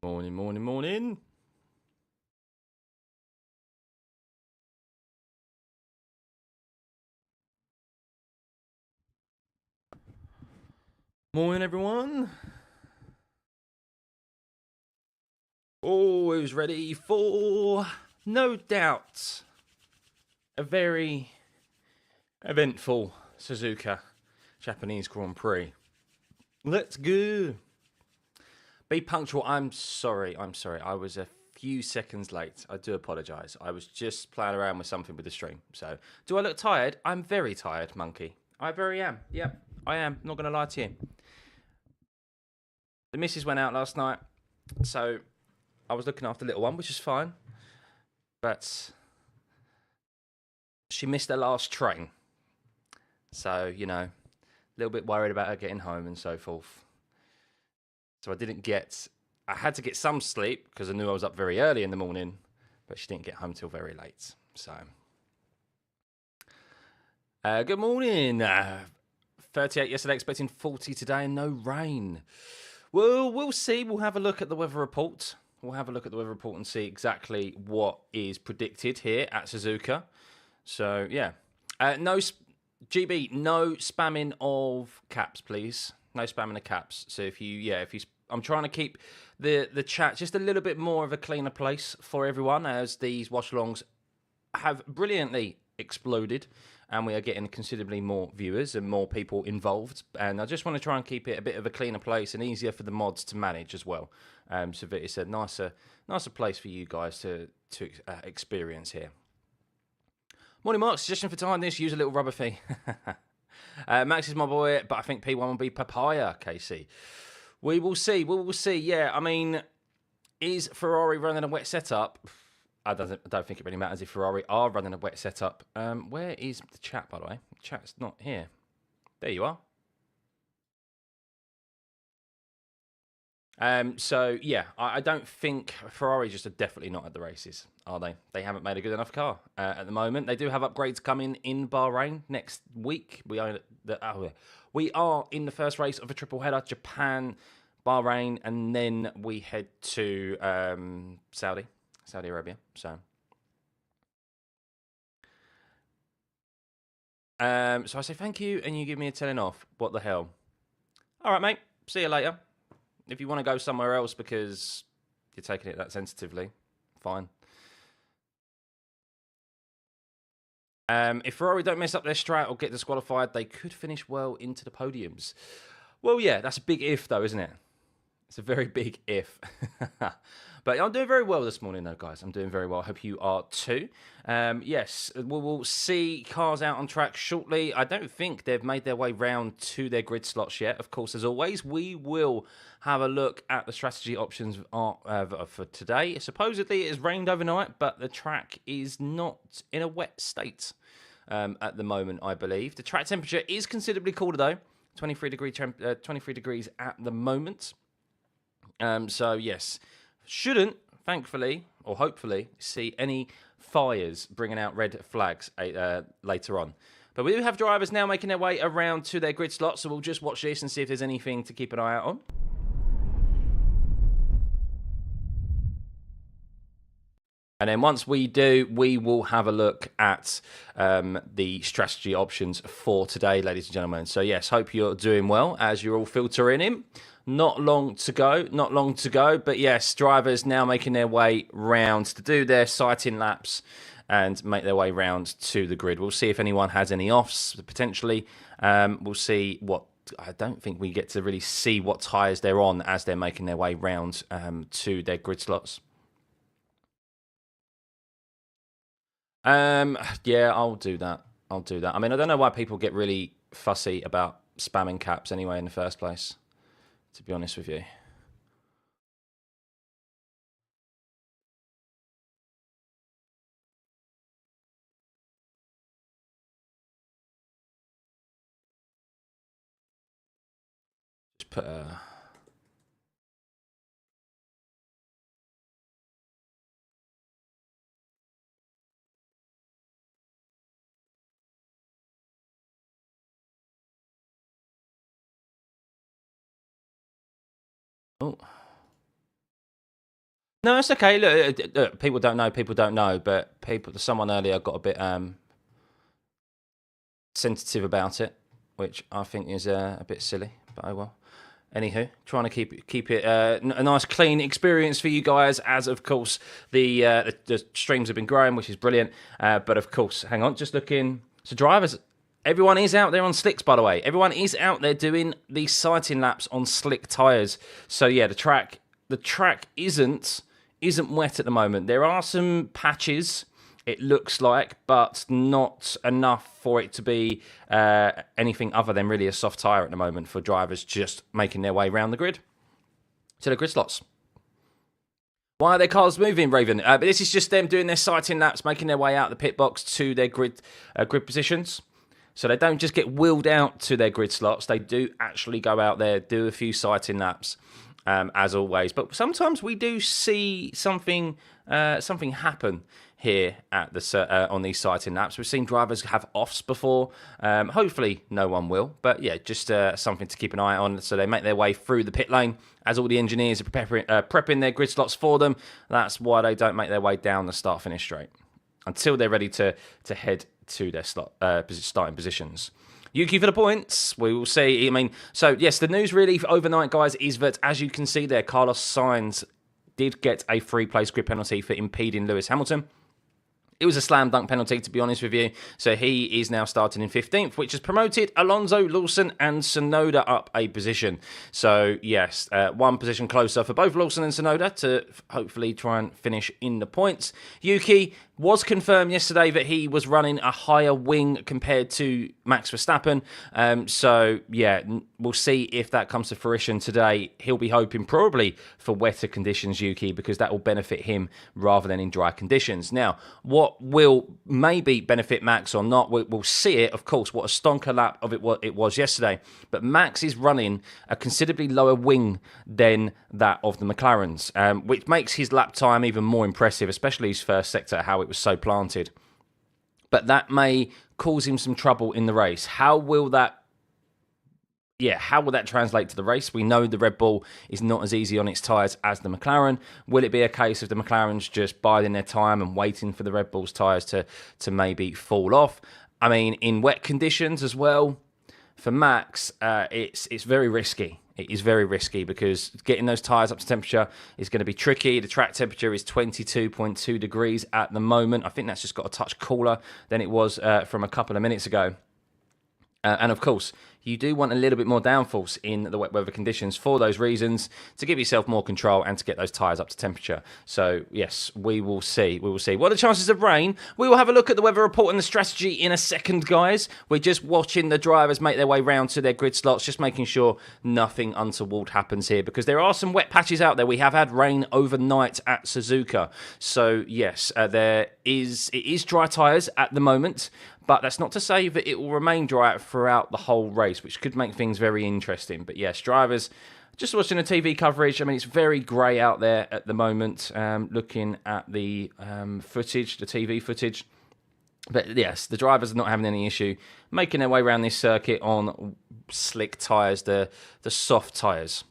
Morning, morning, morning. Morning, everyone. Always ready for, no doubt, a very eventful Suzuka Japanese Grand Prix. Let's go. Be punctual. I'm sorry. I was a few seconds late. I do apologise. I was just playing around with something with the stream. So, do I look tired? I'm very tired, monkey. I very am. Yep, I am. Not going to lie to you. The missus went out last night, so I was looking after the little one, which is fine. But she missed her last train. So, a little bit worried about her getting home and so forth. So I had to get some sleep because I knew I was up very early in the morning, but she didn't get home till very late. So, good morning. 38 yesterday, expecting 40 today and no rain. Well, we'll see. We'll have a look at the weather report. And see exactly what is predicted here at Suzuka. So, yeah. GB, no spamming of caps, please. No spamming of caps. So I'm trying to keep the chat just a little bit more of a cleaner place for everyone, as these watchalongs have brilliantly exploded and we are getting considerably more viewers and more people involved. And I just want to try and keep it a bit of a cleaner place and easier for the mods to manage as well. So that it's a nicer place for you guys to experience here. Morning, Mark. Suggestion for time this: use a little rubber fee. Max is my boy, but I think P1 will be papaya. Casey, we will see. Yeah, I mean, is Ferrari running a wet setup? I don't think it really matters if Ferrari are running a wet setup. Where is the chat, by the way? The chat's not here. There you are. So, yeah, I don't think Ferrari just are definitely not at the races, are they? They haven't made a good enough car at the moment. They do have upgrades coming in Bahrain next week. We are in the first race of a triple header, Japan, Bahrain, and then we head to Saudi Arabia. So I say thank you, and you give me a telling off. What the hell? All right, mate. See you later. If you want to go somewhere else because you're taking it that sensitively, fine. If Ferrari don't mess up their strat or get disqualified, they could finish well into the podiums. Well, yeah, that's a big if, though, isn't it? It's a very big if. But I'm doing very well this morning, though, guys. I'm doing very well. I hope you are too. Yes, we will see cars out on track shortly. I don't think they've made their way round to their grid slots yet. Of course, as always, we will have a look at the strategy options for today. Supposedly, it has rained overnight, but the track is not in a wet state at the moment, I believe. The track temperature is considerably cooler, though. 23 degrees at the moment. So, yes, shouldn't, thankfully, or hopefully, see any fires bringing out red flags later on. But we do have drivers now making their way around to their grid slot, so we'll just watch this and see if there's anything to keep an eye out on. And then once we do, we will have a look at the strategy options for today, ladies and gentlemen. So, yes, hope you're doing well as you're all filtering in. Not long to go. But, yes, drivers now making their way round to do their sighting laps and make their way round to the grid. We'll see if anyone has any offs, potentially. We'll see what... I don't think we get to really see what tyres they're on as they're making their way round to their grid slots. Yeah, I'll do that. I mean, I don't know why people get really fussy about spamming caps anyway in the first place, to be honest with you. Just put a... Oh. No, it's okay. Look, people don't know, but someone earlier got a bit sensitive about it, which I think is a bit silly, but oh well. Anywho, trying to keep it a nice, clean experience for you guys, as of course the streams have been growing, which is brilliant. But of course, hang on, just looking. So drivers, everyone is out there on slicks, by the way. Everyone is out there doing these sighting laps on slick tyres. So yeah, the track isn't wet at the moment. There are some patches, it looks like, but not enough for it to be anything other than really a soft tyre at the moment for drivers just making their way around the grid to the grid slots. Why are their cars moving, Raven? But this is just them doing their sighting laps, making their way out the pit box to their grid positions. So they don't just get wheeled out to their grid slots. They do actually go out there, do a few sighting laps, as always. But sometimes we do see something happen here at the on these sighting laps. We've seen drivers have offs before. Hopefully no one will, but yeah, just something to keep an eye on. So they make their way through the pit lane as all the engineers are prepping their grid slots for them. That's why they don't make their way down the start-finish straight until they're ready to head to their starting positions. Yuki for the points. We will see. I mean, so yes, the news really for overnight, guys, is that, as you can see there, Carlos Sainz did get a free-place grid penalty for impeding Lewis Hamilton. It was a slam dunk penalty, to be honest with you. So he is now starting in 15th, which has promoted Alonso, Lawson and Tsunoda up a position. So yes, one position closer for both Lawson and Tsunoda to hopefully try and finish in the points. Yuki was confirmed yesterday that he was running a higher wing compared to Max Verstappen. So yeah, we'll see if that comes to fruition today. He'll be hoping probably for wetter conditions, Yuki, because that will benefit him rather than in dry conditions. Now, what will maybe benefit Max or not, we'll see it, of course, what a stonker lap of it was yesterday. But Max is running a considerably lower wing than that of the McLarens, which makes his lap time even more impressive, especially his first sector, how it was so planted. But that may cause him some trouble in the race. How will that translate to the race? We know the Red Bull is not as easy on its tyres as the McLaren. Will it be a case of the McLarens just biding their time and waiting for the Red Bull's tyres to maybe fall off? I mean, in wet conditions as well, for Max, it's very risky. It is very risky because getting those tyres up to temperature is going to be tricky. The track temperature is 22.2 degrees at the moment. I think that's just got a touch cooler than it was from a couple of minutes ago. And of course, you do want a little bit more downforce in the wet weather conditions for those reasons, to give yourself more control and to get those tyres up to temperature. So yes, we will see. We will see. What are the chances of rain? We will have a look at the weather report and the strategy in a second, guys. We're just watching the drivers make their way round to their grid slots, just making sure nothing untoward happens here, because there are some wet patches out there. We have had rain overnight at Suzuka. So yes, it is dry tyres at the moment. But that's not to say that it will remain dry throughout the whole race, which could make things very interesting. But yes, drivers, just watching the TV coverage, I mean, it's very grey out there at the moment, looking at the footage, the TV footage. But yes, the drivers are not having any issue making their way around this circuit on slick tyres, the soft tyres.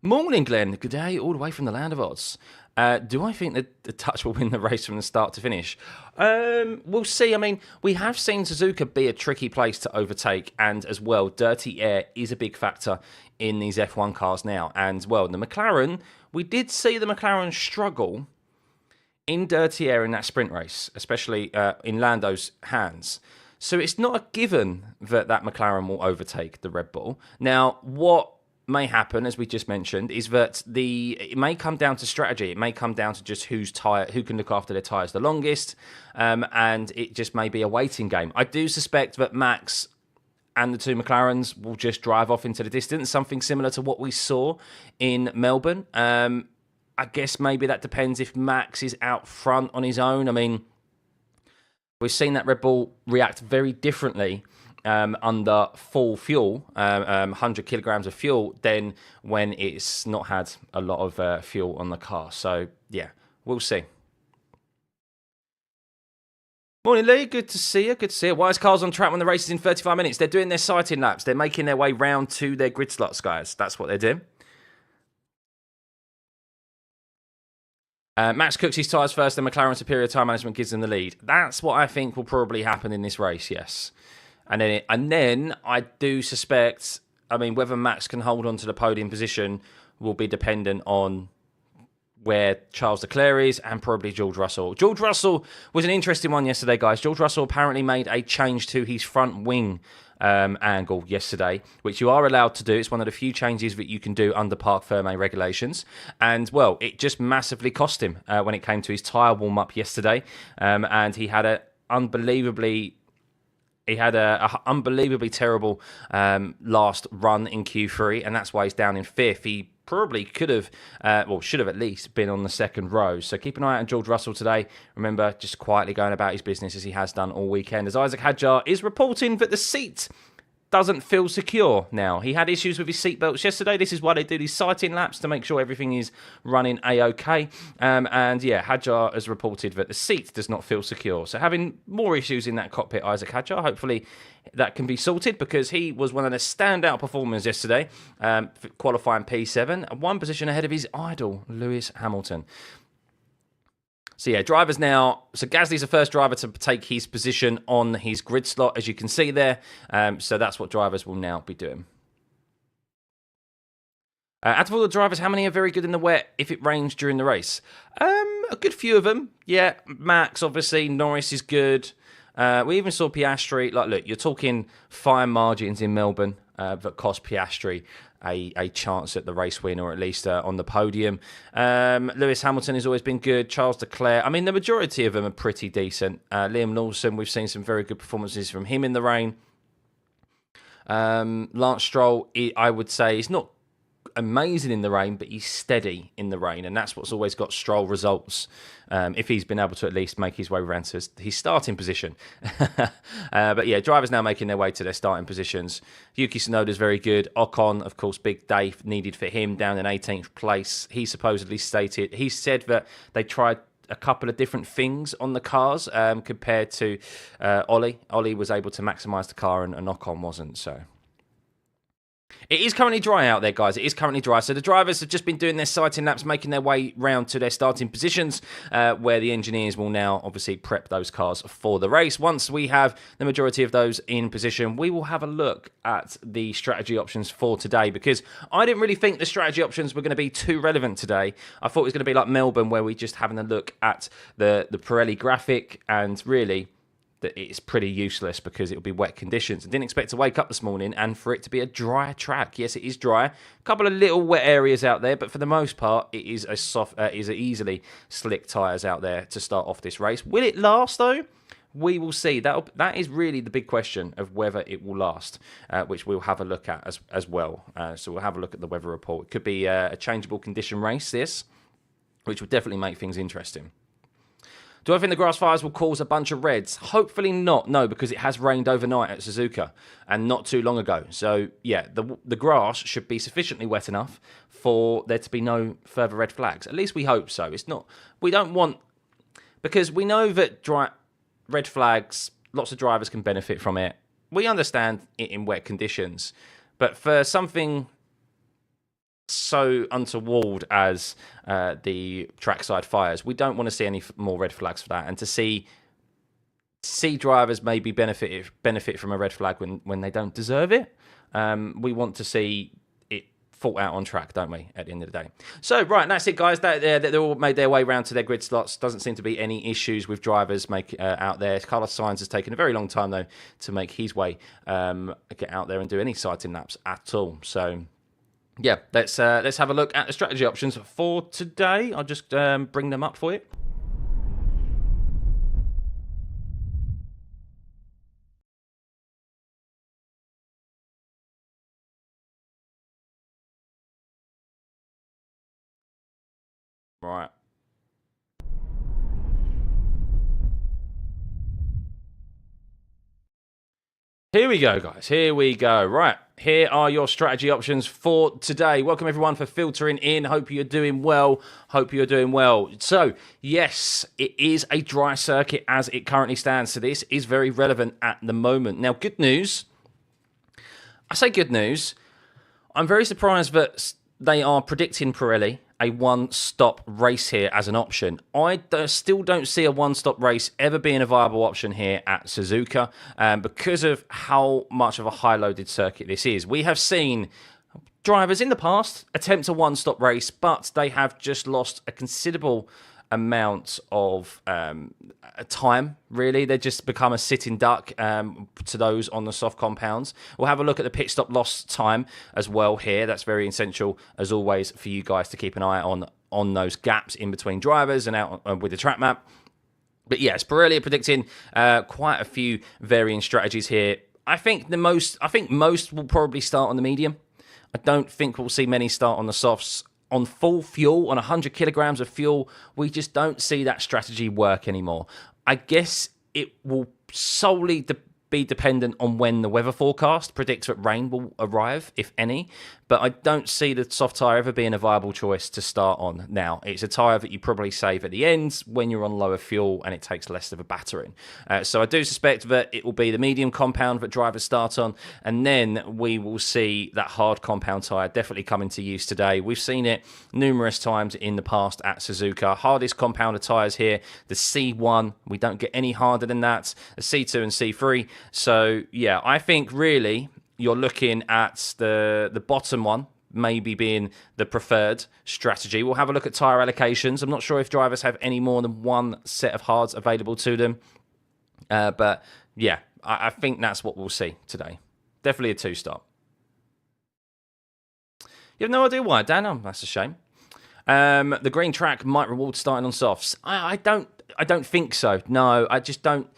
Morning, Glenn. Good day, all the way from the land of Oz. Do I think that the Touch will win the race from the start to finish? We'll see. I mean, we have seen Suzuka be a tricky place to overtake, and as well, dirty air is a big factor in these F1 cars now. And, well, the McLaren, we did see the McLaren struggle in dirty air in that sprint race, especially in Lando's hands. So it's not a given that McLaren will overtake the Red Bull. Now, what may happen, as we just mentioned, is that it may come down to strategy. It may come down to just who can look after their tyres the longest, and it just may be a waiting game. I do suspect that Max and the two McLarens will just drive off into the distance, something similar to what we saw in Melbourne. I guess maybe that depends if Max is out front on his own. I mean, we've seen that Red Bull react very differently under full fuel, 100 kilograms of fuel, than when it's not had a lot of fuel on the car. So, yeah, we'll see. Morning, Lee. Good to see you. Good to see you. Why is cars on track when the race is in 35 minutes? They're doing their sighting laps. They're making their way round to their grid slots, guys. That's what they're doing. Max cooks his tyres first, then McLaren superior tyre management gives them the lead. That's what I think will probably happen in this race, yes. And then I do suspect, I mean, whether Max can hold on to the podium position will be dependent on where Charles Leclerc is and probably George Russell. George Russell was an interesting one yesterday, guys. George Russell apparently made a change to his front wing angle yesterday, which you are allowed to do. It's one of the few changes that you can do under Parc Fermé regulations. And, well, it just massively cost him when it came to his tyre warm-up yesterday. And he had a unbelievably terrible last run in Q3, and that's why he's down in 5th. He probably could have, should have at least been on the second row. So keep an eye out on George Russell today. Remember, just quietly going about his business as he has done all weekend. As Isaac Hadjar is reporting that the seat doesn't feel secure now. He had issues with his seatbelts yesterday. This is why they do these sighting laps, to make sure everything is running A-OK. And yeah, Hadjar has reported that the seat does not feel secure. So having more issues in that cockpit, Isaac Hadjar, hopefully that can be sorted, because he was one of the standout performers yesterday, qualifying P7, and one position ahead of his idol, Lewis Hamilton. So yeah, drivers now. So Gasly's the first driver to take his position on his grid slot, as you can see there. So that's what drivers will now be doing. Out of all the drivers, how many are very good in the wet if it rains during the race? A good few of them. Yeah, Max, obviously. Norris is good. We even saw Piastri. Like, look, you're talking fine margins in Melbourne that cost Piastri a chance at the race win, or at least on the podium. Lewis Hamilton has always been good. Charles Leclerc, I mean, the majority of them are pretty decent. Liam Lawson, we've seen some very good performances from him in the rain. Lance Stroll, I would say, is not amazing in the rain, but he's steady in the rain, and that's what's always got Stroll results, if he's been able to at least make his way around to his starting position. But yeah, drivers now making their way to their starting positions. Yuki Tsunoda's very good. Ocon, of course, big day needed for him, down in 18th place. He supposedly said that they tried a couple of different things on the cars compared to Ollie. Ollie was able to maximise the car, and Ocon wasn't, so... It is currently dry out there, guys. It is currently dry. So the drivers have just been doing their sighting laps, making their way round to their starting positions, where the engineers will now obviously prep those cars for the race. Once we have the majority of those in position, we will have a look at the strategy options for today, because I didn't really think the strategy options were going to be too relevant today. I thought it was going to be like Melbourne, where we're just having a look at the Pirelli graphic, and really... that it's pretty useless because it'll be wet conditions. I didn't expect to wake up this morning and for it to be a dry track. Yes, it is dry. A couple of little wet areas out there, but for the most part, it is a soft, easily slick tyres out there to start off this race. Will it last though? We will see. That is really the big question of whether it will last, which we'll have a look at as well. So we'll have a look at the weather report. It could be a changeable condition race, this, which would definitely make things interesting. Do I think the grass fires will cause a bunch of reds? Hopefully not, no, because it has rained overnight at Suzuka and not too long ago. So, yeah, the grass should be sufficiently wet enough for there to be no further red flags. At least we hope so. It's not... We don't want... Because we know that red flags, lots of drivers can benefit from it. We understand it in wet conditions. But for something... so untoward as the trackside fires, we don't want to see any more red flags for that, and to see drivers maybe benefit from a red flag when they don't deserve it. We want to see it fought out on track, don't we, at the end of the day? So, right, that's it, guys. They all made their way round to their grid slots. Doesn't seem to be any issues with drivers out there. Carlos Sainz has taken a very long time, though, to make his way, get out there and do any sighting laps at all. So... yeah, let's have a look at the strategy options for today. I'll just bring them up for you. Right. Here we go, guys. Here we go. Right. Here are your strategy options for today. Welcome, everyone, for filtering in. Hope you're doing well. Hope you're doing well. So, yes, it is a dry circuit as it currently stands. So this is very relevant at the moment. Now, good news. I say good news. I'm very surprised that they are predicting Pirelli a one-stop race here as an option. I still don't see a one-stop race ever being a viable option here at Suzuka because of how much of a high-loaded circuit this is. We have seen drivers in the past attempt a one-stop race, but they have just lost a considerable amount of time, really. They just become a sitting duck to those on the soft compounds. We'll have a look at the pit stop loss time as well here. That's very essential, as always, for you guys to keep an eye on those gaps in between drivers and out with the track map. But yes, Pirelli are predicting quite a few varying strategies here. I think most will probably start on the medium. I don't think we'll see many start on the softs. On full fuel, on 100 kilograms of fuel, we just don't see that strategy work anymore. I guess it will solely be dependent on when the weather forecast predicts that rain will arrive, if any. But I don't see the soft tyre ever being a viable choice to start on now. It's a tyre that you probably save at the end when you're on lower fuel and it takes less of a battering. So I do suspect that it will be the medium compound that drivers start on, and then we will see that hard compound tyre definitely come into use today. We've seen it numerous times in the past at Suzuka. Hardest compound of tyres here, the C1. We don't get any harder than that. The C2 and C3. So yeah, I think really you're looking at the bottom one maybe being the preferred strategy. We'll have a look at tyre allocations. I'm not sure if drivers have any more than one set of hards available to them. But yeah, I think that's what we'll see today. Definitely a two-stop. You have no idea why, Dan? Oh, that's a shame. The green track might reward starting on softs. I don't think so. No, I just don't.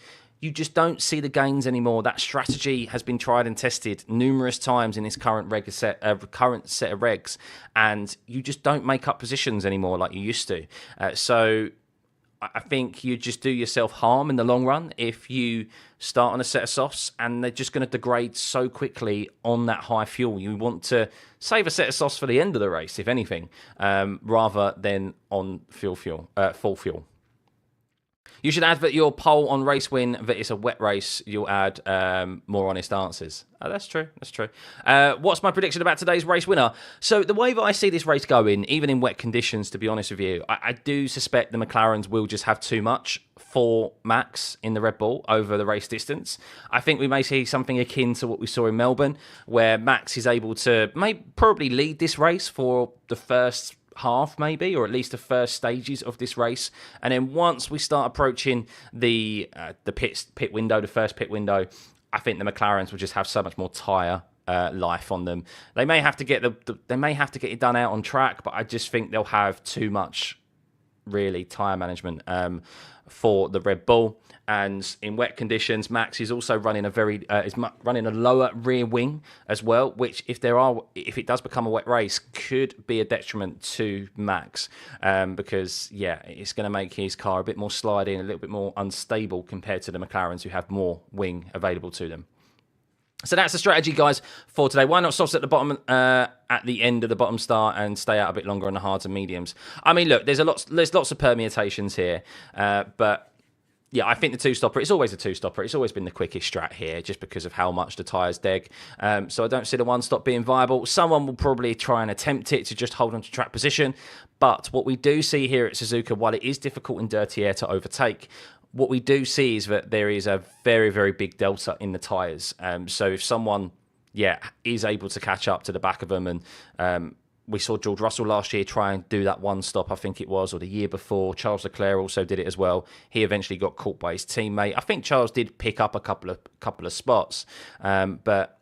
You just don't see the gains anymore. That strategy has been tried and tested numerous times in this current set of regs, and you just don't make up positions anymore like you used to. So I think you just do yourself harm in the long run if you start on a set of softs, and they're just going to degrade so quickly on that high fuel. You want to save a set of softs for the end of the race, if anything, rather than on full fuel. You should add that your poll on race win that it's a wet race. You'll add more honest answers. Oh, that's true. That's true. What's my prediction about today's race winner? So the way that I see this race going, even in wet conditions, to be honest with you, I do suspect the McLarens will just have too much for Max in the Red Bull over the race distance. I think we may see something akin to what we saw in Melbourne, where Max is able to probably lead this race for the first half, maybe, or at least the first stages of this race, and then once we start approaching the pit window, the first pit window, I think the McLarens will just have so much more tyre life on them. They may have to get it done out on track, but I just think they'll have too much really tyre management for the Red Bull. And in wet conditions, Max is also running running a lower rear wing as well, which if it does become a wet race, could be a detriment to Max, because yeah, it's going to make his car a bit more sliding, a little bit more unstable compared to the McLarens, who have more wing available to them. So that's the strategy, guys, for today. Why not softs at the bottom, at the end of the bottom start, and stay out a bit longer on the hards and mediums? I mean, look, there's lots of permutations here, but yeah, I think the two-stopper, it's always a two-stopper. It's always been the quickest strat here, just because of how much the tyres deg. So I don't see the one-stop being viable. Someone will probably try and attempt it to just hold on to track position. But what we do see here at Suzuka, while it is difficult in dirty air to overtake, what we do see is that there is a very, very big delta in the tyres. So if someone, is able to catch up to the back of them, and we saw George Russell last year try and do that one stop, I think it was, or the year before. Charles Leclerc also did it as well. He eventually got caught by his teammate. I think Charles did pick up a couple of spots, but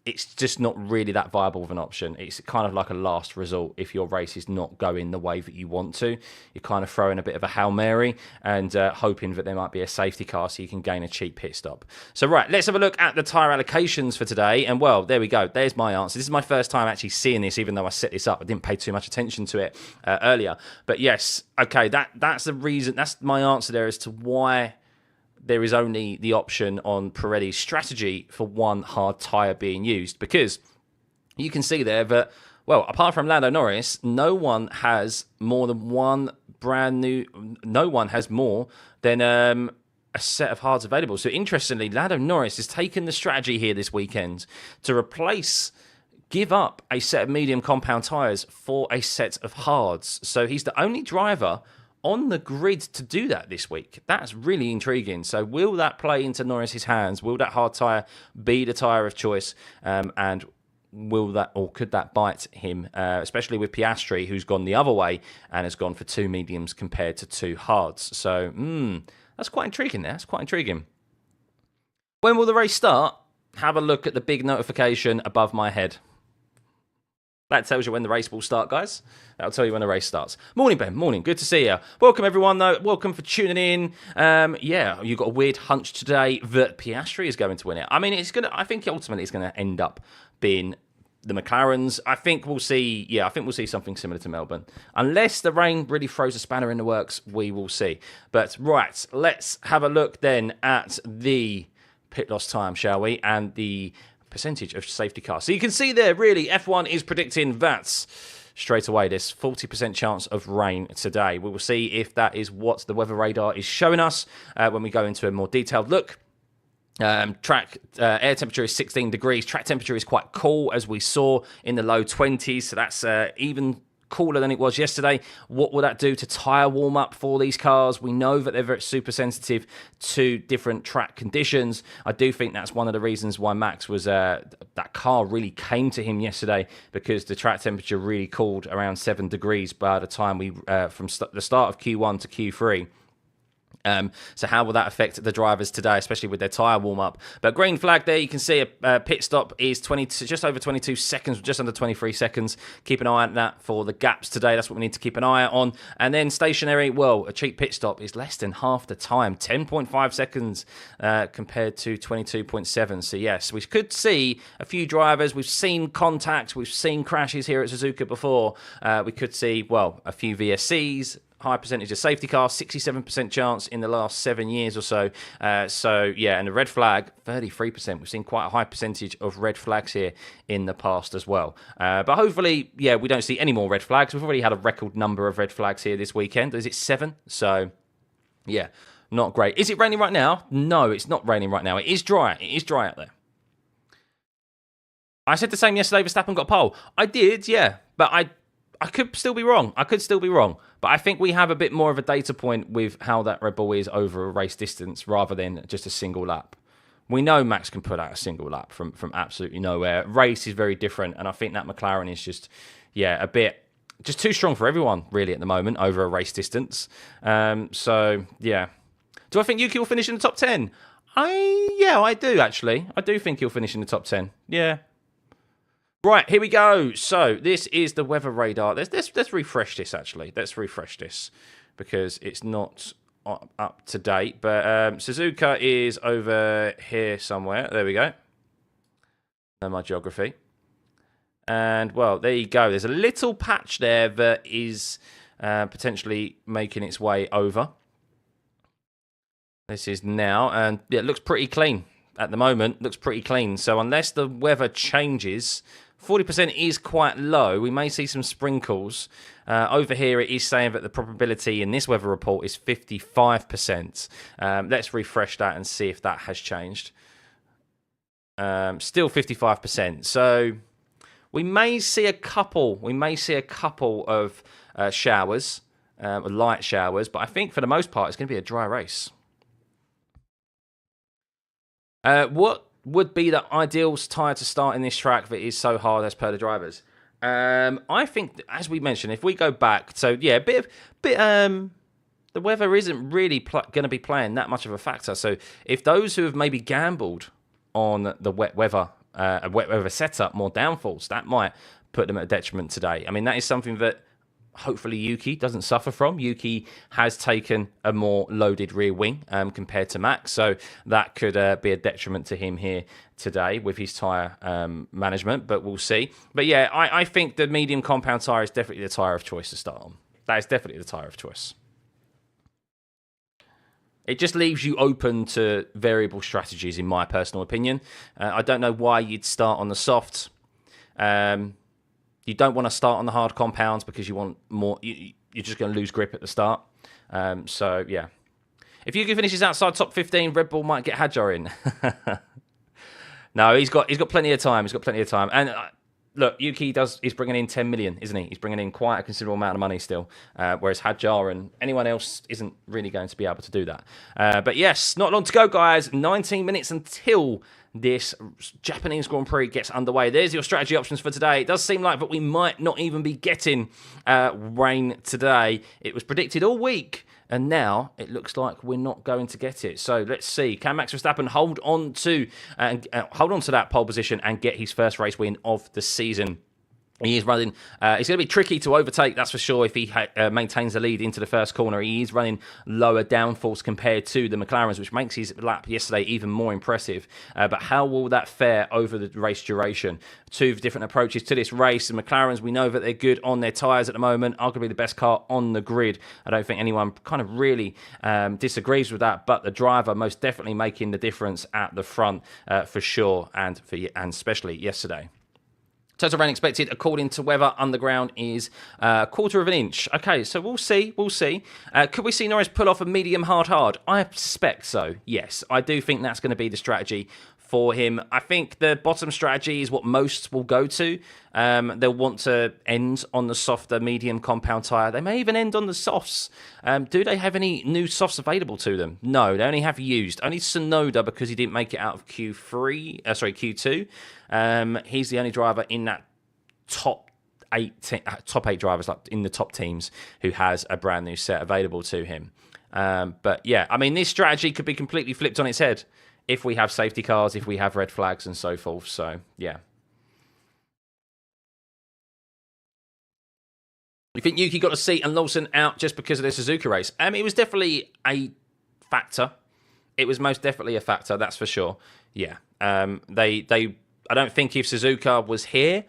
it's just not really that viable of an option. It's kind of like a last resort if your race is not going the way that you want to. You're kind of throwing a bit of a Hail Mary and hoping that there might be a safety car so you can gain a cheap pit stop. So right, let's have a look at the tyre allocations for today. And well, there we go. There's my answer. This is my first time actually seeing this, even though I set this up. I didn't pay too much attention to it earlier. But yes, okay, that's the reason. That's my answer there as to why there is only the option on Pirelli's strategy for one hard tyre being used, because you can see there that, well, apart from Lando Norris, no one has more than no one has more than a set of hards available. So interestingly, Lando Norris has taken the strategy here this weekend to replace give up a set of medium compound tyres for a set of hards. So he's the only driver on the grid to do that this week. That's really intriguing. So will that play into Norris's hands? Will that hard tyre be the tyre of choice? And will that, or could that bite him, especially with Piastri, who's gone the other way and has gone for 2 mediums compared to 2 hards. So that's quite intriguing there. That's quite intriguing. When will the race start? Have a look at the big notification above my head. That tells you when the race will start, guys. That'll tell you when the race starts. Morning, Ben. Morning. Good to see you. Welcome, everyone, though. Welcome for tuning in. Yeah, you've got a weird hunch today that Piastri is going to win it. I mean, I think ultimately it's going to end up being the McLarens. I think we'll see. Yeah, I think we'll see something similar to Melbourne. Unless the rain really throws a spanner in the works, we will see. But right, let's have a look then at the pit loss time, shall we? And the percentage of safety cars. So you can see there, really, F1 is predicting that straight away, this 40% chance of rain today. We will see if that is what the weather radar is showing us when we go into a more detailed look. Track air temperature is 16 degrees. Track temperature is quite cool, as we saw in the low 20s. So that's even cooler than it was yesterday. What will that do to tyre warm up for these cars? We know that they're very super sensitive to different track conditions. I do think that's one of the reasons why Max was that car really came to him yesterday, because the track temperature really cooled around 7 degrees by the time we from the start of Q1 to Q3. So how will that affect the drivers today, especially with their tyre warm-up? But green flag there, you can see a pit stop is just over 22 seconds, just under 23 seconds. Keep an eye on that for the gaps today. That's what we need to keep an eye on. And then stationary, well, a cheap pit stop is less than half the time, 10.5 seconds compared to 22.7. So yes, we could see a few drivers. We've seen contacts, we've seen crashes here at Suzuka before. We could see, well, a few VSCs, high percentage of safety cars, 67% chance in the last 7 years or so. So, yeah, and the red flag, 33%. We've seen quite a high percentage of red flags here in the past as well. But hopefully, yeah, we don't see any more red flags. We've already had a record number of red flags here this weekend. Is it 7? So, yeah, not great. Is it raining right now? No, it's not raining right now. It is dry. It is dry out there. I said the same yesterday, Verstappen got a pole. I did, yeah, but I could still be wrong. I could still be wrong. But I think we have a bit more of a data point with how that Red Bull is over a race distance rather than just a single lap. We know Max can put out a single lap from absolutely nowhere. Race is very different, and I think that McLaren is just, yeah, a bit, just too strong for everyone, really, at the moment, over a race distance. So, yeah. Do I think Yuki will finish in the top 10? Yeah, I do, actually. I do think he'll finish in the top 10. Yeah. Right, here we go. So this is the weather radar. Let's refresh this, actually. Let's refresh this because it's not up to date. But Suzuka is over here somewhere. There we go. Know my geography. And, well, there you go. There's a little patch there that is potentially making its way over. This is now, and yeah, it looks pretty clean at the moment. Looks pretty clean. So unless the weather changes, 40% is quite low. We may see some sprinkles. Over here, it is saying that the probability in this weather report is 55%. Let's refresh that and see if that has changed. Still 55%. So we may see a couple. We may see a couple of showers, light showers. But I think for the most part, it's going to be a dry race. What would be the ideal tyre to start in this track that is so hard as per the drivers? I think, as we mentioned, if we go back, so yeah, the weather isn't really going to be playing that much of a factor. So if those who have maybe gambled on the wet weather setup, more downfalls, that might put them at a detriment today. I mean, that is something that hopefully Yuki doesn't suffer from. Yuki has taken a more loaded rear wing compared to Max, so that could be a detriment to him here today with his tyre management, but we'll see. But yeah, I think the medium compound tyre is definitely the tyre of choice to start on. That is definitely the tyre of choice. It just leaves you open to variable strategies, in my personal opinion. I don't know why you'd start on the soft. You don't want to start on the hard compounds because you want more. You're just going to lose grip at the start. So yeah, if Yuki finishes outside top 15, Red Bull might get Hadjar in. No, he's got plenty of time. He's got plenty of time, and look, Yuki is bringing in 10 million, isn't he? He's bringing in quite a considerable amount of money still, whereas Hadjar and anyone else isn't really going to be able to do that. But yes, not long to go, guys. 19 minutes until this Japanese Grand Prix gets underway. There's your strategy options for today. It does seem like that we might not even be getting rain today. It was predicted all week, and now it looks like we're not going to get it. So let's see. Can Max Verstappen hold on to that pole position and get his first race win of the season? He is running. It's going to be tricky to overtake, that's for sure, if he maintains the lead into the first corner. He is running lower downforce compared to the McLarens, which makes his lap yesterday even more impressive. But how will that fare over the race duration? Two different approaches to this race. The McLarens, we know that they're good on their tyres at the moment, arguably the best car on the grid. I don't think anyone kind of really disagrees with that, but the driver most definitely making the difference at the front for sure, and especially yesterday. Total rain expected, according to Weather Underground, is a quarter of an inch. Okay, so we'll see. Could we see Norris pull off a medium hard? I suspect so, yes. I do think that's going to be the strategy for him. I think the bottom strategy is what most will go to. They'll want to end on the softer medium compound tyre. They may even end on the softs. Do they have any new softs available to them? No, they only have used. Only Tsunoda, because he didn't make it out of Q2. He's the only driver in that top eight drivers, like in the top teams, who has a brand new set available to him. But yeah, I mean, this strategy could be completely flipped on its head if we have safety cars, if we have red flags and so forth. So yeah. You think Yuki got a seat and Lawson out just because of the Suzuka race? It was definitely a factor. It was most definitely a factor, that's for sure. Yeah. I don't think if Suzuka was here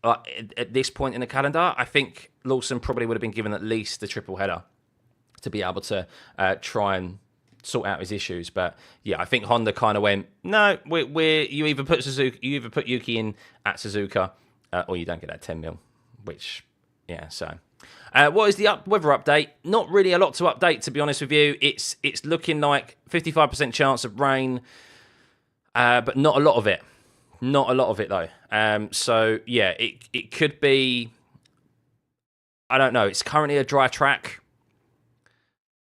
at this point in the calendar, I think Lawson probably would have been given at least the triple header to be able to try and sort out his issues. But yeah, I think Honda kind of went, no, you either put Yuki in at Suzuka, or you don't get that 10 mil. Which, yeah, so. What is the weather update? Not really a lot to update, to be honest with you. It's looking like 55% chance of rain, but not a lot of it. Not a lot of it, though. So, yeah, it could be... I don't know. It's currently a dry track.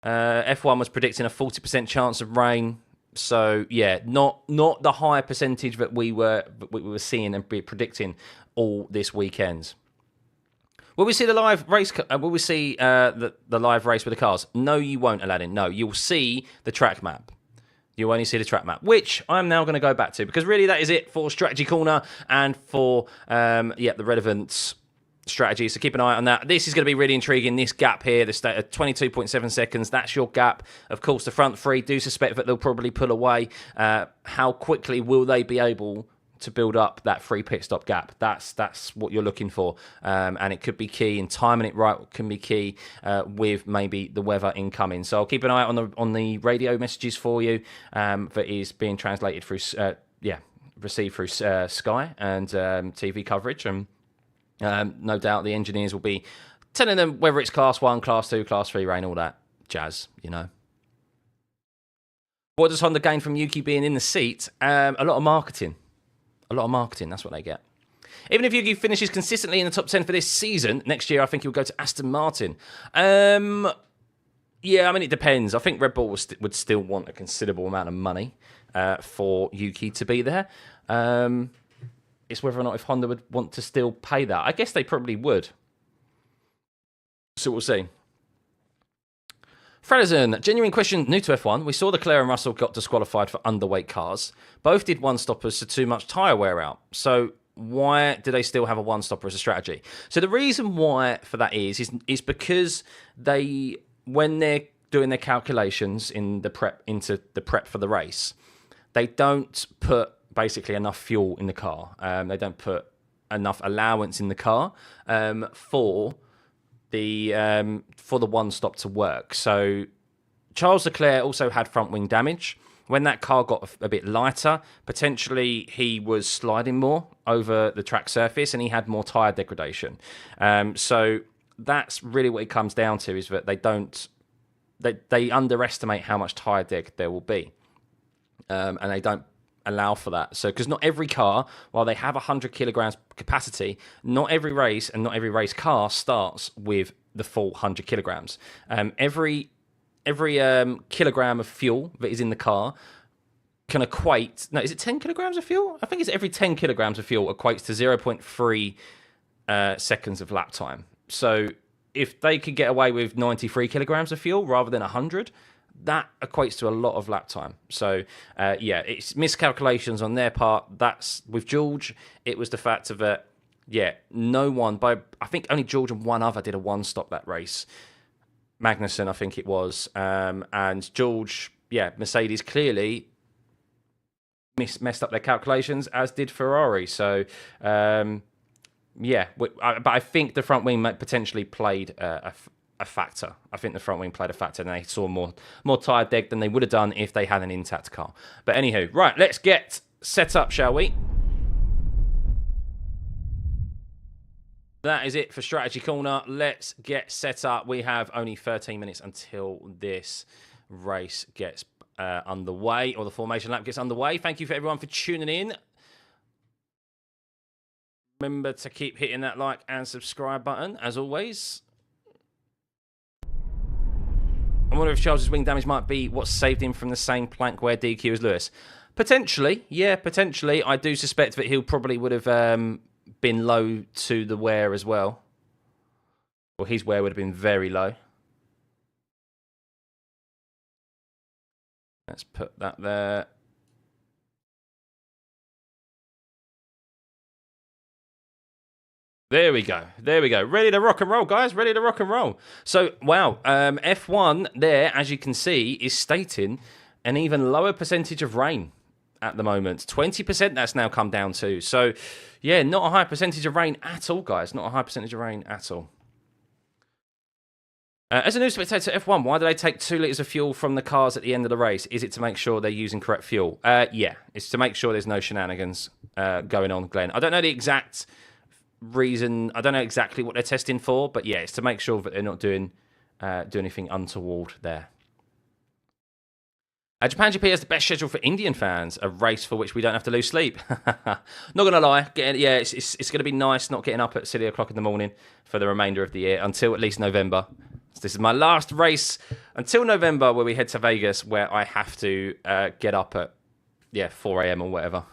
F1 was predicting a 40% chance of rain. So, yeah, not the high percentage that we were seeing and predicting all this weekend. Will we see the live race? Will we see the live race with the cars? No, you won't, Aladdin. No, you'll see the track map. You'll only see the track map, which I'm now going to go back to, because really that is it for Strategy Corner and for the relevant strategy. So keep an eye on that. This is going to be really intriguing. This gap here, the state of 22.7 seconds. That's your gap. Of course, the front three do suspect that they'll probably pull away. How quickly will they be able to build up that free pit stop gap? That's what you're looking for, and it could be key. And timing it right can be key with maybe the weather incoming. So I'll keep an eye on the radio messages for you that is being translated through received through Sky and TV coverage, and no doubt the engineers will be telling them whether it's class 1, class 2, class 3 rain, all that jazz, you know. What does Honda gain from Yuki being in the seat? A lot of marketing. A lot of marketing, that's what they get. Even if Yuki finishes consistently in the top 10 for this season, next year I think he'll go to Aston Martin. Yeah, I mean, it depends. I think Red Bull would still want a considerable amount of money for Yuki to be there. It's whether or not if Honda would want to still pay that. I guess they probably would. So we'll see. Fredison, genuine question, new to F1. We saw Leclerc and Russell got disqualified for underweight cars. Both did one-stoppers to too much tyre wear out. So why do they still have a one-stopper as a strategy? So the reason why for that is because when they're doing their calculations into the prep for the race, they don't put basically enough fuel in the car. They don't put enough allowance in the car for the one stop to work. So Charles Leclerc also had front wing damage. When that car got a bit lighter, potentially he was sliding more over the track surface and he had more tyre degradation. So that's really what it comes down to, is that they underestimate how much tyre deg there will be. And allow for that. So, because not every car, while they have 100 kilograms capacity, not every race and not every race car starts with the full 100 kilograms. Every kilogram of fuel that is in the car can equate... No, is it 10 kilograms of fuel? I think it's every 10 kilograms of fuel equates to 0.3 seconds of lap time. So if they could get away with 93 kilograms of fuel rather than 100, that equates to a lot of lap time. So, yeah, it's miscalculations on their part. That's with George. It was the fact of it. Yeah, no one, I think only George and one other did a one-stop that race. Magnussen, I think it was. And George, yeah, Mercedes clearly messed up their calculations, as did Ferrari. So, yeah, but I think the front wing potentially played a factor. I think the front wing played a factor, and they saw more tyre deg than they would have done if they had an intact car. But anywho, right, let's get set up, shall we? That is it for Strategy Corner. Let's get set up. We have only 13 minutes until this race gets underway, or the formation lap gets underway. Thank you for everyone for tuning in. Remember to keep hitting that like and subscribe button, as always. I wonder if Charles's wing damage might be what saved him from the same plank wear DQ as Lewis. Potentially, yeah, potentially. I do suspect that he probably would have been low to the wear as well. Or his wear would have been very low. Let's put that there. There we go. There we go. Ready to rock and roll, guys. Ready to rock and roll. So, wow. F1 there, as you can see, is stating an even lower percentage of rain at the moment. 20% that's now come down to. So, yeah, not a high percentage of rain at all, guys. Not a high percentage of rain at all. As a new spectator F1, why do they take 2 litres of fuel from the cars at the end of the race? Is it to make sure they're using correct fuel? Yeah, it's to make sure there's no shenanigans going on, Glenn. I don't know the exact reason. I don't know exactly what they're testing for, but yeah, it's to make sure that they're not doing anything untoward there. Japan GP has the best schedule for Indian fans, a race for which we don't have to lose sleep. Not going to lie, it's going to be nice not getting up at silly o'clock in the morning for the remainder of the year, until at least November. So this is my last race until November, where we head to Vegas, where I have to get up at 4 a.m. or whatever.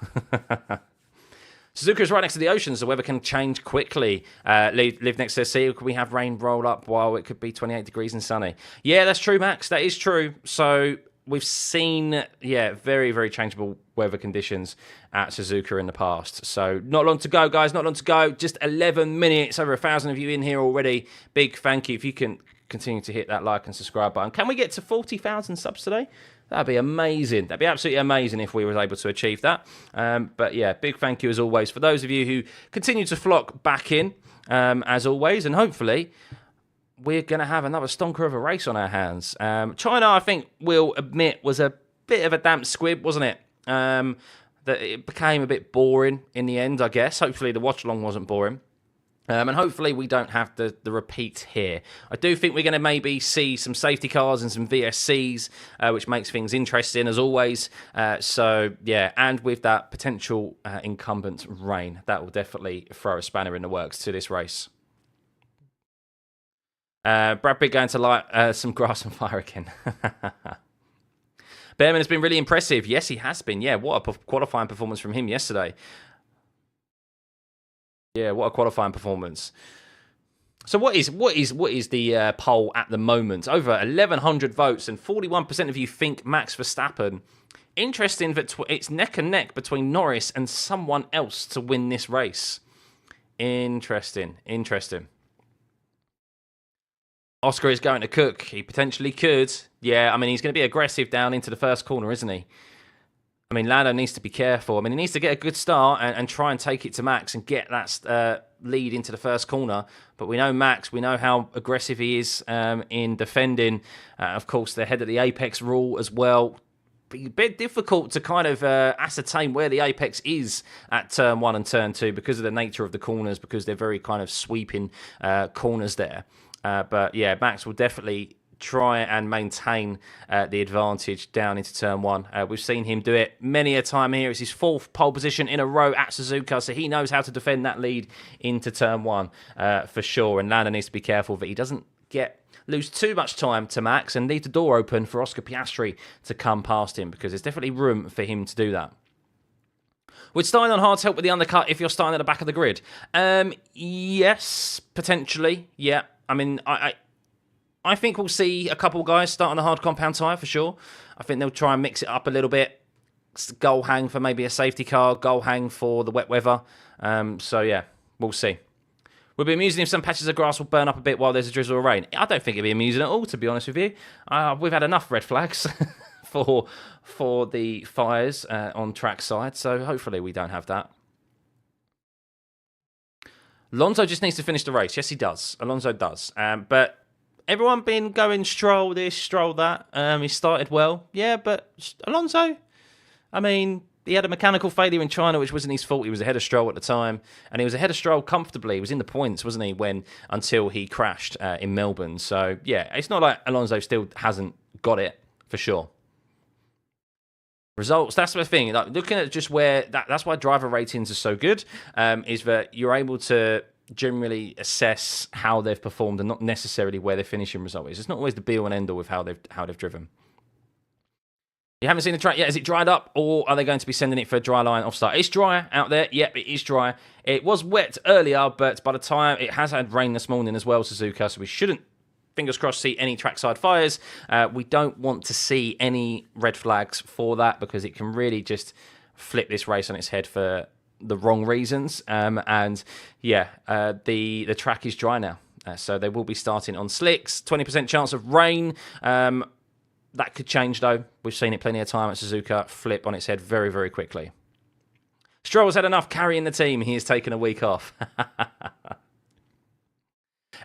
Suzuka is right next to the ocean, so the weather can change quickly. Live next to the sea, we have rain roll up while it could be 28 degrees and sunny. Yeah, that's true, Max. That is true. So we've seen, very, very changeable weather conditions at Suzuka in the past. So not long to go, guys. Not long to go. Just 11 minutes. Over 1,000 of you in here already. Big thank you. If you can continue to hit that like and subscribe button. Can we get to 40,000 subs today? That'd be amazing. That'd be absolutely amazing if we were able to achieve that. But yeah, big thank you as always for those of you who continue to flock back in, as always. And hopefully we're going to have another stonker of a race on our hands. China, I think we'll admit, was a bit of a damp squib, wasn't it? That it became a bit boring in the end, I guess. Hopefully the watch-along wasn't boring. And hopefully we don't have the repeat here. I do think we're going to maybe see some safety cars and some VSCs, which makes things interesting as always. So, yeah, and with that potential incumbent rain, that will definitely throw a spanner in the works to this race. Brad Pitt going to light some grass on fire again. Behrman has been really impressive. Yes, he has been. Yeah, what a qualifying performance from him yesterday. Yeah, what a qualifying performance. So what is the poll at the moment? Over 1,100 votes, and 41% of you think Max Verstappen. Interesting that it's neck and neck between Norris and someone else to win this race. Interesting. Oscar is going to cook. He potentially could. Yeah, I mean, he's going to be aggressive down into the first corner, isn't he? I mean, Lando needs to be careful. I mean, he needs to get a good start and try and take it to Max and get that lead into the first corner. But we know Max, we know how aggressive he is in defending. Of course, the head of the apex rule as well. Be a bit difficult to kind of ascertain where the apex is at turn 1 and turn 2 because of the nature of the corners, because they're very kind of sweeping corners there. But yeah, Max will definitely try and maintain the advantage down into turn one. We've seen him do it many a time here. It's his 4th pole position in a row at Suzuka, so he knows how to defend that lead into turn one for sure. And Lando needs to be careful that he doesn't lose too much time to Max and leave the door open for Oscar Piastri to come past him, because there's definitely room for him to do that. Would starting on hards help with the undercut if you're starting at the back of the grid? Yes, potentially. Yeah, I mean, I think we'll see a couple guys start on a hard compound tyre for sure. I think they'll try and mix it up a little bit. Goal hang for maybe a safety car, goal hang for the wet weather. So yeah, we'll see. We'll be amusing if some patches of grass will burn up a bit while there's a drizzle or rain. I don't think it'll be amusing at all, to be honest with you. We've had enough red flags for the fires on track side, so hopefully we don't have that. Alonso just needs to finish the race. Yes, he does. Alonso does. But everyone been going stroll this, stroll that. He started well. Yeah, but Alonso, I mean, he had a mechanical failure in China, which wasn't his fault. He was ahead of Stroll at the time, and he was ahead of Stroll comfortably. He was in the points, wasn't he, until he crashed in Melbourne. So, yeah, it's not like Alonso still hasn't got it, for sure. Results, that's the thing. Like, looking at just where, that's why driver ratings are so good, is that you're able to generally assess how they've performed and not necessarily where their finishing result is. It's not always the be-all and end-all with how they've driven. You haven't seen the track yet. Is it dried up, or are they going to be sending it for a dry line off start? It's dry out there. Yep, it is dry. It was wet earlier, but by the time it has had rain this morning as well, Suzuka, so we shouldn't, fingers crossed, see any trackside fires. We don't want to see any red flags for that, because it can really just flip this race on its head for the wrong reasons. And yeah, the track is dry now. So they will be starting on slicks. 20% chance of rain. That could change, though. We've seen it plenty of time at Suzuka flip on its head very, very quickly. Stroll's had enough carrying the team. He has taken a week off.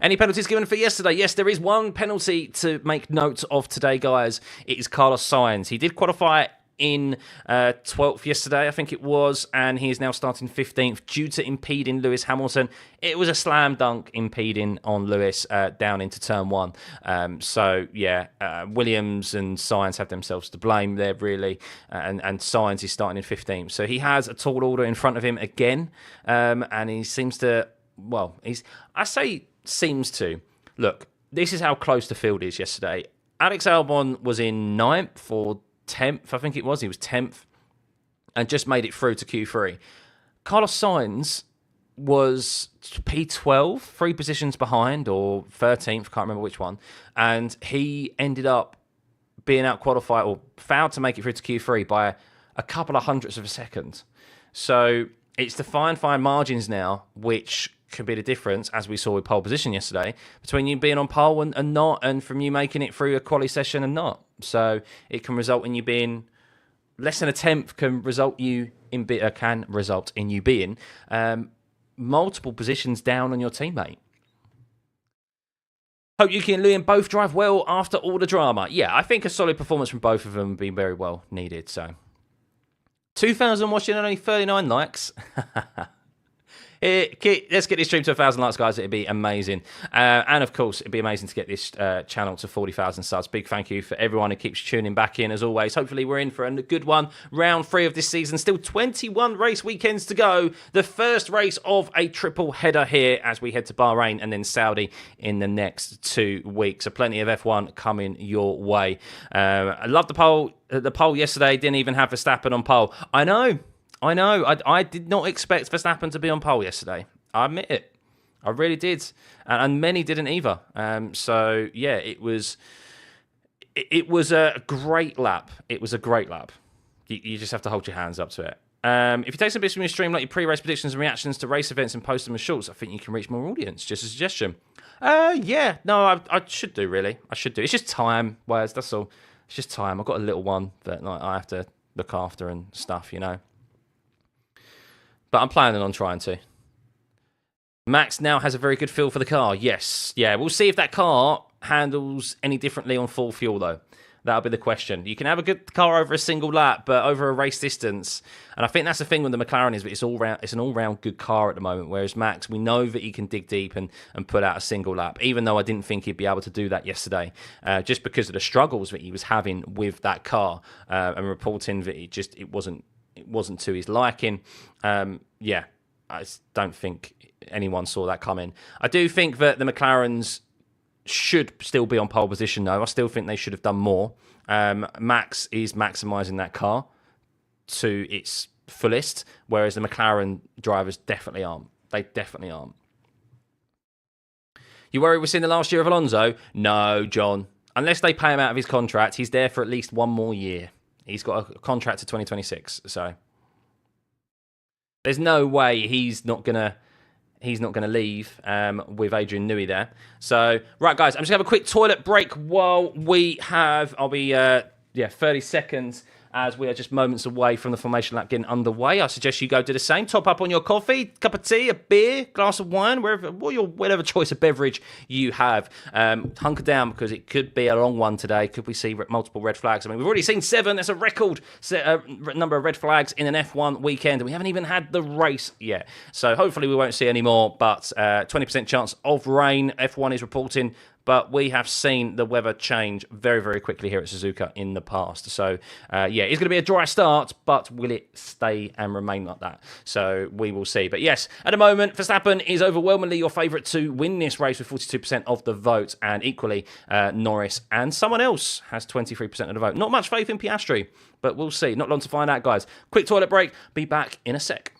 Any penalties given for yesterday? Yes, there is one penalty to make note of today, guys. It is Carlos Sainz. He did qualify in 12th yesterday, I think it was, and he is now starting 15th due to impeding Lewis Hamilton. It was a slam dunk impeding on Lewis down into turn one. So, yeah, Williams and Sainz have themselves to blame there, really, and Sainz is starting in 15th. So he has a tall order in front of him again, and he seems to, well, seems to. Look, this is how close the field is yesterday. Alex Albon was in 9th or 10th, I think it was. He was 10th and just made it through to Q3. Carlos Sainz was P12, 3 positions behind, or 13th, can't remember which one. And he ended up being out qualified, or failed to make it through to Q3 by a couple of hundredths of a second. So it's the fine margins now, which can be the difference, as we saw with pole position yesterday, between you being on pole and not, and from you making it through a quali session and not. So it can result in you being less than a tenth, can result in you being multiple positions down on your teammate. Hope Yuki and Liam both drive well after all the drama. Yeah, I think a solid performance from both of them would be very well needed. So 2,000 watching and only 39 likes. Let's get this stream to 1,000 likes, guys. It'd be amazing. And, of course, it'd be amazing to get this channel to 40,000 subs. Big thank you for everyone who keeps tuning back in, as always. Hopefully, we're in for a good one. Round 3 of this season. Still 21 race weekends to go. The first race of a triple header here as we head to Bahrain and then Saudi in the next 2 weeks. So plenty of F1 coming your way. I love the poll. The poll yesterday didn't even have Verstappen on pole. I know. I did not expect Verstappen to be on pole yesterday. I admit it. I really did. And many didn't either. So, yeah, it was a great lap. It was a great lap. You just have to hold your hands up to it. If you take some bits from your stream, like your pre-race predictions and reactions to race events, and post them as shorts, I think you can reach more audience. Just a suggestion. Yeah. No, I should do, really. I should do. It's just time, Wes. That's all. It's just time. I've got a little one that I have to look after and stuff, you know. But I'm planning on trying to. Max now has a very good feel for the car. Yes. Yeah, we'll see if that car handles any differently on full fuel, though. That'll be the question. You can have a good car over a single lap, but over a race distance, and I think that's the thing with the McLaren is that it's an all-round good car at the moment, whereas Max, we know that he can dig deep and put out a single lap, even though I didn't think he'd be able to do that yesterday, just because of the struggles that he was having with that car, and reporting that it wasn't to his liking. Yeah, I don't think anyone saw that coming. I do think that the McLarens should still be on pole position, though. I still think they should have done more. Max is maximising that car to its fullest, whereas the McLaren drivers definitely aren't. They definitely aren't. You worry we're seeing the last year of Alonso? No, John. Unless they pay him out of his contract, he's there for at least one more year. He's got a contract to 2026, so there's no way he's not gonna leave with Adrian Newey there. So, right, guys, I'm just going to have a quick toilet break while we have... I'll be, 30 seconds as we are just moments away from the formation lap getting underway. I suggest you go do the same. Top up on your coffee, cup of tea, a beer, glass of wine, whatever choice of beverage you have. Hunker down because it could be a long one today. Could we see multiple red flags? I mean, we've already seen 7. That's a record number of red flags in an F1 weekend, and we haven't even had the race yet. So hopefully we won't see any more, but 20% chance of rain, F1 is reporting. But we have seen the weather change very, very quickly here at Suzuka in the past. So, it's going to be a dry start, but will it stay and remain like that? So, we will see. But yes, at the moment, Verstappen is overwhelmingly your favourite to win this race with 42% of the vote. And equally, Norris and someone else has 23% of the vote. Not much faith in Piastri, but we'll see. Not long to find out, guys. Quick toilet break. Be back in a sec.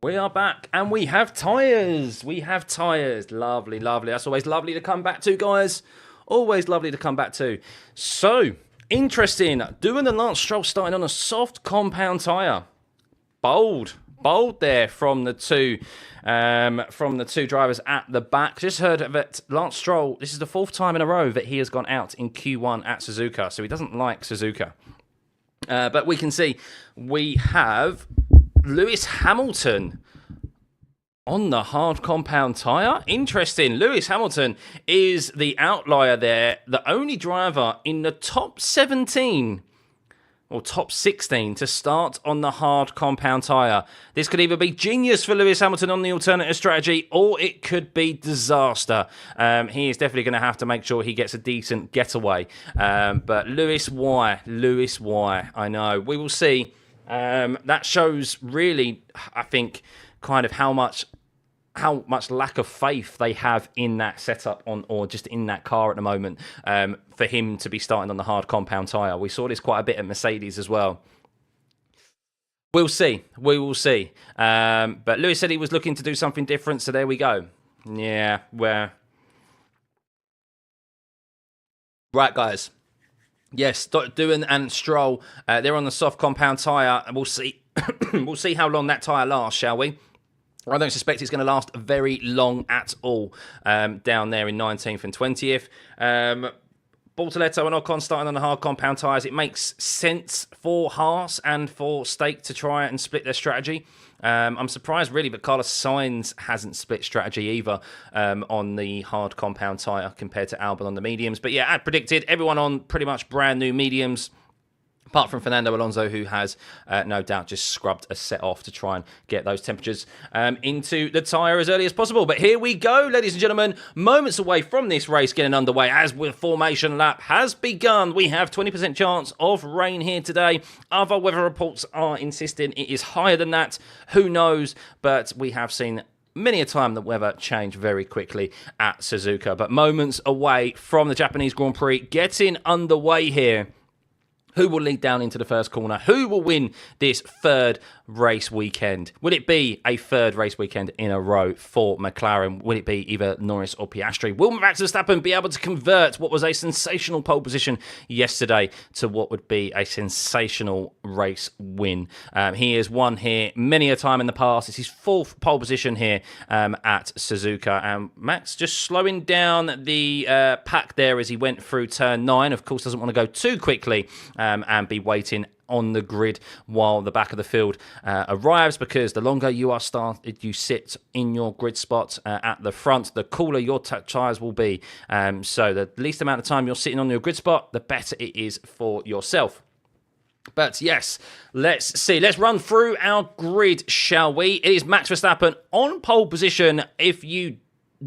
We are back, and we have tyres. We have tyres. Lovely, lovely. That's always lovely to come back to, guys. Always lovely to come back to. So, interesting. Doing the Lance Stroll starting on a soft compound tyre. Bold there from the two drivers at the back. Just heard that Lance Stroll, this is the 4th time in a row that he has gone out in Q1 at Suzuka, so he doesn't like Suzuka. But we can see we have Lewis Hamilton on the hard compound tyre. Interesting. Lewis Hamilton is the outlier there. The only driver in the top 17 or top 16 to start on the hard compound tyre. This could either be genius for Lewis Hamilton on the alternative strategy, or it could be disaster. He is definitely going to have to make sure he gets a decent getaway. But Lewis, why? I know. We will see. That shows really, I think, kind of how much lack of faith they have in that setup or just in that car at the moment, for him to be starting on the hard compound tyre. We saw this quite a bit at Mercedes as well. We'll see. We will see. But Lewis said he was looking to do something different, so there we go. Yeah, right, guys. Yes, Doohan and Stroll, they're on the soft compound tyre, and we'll see. We'll see how long that tyre lasts, shall we? I don't suspect it's going to last very long at all, down there in 19th and 20th. Bortoletto and Ocon starting on the hard compound tyres. It makes sense for Haas and for Stake to try and split their strategy. I'm surprised, really, that Carlos Sainz hasn't split strategy either on the hard compound tyre compared to Albon on the mediums. But yeah, as predicted, everyone on pretty much brand new mediums. Apart from Fernando Alonso, who has no doubt just scrubbed a set off to try and get those temperatures into the tyre as early as possible. But here we go, ladies and gentlemen, moments away from this race getting underway as the formation lap has begun. We have 20% chance of rain here today. Other weather reports are insisting it is higher than that. Who knows? But we have seen many a time the weather change very quickly at Suzuka. But moments away from the Japanese Grand Prix getting underway here. Who will lead down into the first corner? Who will win this third race weekend? Will it be a third race weekend in a row for McLaren? Will it be either Norris or Piastri? Will Max Verstappen be able to convert what was a sensational pole position yesterday to what would be a sensational race win? He has won here many a time in the past. It's his fourth pole position here at Suzuka. And Max just slowing down the pack there as he went through turn 9. Of course, doesn't want to go too quickly and be waiting on the grid while the back of the field arrives, because the longer you sit in your grid spot at the front, the cooler your tyres will be. So the least amount of time you're sitting on your grid spot, the better it is for yourself. But yes, let's see. Let's run through our grid, shall we? It is Max Verstappen on pole position. If you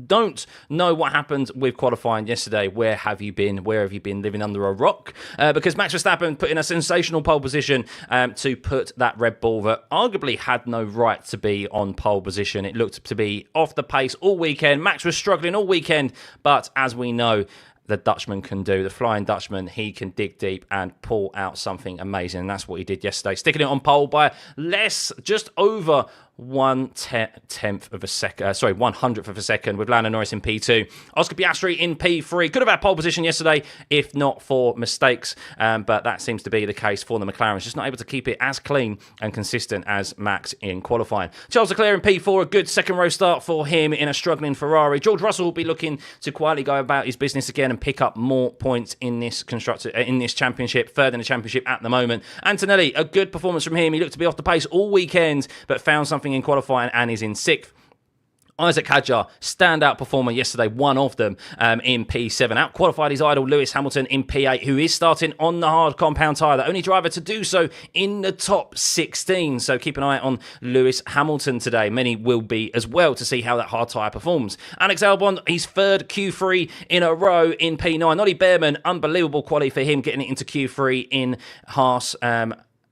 don't know what happened with qualifying yesterday, where have you been? Where have you been, living under a rock? Because Max Verstappen put in a sensational pole position to put that Red Bull that arguably had no right to be on pole position. It looked to be off the pace all weekend. Max was struggling all weekend, but as we know, the Dutchman can do, the Flying Dutchman, he can dig deep and pull out something amazing. And that's what he did yesterday, sticking it on pole by just over 1/10 of a second, 100th of a second, with Lando Norris in P2. Oscar Piastri in P3. Could have had pole position yesterday if not for mistakes, but that seems to be the case for the McLaren. Just not able to keep it as clean and consistent as Max in qualifying. Charles Leclerc in P4, a good second row start for him in a struggling Ferrari. George Russell will be looking to quietly go about his business again and pick up more points in this championship, third in the championship at the moment. Antonelli, a good performance from him. He looked to be off the pace all weekend, but found something in qualifying and is in 6th. Isaac Hadjar, standout performer yesterday, one of them in P7. Out-qualified his idol Lewis Hamilton in P8, who is starting on the hard compound tyre. The only driver to do so in the top 16. So keep an eye on Lewis Hamilton today. Many will be as well to see how that hard tyre performs. Alex Albon, his third Q3 in a row in P9. Ollie Bearman, unbelievable quality for him, getting it into Q3 in Haas.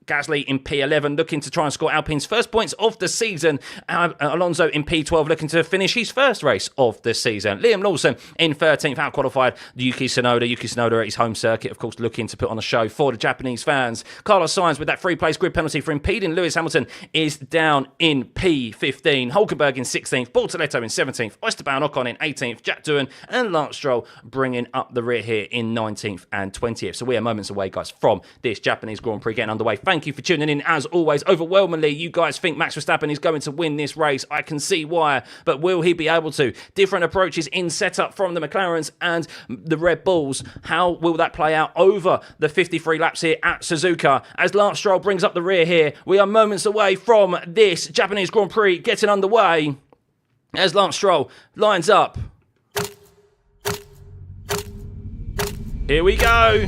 Gasly in P11, looking to try and score Alpine's first points of the season. Alonso in P12, looking to finish his first race of the season. Liam Lawson in 13th, out-qualified Yuki Tsunoda. Yuki Tsunoda at his home circuit, of course, looking to put on a show for the Japanese fans. Carlos Sainz, with that free-place grid penalty for impeding Lewis Hamilton, is down in P15. Hulkenberg in 16th, Bortoletto in 17th, Esteban Ocon in 18th, Jack Doohan and Lance Stroll bringing up the rear here in 19th and 20th. So we are moments away, guys, from this Japanese Grand Prix getting underway. Thank you for tuning in, as always. Overwhelmingly, you guys think Max Verstappen is going to win this race. I can see why, but will he be able to? Different approaches in setup from the McLarens and the Red Bulls. How will that play out over the 53 laps here at Suzuka? As Lance Stroll brings up the rear here, we are moments away from this Japanese Grand Prix getting underway. As Lance Stroll lines up. Here we go.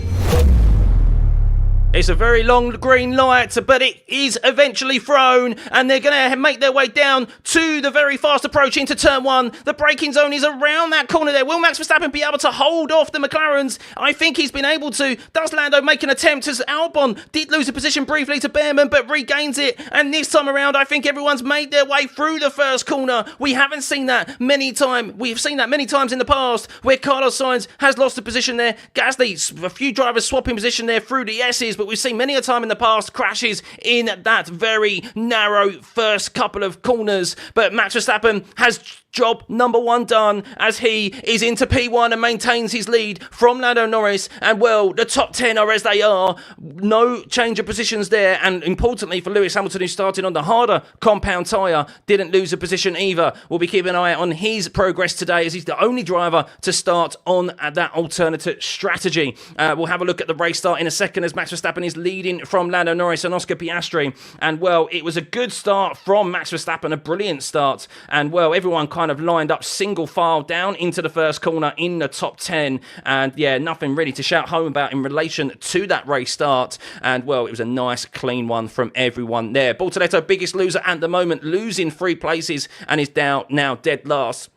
It's a very long green light, but it is eventually thrown, and they're going to make their way down to the very fast approach into turn 1. The braking zone is around that corner there. Will Max Verstappen be able to hold off the McLarens? I think he's been able to. Does Lando make an attempt, as Albon did lose a position briefly to Bearman, but regains it. And this time around, I think everyone's made their way through the first corner. We haven't seen that many times. We've seen that many times in the past, where Carlos Sainz has lost a position there. Gasly, a few drivers swapping position there through the S's, but we've seen many a time in the past crashes in that very narrow first couple of corners. But Max Verstappen has job number 1 done, as he is into P1 and maintains his lead from Lando Norris. And well, the top 10 are as they are. No change of positions there. And importantly for Lewis Hamilton, who started on the harder compound tyre, didn't lose a position either. We'll be keeping an eye on his progress today, as he's the only driver to start on that alternative strategy. We'll have a look at the race start in a second, as Max Verstappen is leading from Lando Norris and Oscar Piastri. And well, it was a good start from Max Verstappen, a brilliant start. And well, everyone kind kind of lined up single file down into the first corner in the top 10. And yeah, nothing really to shout home about in relation to that race start. And well, it was a nice clean one from everyone there. Bortoletto, biggest loser at the moment, losing 3 places and is down now dead last.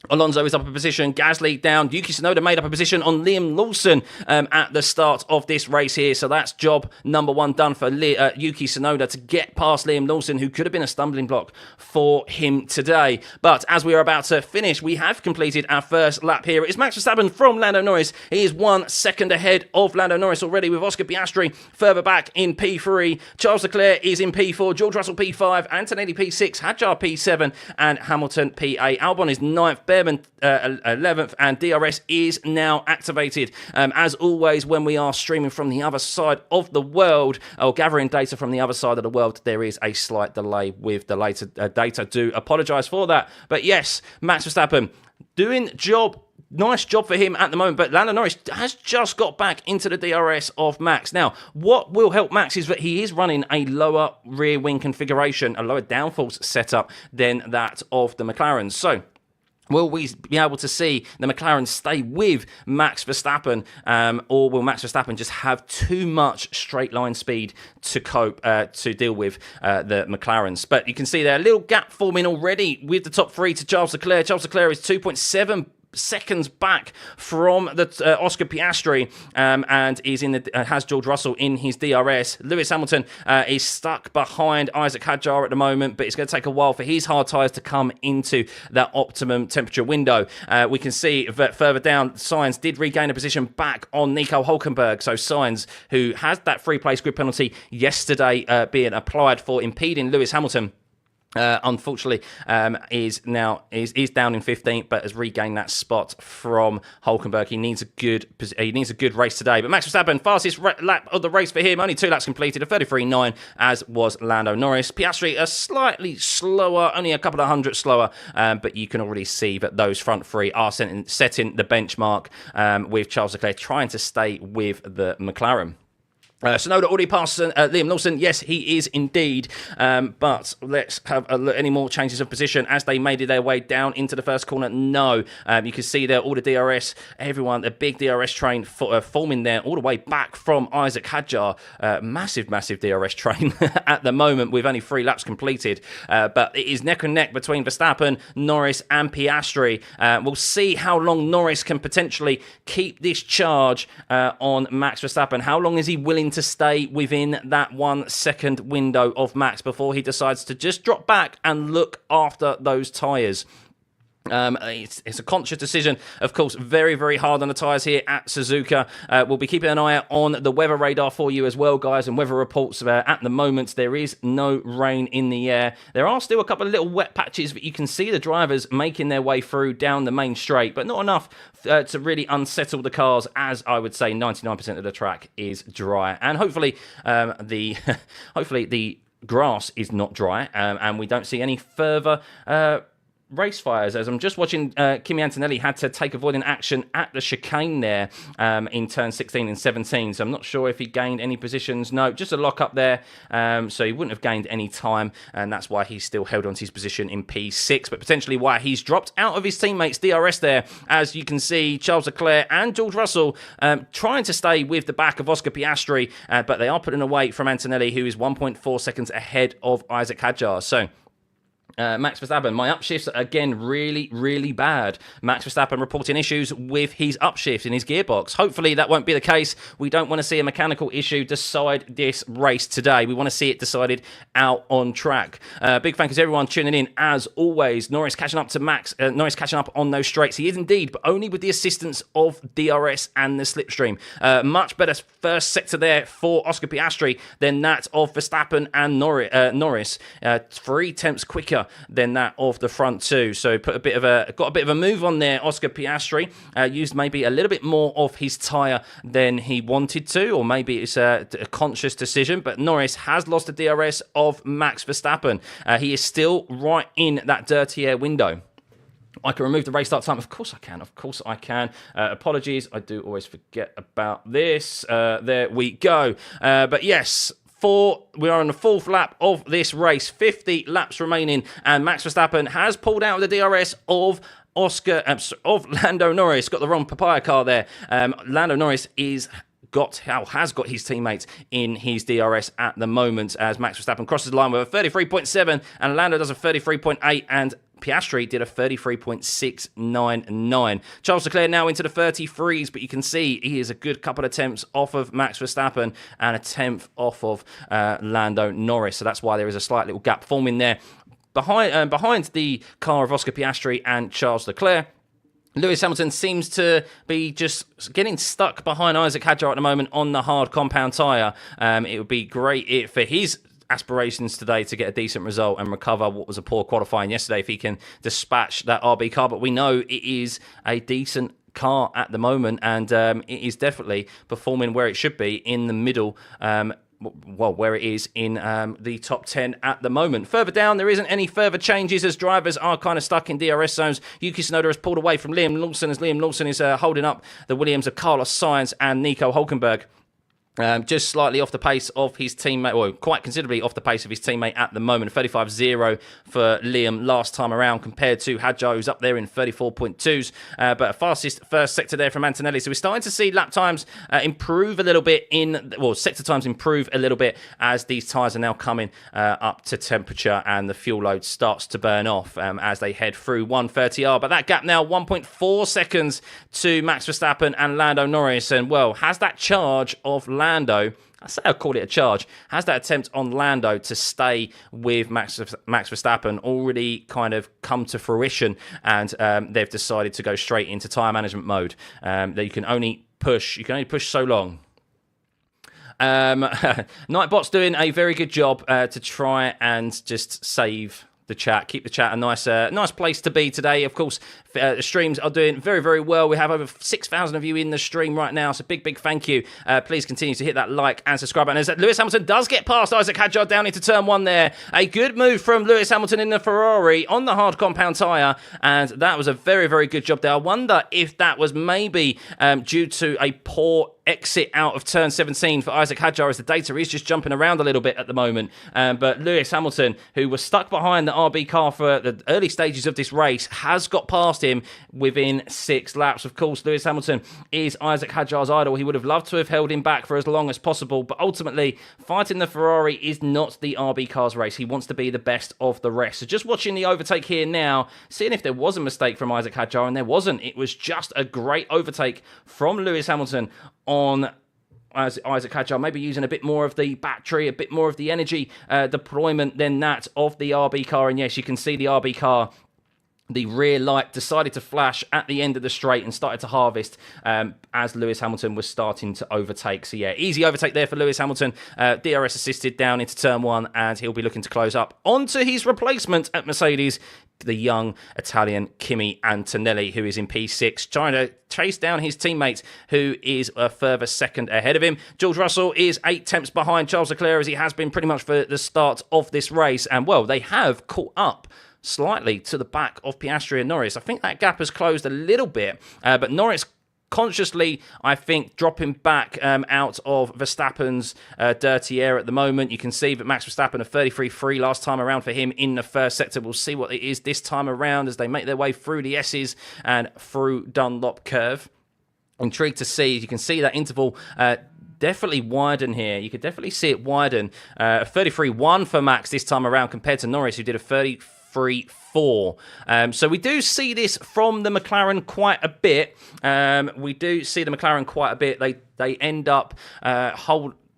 Alonso is up a position, Gasly down, Yuki Tsunoda made up a position on Liam Lawson at the start of this race here, so that's job number 1 done for Yuki Tsunoda to get past Liam Lawson, who could have been a stumbling block for him today. But as we are about to finish, we have completed our first lap here. It's Max Verstappen from Lando Norris. He is 1 second ahead of Lando Norris already, with Oscar Piastri further back in P3. Charles Leclerc is in P4, George Russell P5, Antonelli P6, Hadjar P7, and Hamilton P8. Albon is 9th, Behrman 11th, and DRS is now activated. As always, when we are streaming from the other side of the world, or gathering data from the other side of the world, there is a slight delay with the later data. Do apologise for that. But yes, Max Verstappen doing job. Nice job for him at the moment, but Lando Norris has just got back into the DRS of Max. Now, what will help Max is that he is running a lower rear wing configuration, a lower downforce setup than that of the McLaren. So, will we be able to see the McLaren stay with Max Verstappen, or will Max Verstappen just have too much straight line speed to cope, to deal with the McLarens? But you can see there a little gap forming already with the top 3 to Charles Leclerc. Charles Leclerc is 2.7 seconds back from the Oscar Piastri, and is in the has George Russell in his DRS. Lewis Hamilton is stuck behind Isaac Hadjar at the moment, but it's going to take a while for his hard tyres to come into that optimum temperature window. We can see that further down, Sainz did regain a position back on Nico Hülkenberg. So Sainz, who has that 3-place grid penalty yesterday being applied for impeding Lewis Hamilton, unfortunately, is down in 15th, but has regained that spot from Hülkenberg. He needs a good race today. But Max Verstappen, fastest lap of the race for him, only 2 laps completed, a 33.9, as was Lando Norris. Piastri, a slightly slower, only a couple of hundredths slower, but you can already see that those front 3 are setting the benchmark, with Charles Leclerc trying to stay with the McLaren. Tsunoda already passed Liam Lawson. Yes, he is indeed. But let's have a look. Any more changes of position as they made their way down into the first corner? No. You can see there all the DRS, everyone, a big DRS train forming there all the way back from Isaac Hadjar. Massive DRS train at the moment with only 3 laps completed. But it is neck and neck between Verstappen, Norris and Piastri. We'll see how long Norris can potentially keep this charge on Max Verstappen. How long is he willing to stay within that 1 second window of Max before he decides to just drop back and look after those tyres? It's a conscious decision, of course. Very hard on the tyres here at Suzuka. We'll be keeping an eye out on the weather radar for you as well, guys, and weather reports. At the moment, there is no rain in the air. There are still a couple of little wet patches that you can see the drivers making their way through down the main straight, but not enough to really unsettle the cars, as I would say 99% of the track is dry. And hopefully the grass is not dry, and we don't see any further race fires, as I'm just watching Kimi Antonelli had to take avoiding action at the chicane there in turn 16 and 17, so I'm not sure if he gained any positions. No, just a lock up there, so he wouldn't have gained any time, and that's why he's still held on to his position in P6, but potentially why he's dropped out of his teammates' DRS there. As you can see, Charles Leclerc and George Russell trying to stay with the back of Oscar Piastri, but they are putting away from Antonelli, who is 1.4 seconds ahead of Isaac Hadjar. So Max Verstappen, my upshifts again really bad. Max Verstappen reporting issues with his upshift in his gearbox. Hopefully that won't be the case. We don't want to see a mechanical issue decide this race today. We want to see it decided out on track. Big thank you to everyone tuning in as always. Norris catching up to Max. Norris catching up on those straights. He is indeed, but only with the assistance of DRS and the slipstream. Much better first sector there for Oscar Piastri than that of Verstappen and Norris. 3 tenths quicker than that of the front 2. So got a bit of a move on there. Oscar Piastri used maybe a little bit more of his tyre than he wanted to, or maybe it's a conscious decision. But Norris has lost the DRS of Max Verstappen. He is still right in that dirty air window. I can remove the race start time. Of course I can. Apologies, I do always forget about this. There we go. But yes, We are on the fourth lap of this race, 50 laps remaining, and Max Verstappen has pulled out of the DRS of Lando Norris. Got the wrong papaya car there. Lando Norris has got his teammates in his DRS at the moment as Max Verstappen crosses the line with a 33.7 and Lando does a 33.8 and Piastri did a 33.699. Charles Leclerc now into the 33s, but you can see he is a good couple of tenths off of Max Verstappen and a tenth off of Lando Norris. So that's why there is a slight little gap forming there behind the car of Oscar Piastri and Charles Leclerc. Lewis Hamilton seems to be just getting stuck behind Isaac Hadjar at the moment on the hard compound tyre. It would be great for his aspirations today to get a decent result and recover what was a poor qualifying yesterday if he can dispatch that RB car. But we know it is a decent car at the moment, and it is definitely performing where it should be in the middle. Where it is in the top 10 at the moment. Further down, there isn't any further changes as drivers are kind of stuck in DRS zones. Yuki Tsunoda has pulled away from Liam Lawson as Liam Lawson is holding up the Williams of Carlos Sainz and Nico Hulkenberg. Just slightly off the pace of his teammate, or quite considerably off the pace of his teammate at the moment. 35.0 for Liam last time around compared to Hadjar, who's up there in 34.2s. But a fastest first sector there from Antonelli. So we're starting to see lap times improve a little bit sector times improve a little bit as these tyres are now coming up to temperature and the fuel load starts to burn off as they head through 130R. But that gap now 1.4 seconds to Max Verstappen and Lando Norris. And well, has that charge of Lando, I say I'll call it a charge, has that attempt on Lando to stay with Max Verstappen already kind of come to fruition, and they've decided to go straight into tyre management mode. That you can only push so long. Nightbot's doing a very good job to try and just save the chat, keep the chat a nice place to be today. Of course, the streams are doing very, very well. We have over 6,000 of you in the stream right now, so big thank you. Please continue to hit that like and subscribe button. As Lewis Hamilton does get past Isaac Hadjar down into turn one there. A good move from Lewis Hamilton in the Ferrari on the hard compound tyre, and that was a very, very good job there. I wonder if that was maybe due to a poor exit out of turn 17 for Isaac Hadjar, as the data is just jumping around a little bit at the moment. But Lewis Hamilton, who was stuck behind the RB car for the early stages of this race, has got past him within 6 laps. Of course, Lewis Hamilton is Isaac Hadjar's idol. He would have loved to have held him back for as long as possible, but ultimately, fighting the Ferrari is not the RB car's race. He wants to be the best of the rest. So just watching the overtake here now, seeing if there was a mistake from Isaac Hadjar, and there wasn't. It was just a great overtake from Lewis Hamilton on Isaac Hadjar, maybe using a bit more of the battery, a bit more of the energy deployment than that of the RB car. And yes, you can see the RB car, the rear light decided to flash at the end of the straight and started to harvest as Lewis Hamilton was starting to overtake. So yeah, easy overtake there for Lewis Hamilton. DRS assisted down into turn one, and he'll be looking to close up onto his replacement at Mercedes, the young Italian Kimi Antonelli, who is in P6, trying to chase down his teammate, who is a further second ahead of him. George Russell is 8 tenths behind Charles Leclerc, as he has been pretty much for the start of this race. And well, they have caught up slightly to the back of Piastri and Norris. I think that gap has closed a little bit, but Norris consciously, I think, dropping back out of Verstappen's dirty air at the moment. You can see that Max Verstappen, a 33.3 last time around for him in the first sector. We'll see what it is this time around as they make their way through the S's and through Dunlop Curve. Intrigued to see. You can see that interval definitely widen here. You could definitely see it widen. 33.1 for Max this time around compared to Norris, who did a 33.4. So we do see this from the McLaren quite a bit. They end up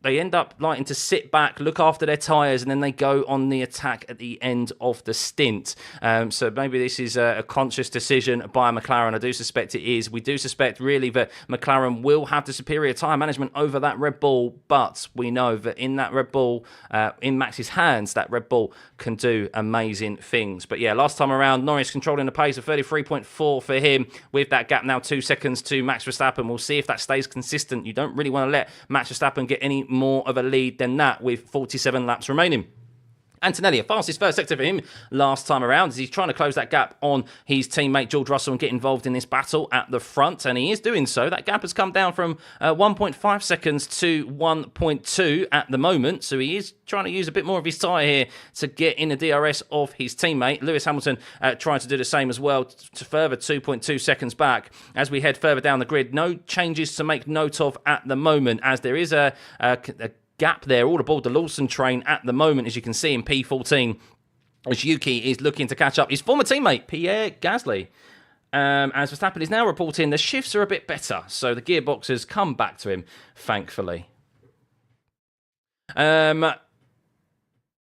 They end up liking to sit back, look after their tyres, and then they go on the attack at the end of the stint. So maybe this is a conscious decision by McLaren. I do suspect it is. We do suspect, really, that McLaren will have the superior tyre management over that Red Bull, but we know that in that Red Bull, in Max's hands, that Red Bull can do amazing things. But yeah, last time around, Norris controlling the pace of 33.4 for him, with that gap now 2 seconds to Max Verstappen. We'll see if that stays consistent. You don't really want to let Max Verstappen get any more of a lead than that with 47 laps remaining. Antonelli, a fastest first sector for him last time around, as he's trying to close that gap on his teammate George Russell and get involved in this battle at the front, and he is doing so. That gap has come down from 1.5 seconds to 1.2 at the moment, so he is trying to use a bit more of his tyre here to get in the DRS of his teammate. Lewis Hamilton trying to do the same as well, to further 2.2 seconds back. As we head further down the grid, no changes to make note of at the moment, as there is a gap there all aboard the Lawson train at the moment, as you can see in P14, as Yuki is looking to catch up his former teammate Pierre Gasly. As Verstappen is now reporting, the shifts are a bit better, so the gearbox has come back to him, thankfully.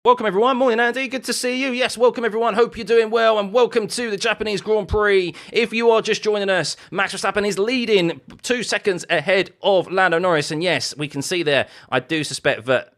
Welcome everyone, morning Andy, good to see you. Yes, welcome everyone, hope you're doing well, and welcome to the Japanese Grand Prix. If you are just joining us, Max Verstappen is leading 2 seconds ahead of Lando Norris, and yes, we can see there, I do suspect that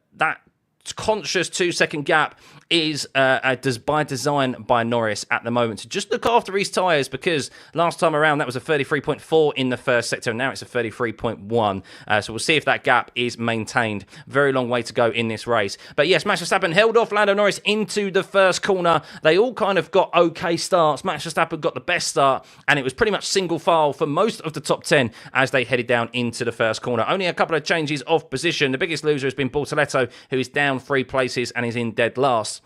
conscious 2-second gap is by design by Norris at the moment, to just look after his tyres, because last time around that was a 33.4 in the first sector, and now it's a 33.1. So we'll see if that gap is maintained. Very long way to go in this race. But yes, Max Verstappen held off Lando Norris into the first corner. They all kind of got okay starts. Max Verstappen got the best start, and it was pretty much single file for most of the top 10 as they headed down into the first corner. Only a couple of changes of position. The biggest loser has been Bortoletto, who is down 3 places and is in dead last.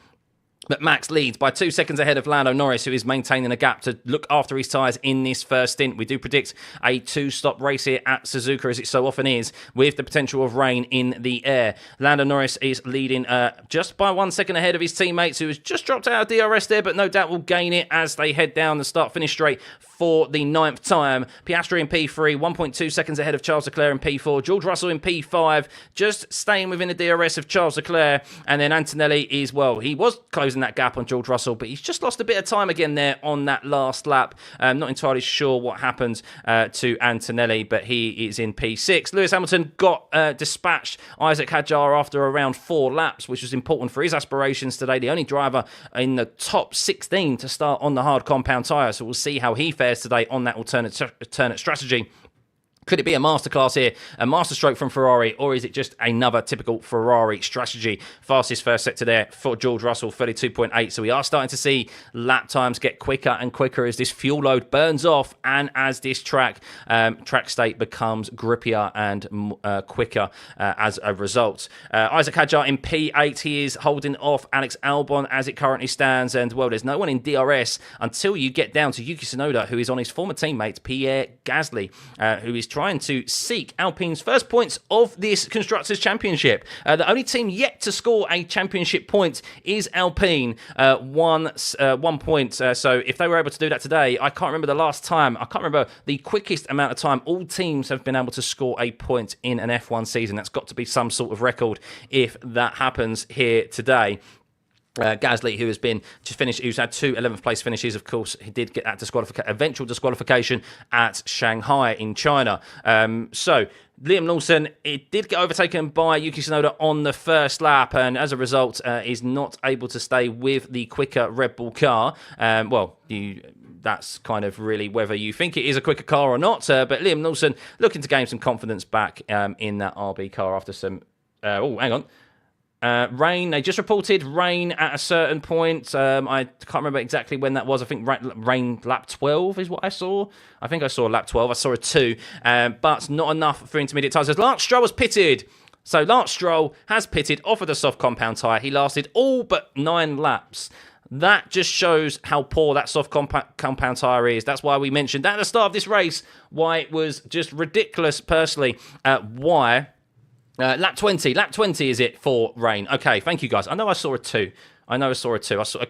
But Max leads by 2 seconds ahead of Lando Norris, who is maintaining a gap to look after his tyres in this first stint. We do predict a 2-stop race here at Suzuka, as it so often is, with the potential of rain in the air. Lando Norris is leading just by 1 second ahead of his teammates, who has just dropped out of DRS there, but no doubt will gain it as they head down the start-finish straight for the 9th time. Piastri in P3, 1.2 seconds ahead of Charles Leclerc in P4. George Russell in P5, just staying within the DRS of Charles Leclerc. And then Antonelli is, well, he was closing that gap on George Russell, but he's just lost a bit of time again there on that last lap. Not entirely sure what happened to Antonelli, but he is in P6. Lewis Hamilton got dispatched Isaac Hadjar after around 4 laps, which was important for his aspirations today. The only driver in the top 16 to start on the hard compound tyre, so we'll see how he fares today on that alternate strategy. Could it be a masterclass here, a masterstroke from Ferrari, or is it just another typical Ferrari strategy? Fastest first sector there for George Russell, 32.8. So we are starting to see lap times get quicker and quicker as this fuel load burns off, and as this track state becomes grippier and quicker as a result. Isaac Hadjar in P8, he is holding off Alex Albon as it currently stands, and well, there's no one in DRS until you get down to Yuki Tsunoda, who is on his former teammate Pierre Gasly, who is trying to seek Alpine's first points of this Constructors' Championship. The only team yet to score a championship point is Alpine, 1 point. So if they were able to do that today, I can't remember the last time, I can't remember the quickest amount of time all teams have been able to score a point in an F1 season. That's got to be some sort of record if that happens here today. Gasly, who has been just finished, who's had 2 11th place finishes, of course, he did get that eventual disqualification at Shanghai in China. So Liam Lawson, it did get overtaken by Yuki Tsunoda on the first lap, and as a result, is not able to stay with the quicker Red Bull car. That's kind of really whether you think it is a quicker car or not. But Liam Lawson looking to gain some confidence back in that RB car after some. Hang on. Rain, they just reported rain at a certain point. I can't remember exactly when that was. I think rain lap 12 is what I saw. I think I saw lap 12. I saw a 2, but not enough for intermediate tyres. Lance Stroll was pitted. So Lance Stroll has pitted off of the soft compound tyre. He lasted all but 9 laps. That just shows how poor that soft compound tyre is. That's why we mentioned at the start of this race why it was just ridiculous, personally, lap 20 is it for rain? Okay, thank you guys. I know I saw a 2. I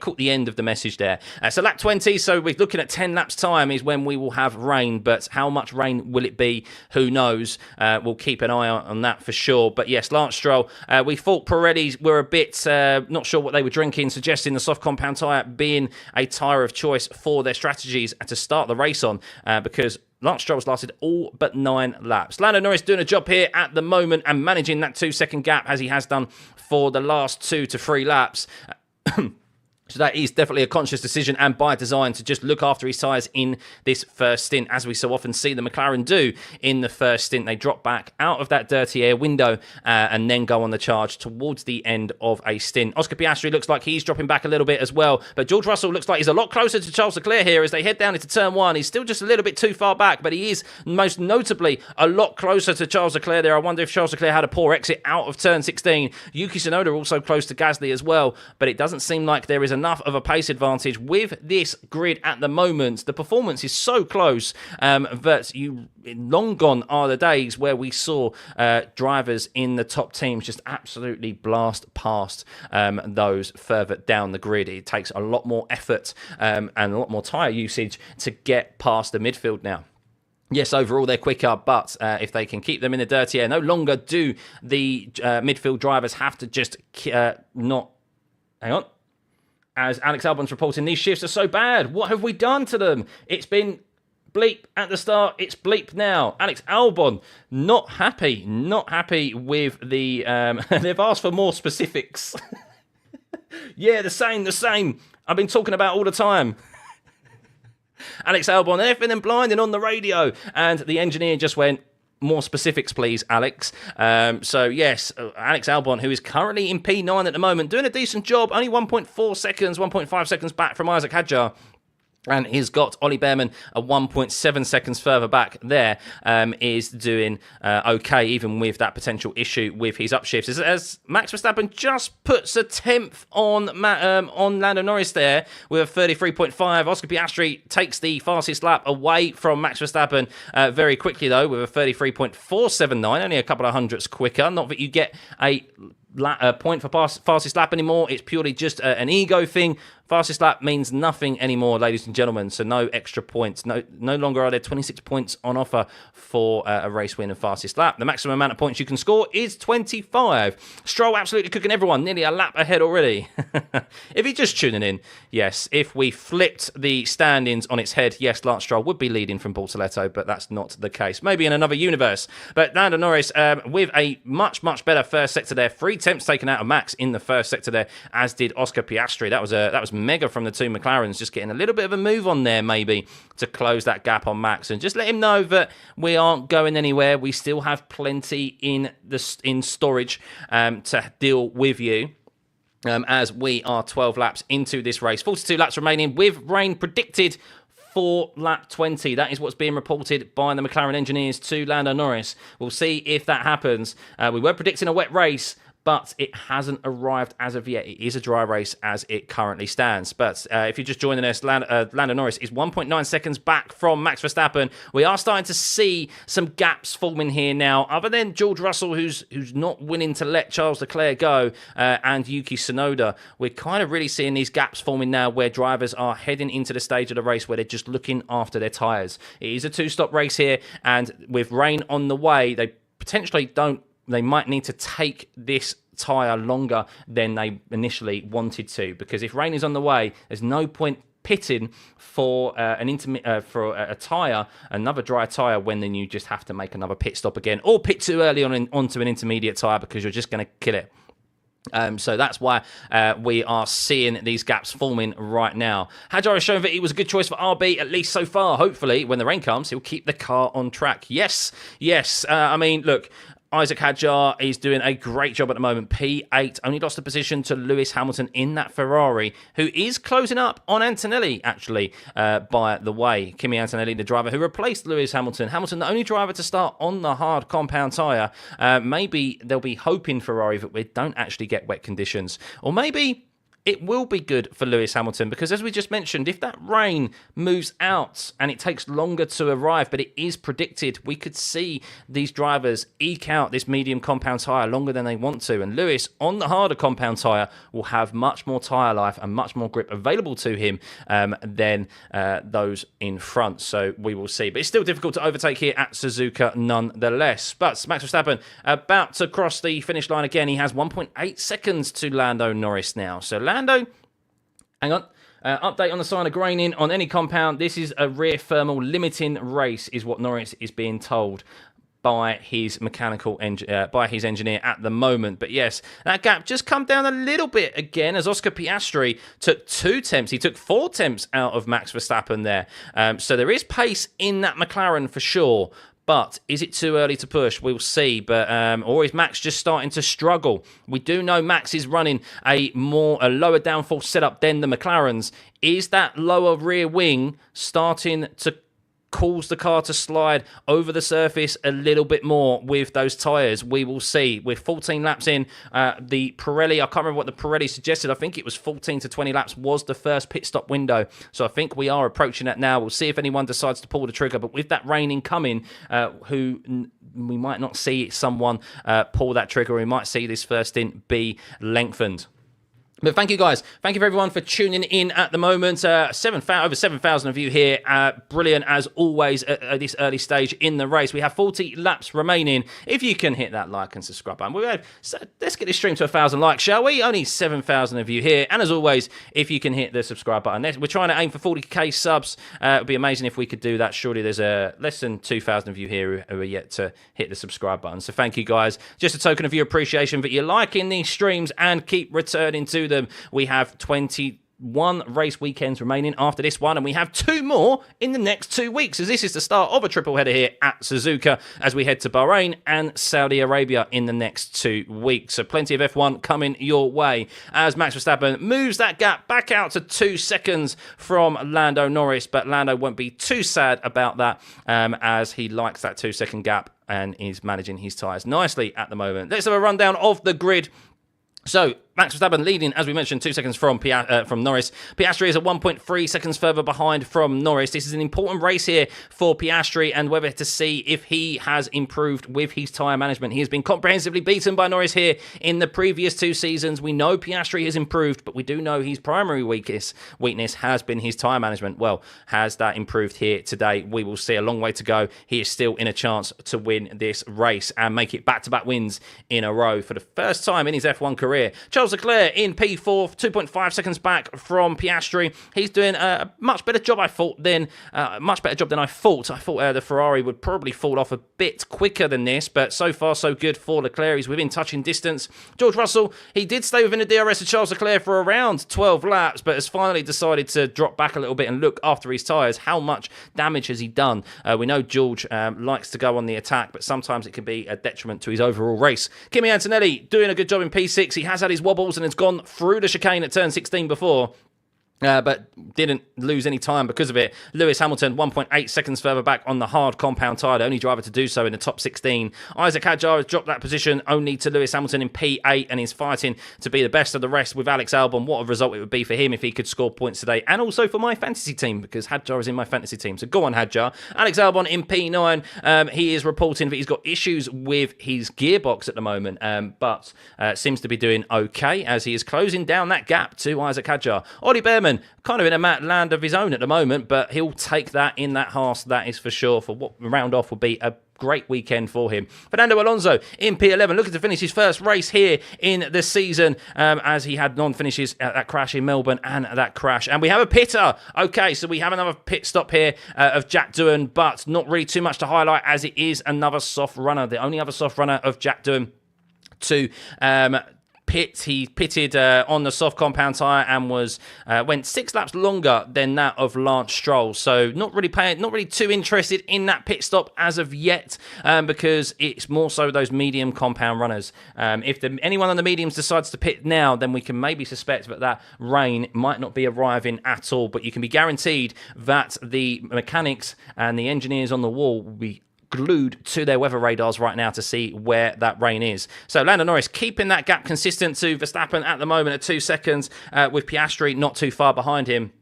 caught the end of the message there. So lap 20, so we're looking at 10 laps time is when we will have rain, but how much rain will it be? Who knows? We'll keep an eye on that for sure. But yes, Lance Stroll, we thought Pirellis were a bit not sure what they were drinking, suggesting the soft compound tyre being a tyre of choice for their strategies to start the race on, because Lance Stroll's lasted all but 9 laps. Lando Norris doing a job here at the moment and managing that 2-second gap as he has done for the last 2 to 3 laps. So that is definitely a conscious decision and by design to just look after his tyres in this first stint, as we so often see the McLaren do in the first stint. They drop back out of that dirty air window and then go on the charge towards the end of a stint. Oscar Piastri looks like he's dropping back a little bit as well, but George Russell looks like he's a lot closer to Charles Leclerc here as they head down into turn one. He's still just a little bit too far back, but he is most notably a lot closer to Charles Leclerc there. I wonder if Charles Leclerc had a poor exit out of turn 16. Yuki Tsunoda also close to Gasly as well, but it doesn't seem like there is enough of a pace advantage with this grid at the moment. The performance is so close that long gone are the days where we saw drivers in the top teams just absolutely blast past those further down the grid. It takes a lot more effort and a lot more tyre usage to get past the midfield now. Yes, overall they're quicker, but if they can keep them in the dirty air, no longer do the midfield drivers have to just not... Hang on. As Alex Albon's reporting, these shifts are so bad. What have we done to them? It's been bleep at the start. It's bleep now. Alex Albon, not happy with the... they've asked for more specifics. Yeah, the same. I've been talking about all the time. Alex Albon effing and blinding on the radio. And the engineer just went, more specifics, please, Alex. So, yes, Alex Albon, who is currently in P9 at the moment, doing a decent job. Only 1.4 seconds, 1.5 seconds back from Isaac Hadjar. And he's got Ollie Behrman a 1.7 seconds further back there, is doing okay, even with that potential issue with his upshifts. As Max Verstappen just puts a 10th on Lando Norris there with a 33.5. Oscar Piastri takes the fastest lap away from Max Verstappen very quickly, though, with a 33.479, only a couple of hundredths quicker. Not that you get a point for fastest lap anymore. It's purely just an ego thing. Fastest lap means nothing anymore, ladies and gentlemen, so no extra points. No longer are there 26 points on offer for a race win and fastest lap. The maximum amount of points you can score is 25. Stroll absolutely cooking everyone, nearly a lap ahead already. If you're just tuning in, yes, if we flipped the standings on its head, yes, Lance Stroll would be leading from Bortoletto, but that's not the case. Maybe in another universe. But Lando Norris with a much better first sector there. 3 attempts taken out of Max in the first sector there, as did Oscar Piastri. That was mega from the two McLarens, just getting a little bit of a move on there maybe to close that gap on Max and just let him know that we aren't going anywhere. We still have plenty in storage to deal with you. As we are 12 laps into this race, 42 laps remaining with rain predicted for lap 20. That is what's being reported by the McLaren engineers to Lando Norris. We'll see if that happens. We were predicting a wet race, but it hasn't arrived as of yet. It is a dry race as it currently stands. But if you're just joining us, Lando Norris is 1.9 seconds back from Max Verstappen. We are starting to see some gaps forming here now, other than George Russell, who's not willing to let Charles Leclerc go, and Yuki Tsunoda. We're kind of really seeing these gaps forming now where drivers are heading into the stage of the race where they're just looking after their tyres. It is a 2-stop race here, and with rain on the way, they might need to take this tyre longer than they initially wanted to, because if rain is on the way, there's no point pitting for a tyre, another dry tyre, when then you just have to make another pit stop again, or pit too early onto an intermediate tyre because you're just going to kill it. So that's why we are seeing these gaps forming right now. Hadjar has shown that he was a good choice for RB, at least so far. Hopefully, when the rain comes, he'll keep the car on track. Yes. I mean, look, Isaac Hadjar is doing a great job at the moment. P8, only lost the position to Lewis Hamilton in that Ferrari, who is closing up on Antonelli, actually, by the way. Kimi Antonelli, the driver who replaced Lewis Hamilton. Hamilton, the only driver to start on the hard compound tyre. Maybe they'll be hoping, Ferrari, that we don't actually get wet conditions. Or maybe it will be good for Lewis Hamilton, because as we just mentioned, if that rain moves out and it takes longer to arrive, but it is predicted, we could see these drivers eke out this medium compound tyre longer than they want to. And Lewis, on the harder compound tyre, will have much more tyre life and much more grip available to him than those in front. So we will see. But it's still difficult to overtake here at Suzuka nonetheless. But Max Verstappen about to cross the finish line again. He has 1.8 seconds to Lando Norris now. So Lando, hang on. Update on the sign of graining on any compound. This is a rear thermal limiting race, is what Norris is being told. by his by his engineer at the moment. But yes, that gap just come down a little bit again as Oscar Piastri took 2 temps. He took 4 temps out of Max Verstappen there. So there is pace in that McLaren for sure. But is it too early to push? We'll see. But or is Max just starting to struggle? We do know Max is running a lower downforce setup than the McLarens. Is that lower rear wing starting to cause the car to slide over the surface a little bit more with those tyres? We will see. We're 14 laps in. The Pirelli, I can't remember what the Pirelli suggested. I think it was 14 to 20 laps was the first pit stop window. So I think we are approaching that now. We'll see if anyone decides to pull the trigger. But with that rain incoming, we might not see someone pull that trigger. We might see this first stint be lengthened. But thank you guys. Thank you for everyone for tuning in at the moment. Over 7,000 of you here. Brilliant as always at this early stage in the race. We have 40 laps remaining. If you can hit that like and subscribe button. Let's get this stream to 1,000 likes, shall we? Only 7,000 of you here. And as always, if you can hit the subscribe button. We're trying to aim for 40k subs. It would be amazing if we could do that. Surely there's less than 2,000 of you here who are yet to hit the subscribe button. So thank you guys. Just a token of your appreciation that you're liking these streams and keep returning to them. We have 21 race weekends remaining after this one, and we have 2 more in the next 2 weeks, as this is the start of a triple header here at Suzuka as we head to Bahrain and Saudi Arabia in the next 2 weeks. So plenty of F1 coming your way as Max Verstappen moves that gap back out to 2 seconds from Lando Norris, but Lando won't be too sad about that as he likes that 2-second gap and is managing his tyres nicely at the moment. Let's have a rundown of the grid. So, Max Verstappen leading, as we mentioned, 2 seconds from Norris. Piastri is at 1.3 seconds further behind from Norris. This is an important race here for Piastri and whether to see if he has improved with his tyre management. He has been comprehensively beaten by Norris here in the previous 2 seasons. We know Piastri has improved, but we do know his primary weakness has been his tyre management. Well, has that improved here today? We will see. A long way to go. He is still in a chance to win this race and make it back-to-back wins in a row for the first time in his F1 career. Charles Leclerc in P4, 2.5 seconds back from Piastri. He's doing a much better job, I thought, than I thought. I thought the Ferrari would probably fall off a bit quicker than this, but so far so good for Leclerc. He's within touching distance. George Russell, he did stay within the DRS of Charles Leclerc for around 12 laps, but has finally decided to drop back a little bit and look after his tyres. How much damage has he done? We know George likes to go on the attack, but sometimes it can be a detriment to his overall race. Kimi Antonelli doing a good job in P6. He has had his wobbles and has gone through the chicane at turn 16 before. But didn't lose any time because of it. Lewis Hamilton, 1.8 seconds further back on the hard compound tyre, the only driver to do so in the top 16. Isaac Hadjar has dropped that position only to Lewis Hamilton in P8 and is fighting to be the best of the rest with Alex Albon. What a result it would be for him if he could score points today, and also for my fantasy team, because Hadjar is in my fantasy team. So go on, Hadjar. Alex Albon in P9. He is reporting that he's got issues with his gearbox at the moment, but seems to be doing okay as he is closing down that gap to Isaac Hadjar. Ollie Behrman, kind of in a land of his own at the moment, but he'll take that in that Haas, that is for sure, for what round off will be a great weekend for him. Fernando Alonso in P11, looking to finish his first race here in the season, as he had non-finishes at that crash in Melbourne and that crash. And we have a pitter. Okay, so we have another pit stop here of Jack Doohan, but not really too much to highlight as it is another soft runner, the only other soft runner of Jack Doohan to he pitted on the soft compound tyre and went 6 laps longer than that of Lance Stroll. So not really too interested in that pit stop as of yet, because it's more so those medium compound runners. If anyone on the mediums decides to pit now, then we can maybe suspect that rain might not be arriving at all. But you can be guaranteed that the mechanics and the engineers on the wall will be glued to their weather radars right now to see where that rain is. So Lando Norris keeping that gap consistent to Verstappen at the moment at 2 seconds, with Piastri not too far behind him.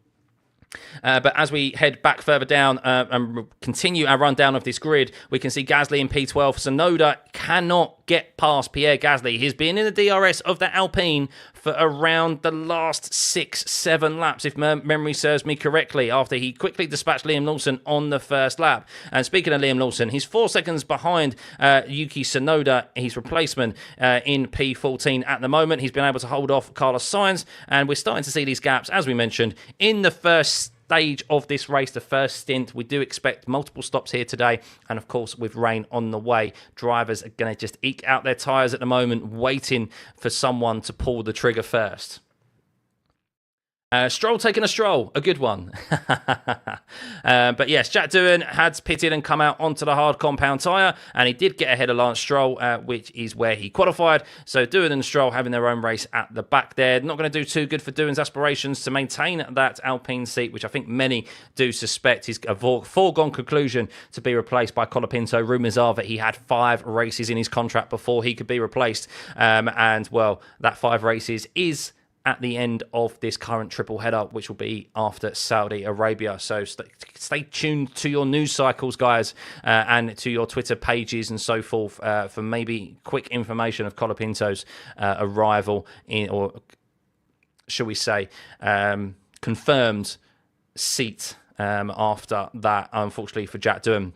But as we head back further down and continue our rundown of this grid, we can see Gasly in P12. Tsunoda cannot get past Pierre Gasly. He's been in the DRS of the Alpine for around the last 6-7 laps, if memory serves me correctly, after he quickly dispatched Liam Lawson on the first lap. And speaking of Liam Lawson, he's 4 seconds behind Yuki Tsunoda, his replacement, in P14 at the moment. He's been able to hold off Carlos Sainz, and we're starting to see these gaps, as we mentioned, in the first stage of this race, the first stint. We do expect multiple stops here today, and of course with rain on the way, drivers are going to just eke out their tyres at the moment, waiting for someone to pull the trigger first. Stroll taking a stroll, a good one. But yes, Jack Doohan had pitted and come out onto the hard compound tyre, and he did get ahead of Lance Stroll, which is where he qualified. So Doohan and Stroll having their own race at the back there. Not going to do too good for Doohan's aspirations to maintain that Alpine seat, which I think many do suspect is a foregone conclusion to be replaced by Colapinto. Rumours are that he had 5 races in his contract before he could be replaced. And, well, that 5 races is at the end of this current triple header, which will be after Saudi Arabia. So stay tuned to your news cycles, guys, and to your Twitter pages and so forth for maybe quick information of Colapinto's arrival in, or shall we say, confirmed seat after that, unfortunately, for Jack Doohan.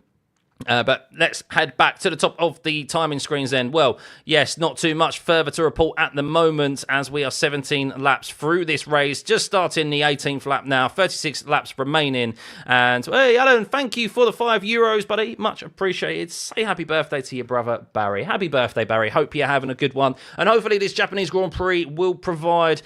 But let's head back to the top of the timing screens then. Well, yes, not too much further to report at the moment as we are 17 laps through this race. Just starting the 18th lap now, 36 laps remaining. And, hey, Alan, thank you for the €5, buddy. Much appreciated. Say happy birthday to your brother, Barry. Happy birthday, Barry. Hope you're having a good one. And hopefully this Japanese Grand Prix will provide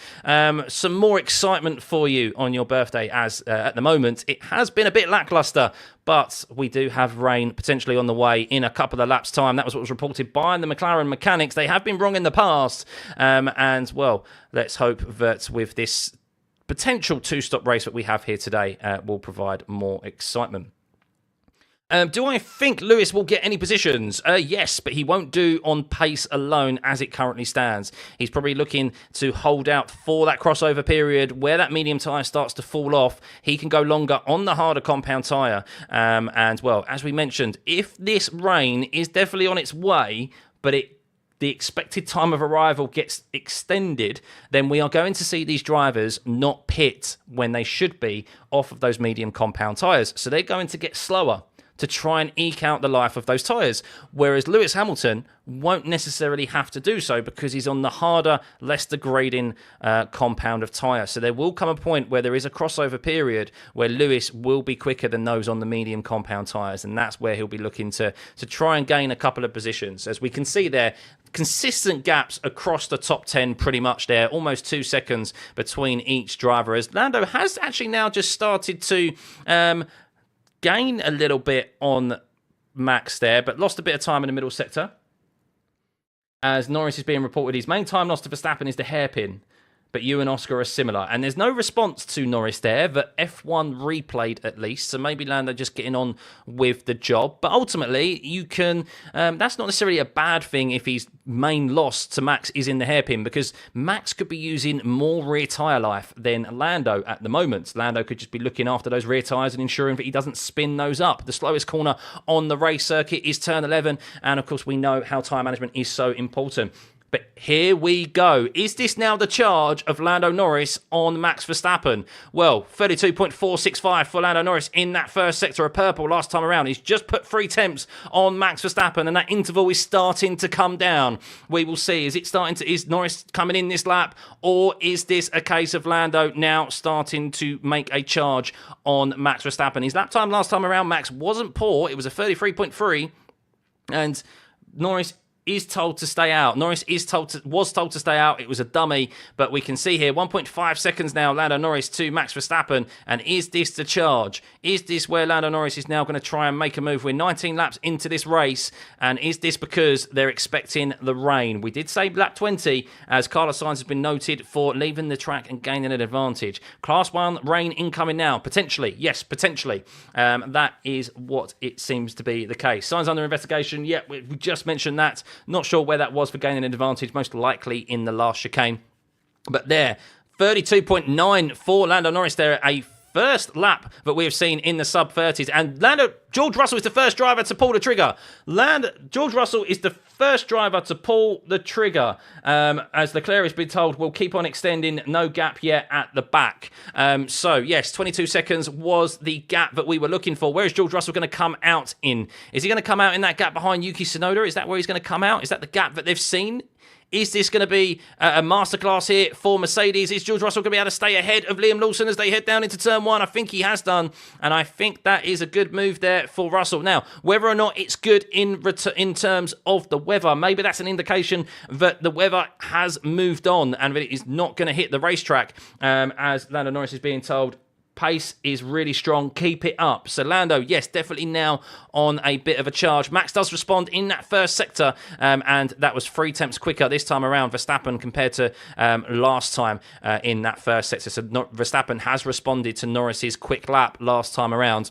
some more excitement for you on your birthday, as at the moment it has been a bit lackluster. But we do have rain potentially on the way in a couple of laps' time. That was what was reported by the McLaren mechanics. They have been wrong in the past. And, well, let's hope that with this potential 2-stop race that we have here today will provide more excitement. Do I think Lewis will get any positions? Yes, but he won't do on pace alone as it currently stands. He's probably looking to hold out for that crossover period where that medium tyre starts to fall off. He can go longer on the harder compound tyre. And, well, as we mentioned, if this rain is definitely on its way, but the expected time of arrival gets extended, then we are going to see these drivers not pit when they should be off of those medium compound tyres. So they're going to get slower to try and eke out the life of those tyres. Whereas Lewis Hamilton won't necessarily have to do so because he's on the harder, less degrading compound of tyre. So there will come a point where there is a crossover period where Lewis will be quicker than those on the medium compound tyres, and that's where he'll be looking to try and gain a couple of positions. As we can see there, consistent gaps across the top 10 pretty much there, almost 2 seconds between each driver, as Lando has actually now just started to gain a little bit on Max there, but lost a bit of time in the middle sector. As Norris is being reported, his main time loss to Verstappen is the hairpin, but you and Oscar are similar. And there's no response to Norris there, but F1 replayed at least, so maybe Lando just getting on with the job. But ultimately, you can, that's not necessarily a bad thing if his main loss to Max is in the hairpin, because Max could be using more rear tyre life than Lando at the moment. Lando could just be looking after those rear tyres and ensuring that he doesn't spin those up. The slowest corner on the race circuit is turn 11, and of course we know how tyre management is so important. But here we go. Is this now the charge of Lando Norris on Max Verstappen? Well, 32.465 for Lando Norris in that first sector of purple last time around. He's just put 3 tenths on Max Verstappen, and that interval is starting to come down. We will see. Is Norris coming in this lap, or is this a case of Lando now starting to make a charge on Max Verstappen? His lap time last time around, Max, wasn't poor. It was a 33.3, and Norris is told to stay out. Norris was told to stay out. It was a dummy, but we can see here 1.5 seconds now, Lando Norris to Max Verstappen. And is this the charge? Is this where Lando Norris is now going to try and make a move? We're 19 laps into this race, and is this because they're expecting the rain? We did say lap 20, as Carlos Sainz has been noted for leaving the track and gaining an advantage. Class 1 rain incoming now, potentially. Yes, potentially. That is what it seems to be the case. Sainz under investigation. Yeah, we just mentioned that. Not sure where that was for gaining an advantage, most likely in the last chicane. But there, 32.9 for Lando Norris there, a first lap that we have seen in the sub-30s. And George Russell is the first driver to pull the trigger. George Russell is the first driver to pull the trigger. As Leclerc has been told, we'll keep on extending, no gap yet at the back. So, yes, 22 seconds was the gap that we were looking for. Where is George Russell going to come out in? Is he going to come out in that gap behind Yuki Tsunoda? Is that where he's going to come out? Is that the gap that they've seen? Is this going to be a masterclass here for Mercedes? Is George Russell going to be able to stay ahead of Liam Lawson as they head down into turn 1? I think he has done, and I think that is a good move there for Russell. Now, whether or not it's good in terms of the weather, maybe that's an indication that the weather has moved on and that it is not going to hit the racetrack, as Lando Norris is being told. Pace is really strong. Keep it up. So Lando, yes, definitely now on a bit of a charge. Max does respond in that first sector, and that was 3 tenths quicker this time around, Verstappen, compared to last time in that first sector. So Verstappen has responded to Norris's quick lap last time around.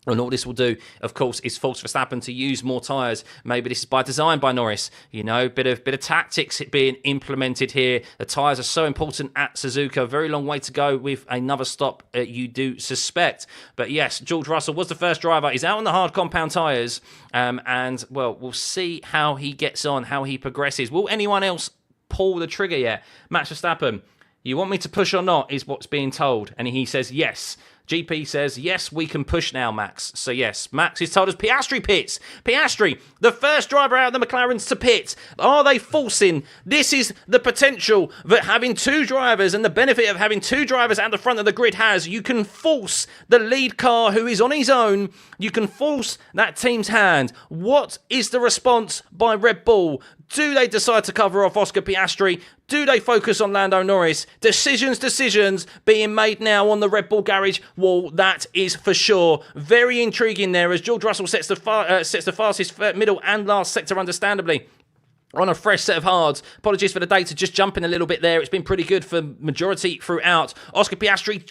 And all this will do, of course, is force Verstappen to use more tyres. Maybe this is by design by Norris. You know, bit of tactics being implemented here. The tyres are so important at Suzuka. Very long way to go with another stop, you do suspect. But yes, George Russell was the first driver. He's out on the hard compound tyres. And, well, we'll see how he gets on, how he progresses. Will anyone else pull the trigger yet? Max Verstappen, you want me to push or not, is what's being told. And he says yes. GP says, yes, we can push now, Max. So, yes, Max is told us Piastri pits. Piastri, the first driver out of the McLarens to pit. Are they forcing? This is the potential that having 2 drivers and the benefit of having 2 drivers at the front of the grid has. You can force the lead car who is on his own. You can force that team's hand. What is the response by Red Bull? Do they decide to cover off Oscar Piastri? Do they focus on Lando Norris? Decisions being made now on the Red Bull garage wall. That is for sure. Very intriguing there as George Russell sets the fastest middle and last sector, understandably, on a fresh set of hards. Apologies for the data just jumping a little bit there. It's been pretty good for majority throughout. Oscar Piastri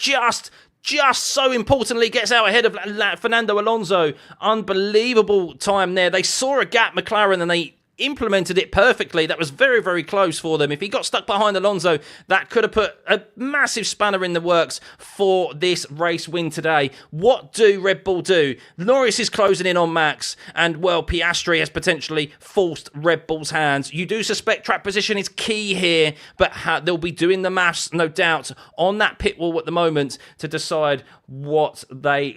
just so importantly gets out ahead of Fernando Alonso. Unbelievable time there. They saw a gap, McLaren, and they implemented it perfectly. That was very, very close for them. If he got stuck behind Alonso, that could have put a massive spanner in the works for this race win today. What do Red Bull do? Norris is closing in on Max, and, well, Piastri has potentially forced Red Bull's hands. You do suspect track position is key here, but they'll be doing the maths, no doubt, on that pit wall at the moment to decide what they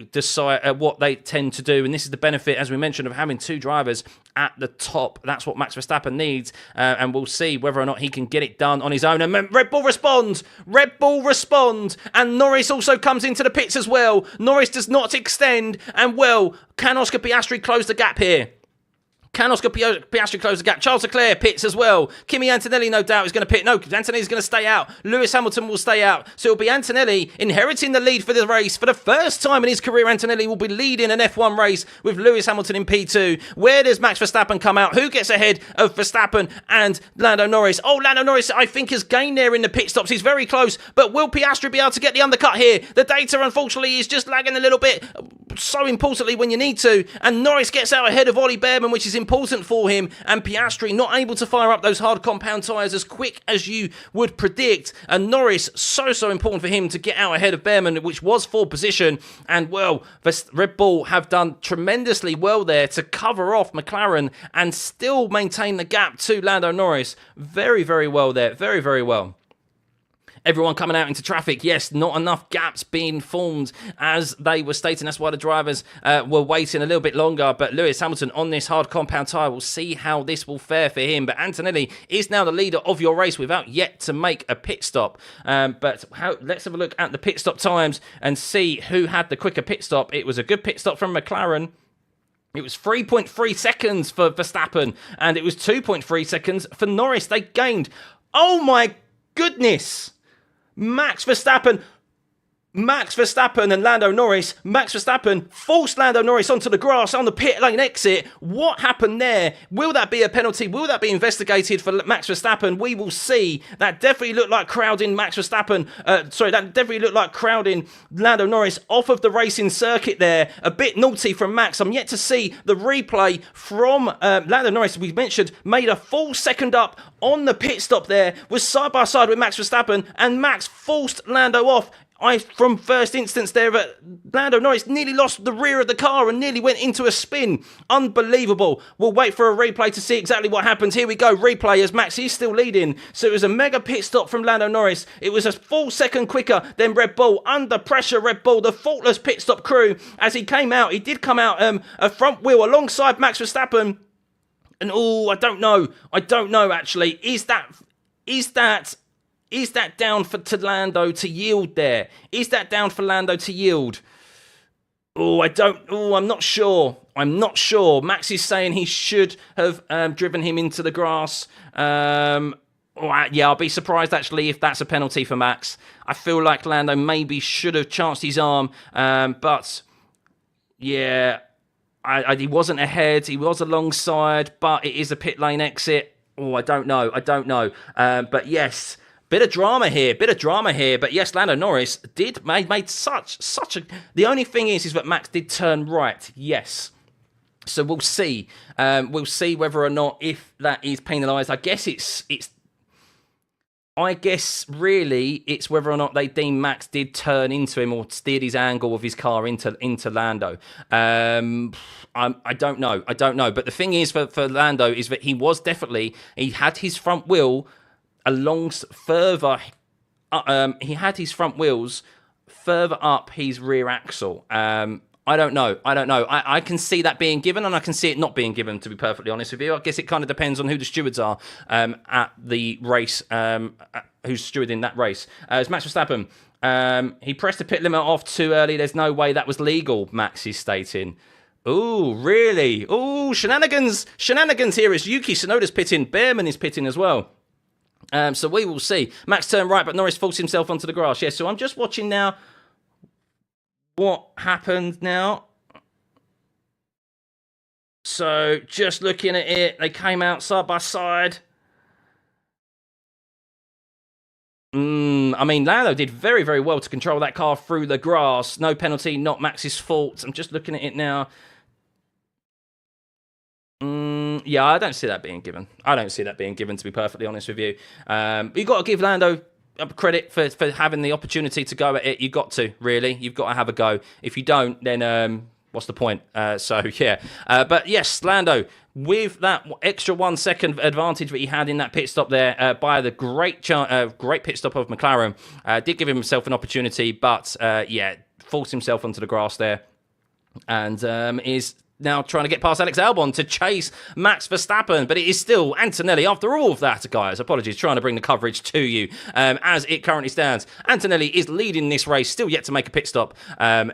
tend to do. And this is the benefit, as we mentioned, of having 2 drivers at the top. That's what Max Verstappen needs, and we'll see whether or not he can get it done on his own. And Red Bull responds, and Norris also comes into the pits as well. Norris does not extend, and, well, can Oscar Piastri close the gap here? Can Oscar Piastri close the gap? Charles Leclerc pits as well. Kimi Antonelli, no doubt, is going to pit. No, Antonelli's going to stay out. Lewis Hamilton will stay out. So it'll be Antonelli inheriting the lead for the race. For the first time in his career, Antonelli will be leading an F1 race with Lewis Hamilton in P2. Where does Max Verstappen come out? Who gets ahead of Verstappen and Lando Norris? Oh, Lando Norris, I think, has gained there in the pit stops. He's very close. But will Piastri be able to get the undercut here? The data, unfortunately, is just lagging a little bit. So importantly when you need to. And Norris gets out ahead of Ollie Bearman, which is important for him, and Piastri not able to fire up those hard compound tyres as quick as you would predict. And Norris, so important for him to get out ahead of Bearman, which was 4th position. And, well, Red Bull have done tremendously well there to cover off McLaren and still maintain the gap to Lando Norris. Very, very well there. Very, very well. Everyone coming out into traffic. Yes, not enough gaps being formed as they were stating. That's why the drivers were waiting a little bit longer. But Lewis Hamilton on this hard compound tyre, will see how this will fare for him. But Antonelli is now the leader of your race without yet to make a pit stop. Let's have a look at the pit stop times and see who had the quicker pit stop. It was a good pit stop from McLaren. It was 3.3 seconds for Verstappen, and it was 2.3 seconds for Norris. They gained, oh my goodness, Max Verstappen and Lando Norris. Max Verstappen forced Lando Norris onto the grass on the pit lane exit. What happened there? Will that be a penalty? Will that be investigated for Max Verstappen? We will see. That definitely looked like crowding Max Verstappen. That definitely looked like crowding Lando Norris off of the racing circuit there. A bit naughty from Max. I'm yet to see the replay from Lando Norris. We mentioned made a full second up on the pit stop there. Was side by side with Max Verstappen, and Max forced Lando off. From first instance there, Lando Norris nearly lost the rear of the car and nearly went into a spin. Unbelievable. We'll wait for a replay to see exactly what happens. Here we go, replay as Max is still leading. So it was a mega pit stop from Lando Norris. It was a full second quicker than Red Bull. Under pressure, Red Bull, the faultless pit stop crew. As he came out, he did come out a front wheel alongside Max Verstappen. And oh, I don't know. I don't know, actually. Is that down to Lando to yield there? Is that down for Lando to yield? Oh, I'm not sure. I'm not sure. Max is saying he should have driven him into the grass. Yeah, I'll be surprised, actually, if that's a penalty for Max. I feel like Lando maybe should have chanced his arm. But, yeah, he wasn't ahead. He was alongside, but it is a pit lane exit. Oh, I don't know. But, yes... Bit of drama here, but yes, Lando Norris made such a. The only thing is that Max did turn right, yes. So we'll see. We'll see whether or not if that is penalised. I guess really it's whether or not they deem Max did turn into him or steered his angle of his car into Lando. I don't know. But the thing is for Lando is that he had his front wheel. He had his front wheels further up his rear axle. I don't know. I can see that being given, and I can see it not being given, to be perfectly honest with you. I guess it kind of depends on who the stewards are at the race, who's stewarding that race. It's Max Verstappen. He pressed the pit limit off too early. There's no way that was legal, Max is stating. Ooh, really? Ooh, shenanigans here. It's Yuki Tsunoda's pitting. Behrman is pitting as well. So we will see. Max turned right, but Norris forced himself onto the grass. Yes, so I'm just watching now what happened now. So just looking at it, they came out side by side. I mean, Lando did very, very well to control that car through the grass. No penalty, not Max's fault. I'm just looking at it now. Yeah, I don't see that being given. To be perfectly honest with you. You've got to give Lando credit for having the opportunity to go at it. You've got to, really. You've got to have a go. If you don't, then what's the point? Yeah. But yes, Lando, with that extra 1 second advantage that he had in that pit stop there, by the great pit stop of McLaren, did give himself an opportunity, but yeah, forced himself onto the grass there, and is now trying to get past Alex Albon to chase Max Verstappen, but it is still Antonelli after all of that, guys. Apologies, trying to bring the coverage to you as it currently stands. Antonelli is leading this race, still yet to make a pit stop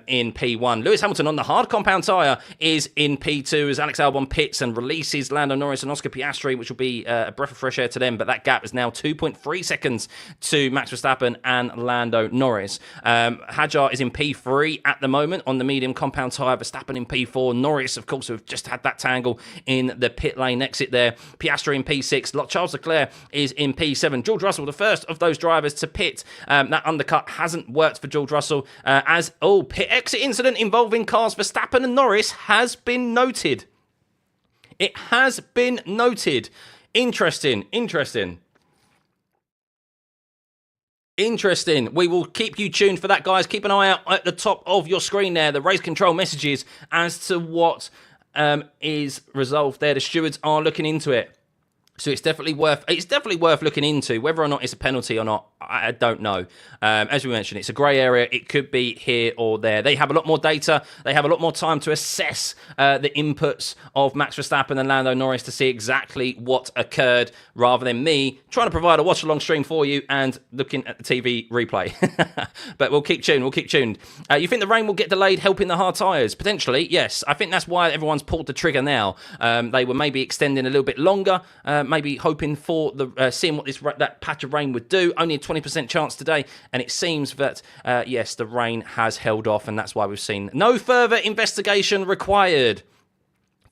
in P1. Lewis Hamilton on the hard compound tyre is in P2 as Alex Albon pits and releases Lando Norris and Oscar Piastri, which will be a breath of fresh air to them, but that gap is now 2.3 seconds to Max Verstappen and Lando Norris. Hadjar is in P3 at the moment on the medium compound tyre, Verstappen in P4, Norris of course, have just had that tangle in the pit lane exit there. Piastri in P6. Charles Leclerc is in P7. George Russell, the first of those drivers to pit. That undercut hasn't worked for George Russell pit exit incident involving cars Verstappen and Norris has been noted. It has been noted. Interesting. We will keep you tuned for that, guys. Keep an eye out at the top of your screen there. The race control messages as to what is resolved there. The stewards are looking into it. So it's definitely worth looking into. Whether or not it's a penalty or not, I don't know. As we mentioned, it's a grey area. It could be here or there. They have a lot more data. They have a lot more time to assess the inputs of Max Verstappen and Lando Norris to see exactly what occurred, rather than me trying to provide a watch-along stream for you and looking at the TV replay. But we'll keep tuned. You think the rain will get delayed, helping the hard tyres? Potentially, yes. I think that's why everyone's pulled the trigger now. They were maybe extending a little bit longer, maybe hoping for seeing what that patch of rain would do. Only a 20% chance today, and it seems that yes, the rain has held off, and that's why we've seen no further investigation required.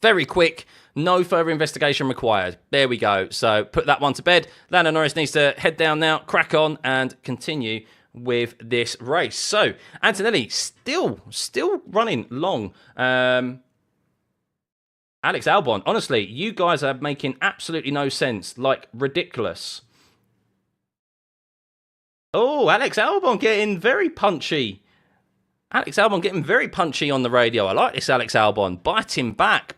Very quick, no further investigation required. There we go. So put that one to bed. Lando Norris needs to head down now, crack on, and continue with this race. So Antonelli still running long. Alex Albon, honestly, you guys are making absolutely no sense. Like, ridiculous. Oh, Alex Albon getting very punchy. Alex Albon getting very punchy on the radio. I like this Alex Albon. Bite him back.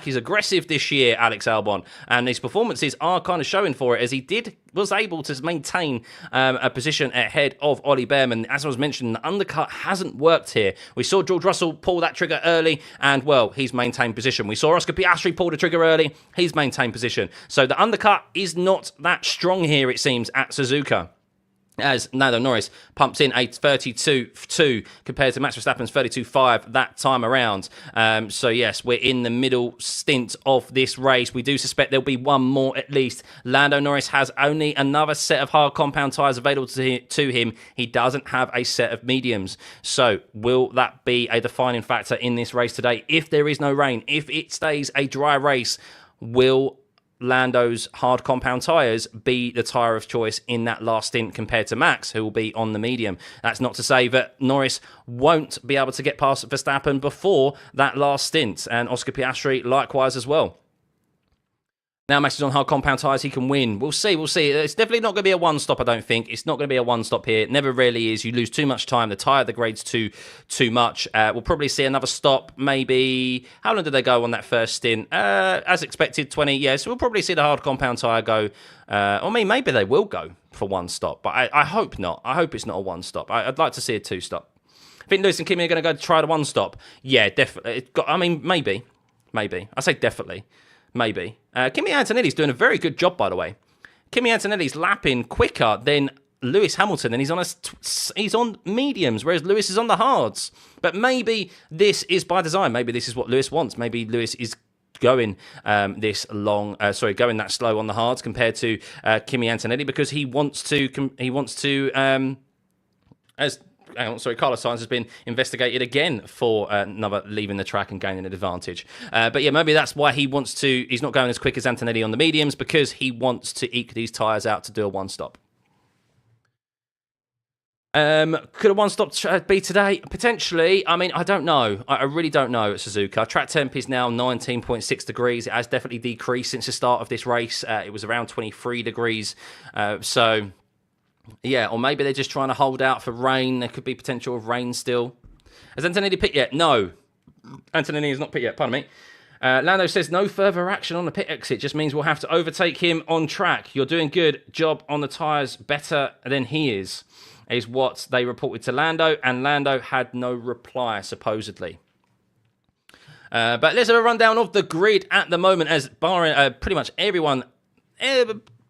He's aggressive this year, Alex Albon. And his performances are kind of showing for it, as he was able to maintain a position ahead of Ollie Behrman. As I was mentioning, the undercut hasn't worked here. We saw George Russell pull that trigger early, and, well, he's maintained position. We saw Oscar Piastri pull the trigger early. He's maintained position. So the undercut is not that strong here, it seems, at Suzuka, as Lando Norris pumps in a 32.2 compared to Max Verstappen's 32.5 that time around. So, yes, we're in the middle stint of this race. We do suspect there'll be one more at least. Lando Norris has only another set of hard compound tyres available to him. He doesn't have a set of mediums. So, will that be a defining factor in this race today? If there is no rain, if it stays a dry race, will Lando's hard compound tyres be the tyre of choice in that last stint compared to Max, who will be on the medium? That's not to say that Norris won't be able to get past Verstappen before that last stint, and Oscar Piastri likewise as well. Now Max is on hard compound tyres, he can win. We'll see. It's definitely not going to be a one-stop, I don't think. It's not going to be a one-stop here. It never really is. You lose too much time. The tyre degrades too much. We'll probably see another stop, maybe. How long did they go on that first stint? As expected, 20. Yeah, so we'll probably see the hard compound tyre go. Or maybe they will go for one stop, but I hope not. I hope it's not a one-stop. I'd like to see a two-stop. I think Lewis and Kimi are going to go try the one-stop. Yeah, definitely. Maybe. I say definitely. Maybe. Kimi Antonelli's doing a very good job, by the way. Kimi Antonelli's lapping quicker than Lewis Hamilton, and he's on mediums, whereas Lewis is on the hards. But maybe this is by design. Maybe this is what Lewis wants. Maybe Lewis is going going that slow on the hards compared to Kimi Antonelli, because he wants to Carlos Sainz has been investigated again for another leaving the track and gaining an advantage. But yeah, maybe that's why he's not going as quick as Antonelli on the mediums, because he wants to eke these tyres out to do a one-stop. Could a one-stop be today? Potentially. I mean, I don't know. I really don't know at Suzuka. Track temp is now 19.6 degrees. It has definitely decreased since the start of this race. It was around 23 degrees. Yeah, or maybe they're just trying to hold out for rain. There could be potential of rain still. Has Antonelli pit yet? No. Antonelli has not pit yet, pardon me. Lando says no further action on the pit exit. Just means we'll have to overtake him on track. You're doing good job on the tyres, better than he is what they reported to Lando. And Lando had no reply, supposedly. But let's have a rundown of the grid at the moment, as barring pretty much everyone...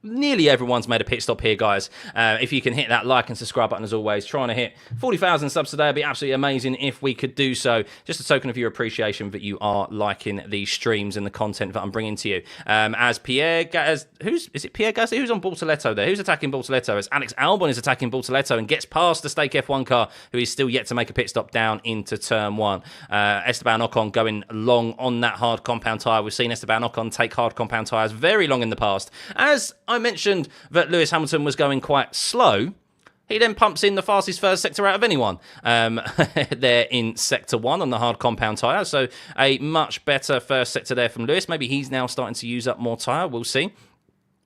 Nearly everyone's made a pit stop here, guys. If you can hit that like and subscribe button, as always. Trying to hit 40,000 subs today would be absolutely amazing if we could do so. Just a token of your appreciation that you are liking these streams and the content that I'm bringing to you. As Pierre Gasly, is it Pierre Gasly? Who's on Bortoletto there? Who's attacking Bortoletto? As Alex Albon is attacking Bortoletto and gets past the Stake F1 car, who is still yet to make a pit stop down into turn one. Esteban Ocon going long on that hard compound tyre. We've seen Esteban Ocon take hard compound tyres very long in the past. As I mentioned that Lewis Hamilton was going quite slow, he then pumps in the fastest first sector out of anyone. There in Sector 1 on the hard compound tyre. So a much better first sector there from Lewis. Maybe he's now starting to use up more tyre. We'll see.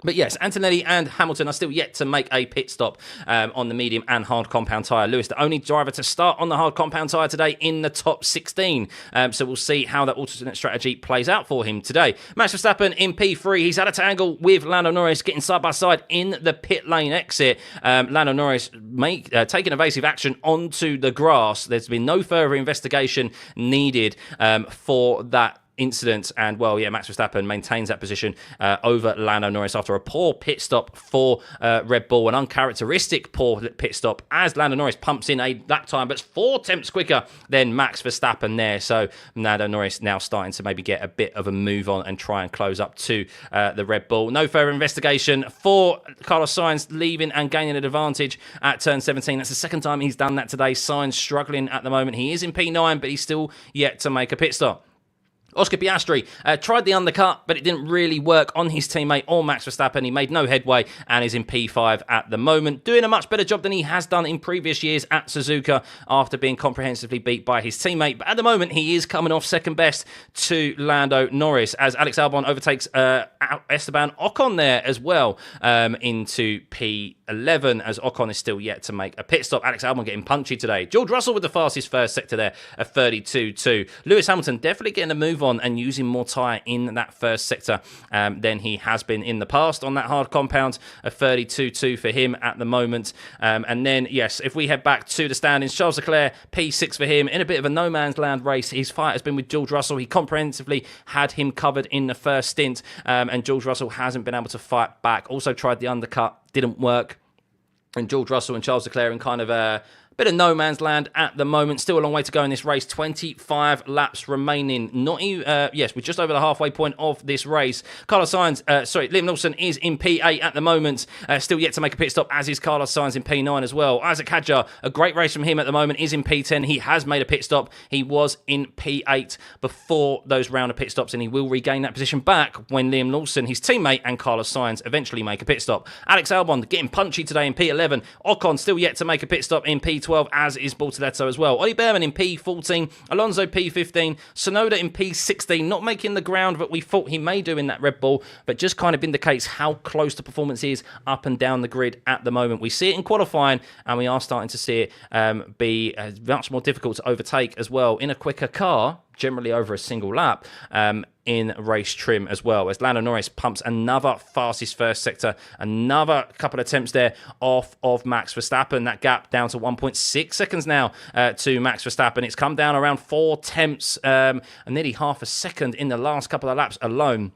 But yes, Antonelli and Hamilton are still yet to make a pit stop on the medium and hard compound tyre. Lewis, the only driver to start on the hard compound tyre today in the top 16. So we'll see how that alternate strategy plays out for him today. Max Verstappen in P3. He's at a tangle with Lando Norris, getting side by side in the pit lane exit. Lando Norris taking evasive action onto the grass. There's been no further investigation needed for that incident, and well, yeah, Max Verstappen maintains that position over Lando Norris after a poor pit stop for Red Bull, an uncharacteristic poor pit stop, as Lando Norris pumps in a lap time, but 4 tenths quicker than Max Verstappen there. So Lando Norris now starting to maybe get a bit of a move on and try and close up to the Red Bull. No further investigation for Carlos Sainz leaving and gaining an advantage at turn 17. That's the second time he's done that today. Sainz struggling at the moment. He is in P9, but he's still yet to make a pit stop. Oscar Piastri tried the undercut, but it didn't really work on his teammate or Max Verstappen. He made no headway and is in P5 at the moment, doing a much better job than he has done in previous years at Suzuka after being comprehensively beat by his teammate. But at the moment, he is coming off second best to Lando Norris as Alex Albon overtakes Esteban Ocon there as well into P11 as Ocon is still yet to make a pit stop. Alex Albon getting punchy today. George Russell with the fastest first sector there at 32.2. Lewis Hamilton definitely getting a move on and using more tyre in that first sector than he has been in the past on that hard compound. A 32.2 for him at the moment. And then, yes, if we head back to the standings, Charles Leclerc, P6 for him in a bit of a no man's land race. His fight has been with George Russell. He comprehensively had him covered in the first stint, and George Russell hasn't been able to fight back. Also tried the undercut, didn't work. And George Russell and Charles Leclerc in kind of a bit of no man's land at the moment. Still a long way to go in this race. 25 laps remaining. Not even, yes, we're just over the halfway point of this race. Liam Lawson is in P8 at the moment. Still yet to make a pit stop, as is Carlos Sainz in P9 as well. Isaac Hadjar, a great race from him at the moment, is in P10. He has made a pit stop. He was in P8 before those round of pit stops, and he will regain that position back when Liam Lawson, his teammate, and Carlos Sainz eventually make a pit stop. Alex Albon getting punchy today in P11. Ocon still yet to make a pit stop in P12. As is Bortoletto as well. Ollie Behrman in P14, Alonso P15, Tsunoda in P16, not making the ground that we thought he may do in that Red Bull, but just kind of indicates how close the performance is up and down the grid at the moment. We see it in qualifying, and we are starting to see it be much more difficult to overtake as well in a quicker car, generally over a single lap, in race trim as well, as Lando Norris pumps another fastest first sector, another couple of attempts there off of Max Verstappen. That gap down to 1.6 seconds now to Max Verstappen. It's come down around 4 tenths and nearly half a second in the last couple of laps alone,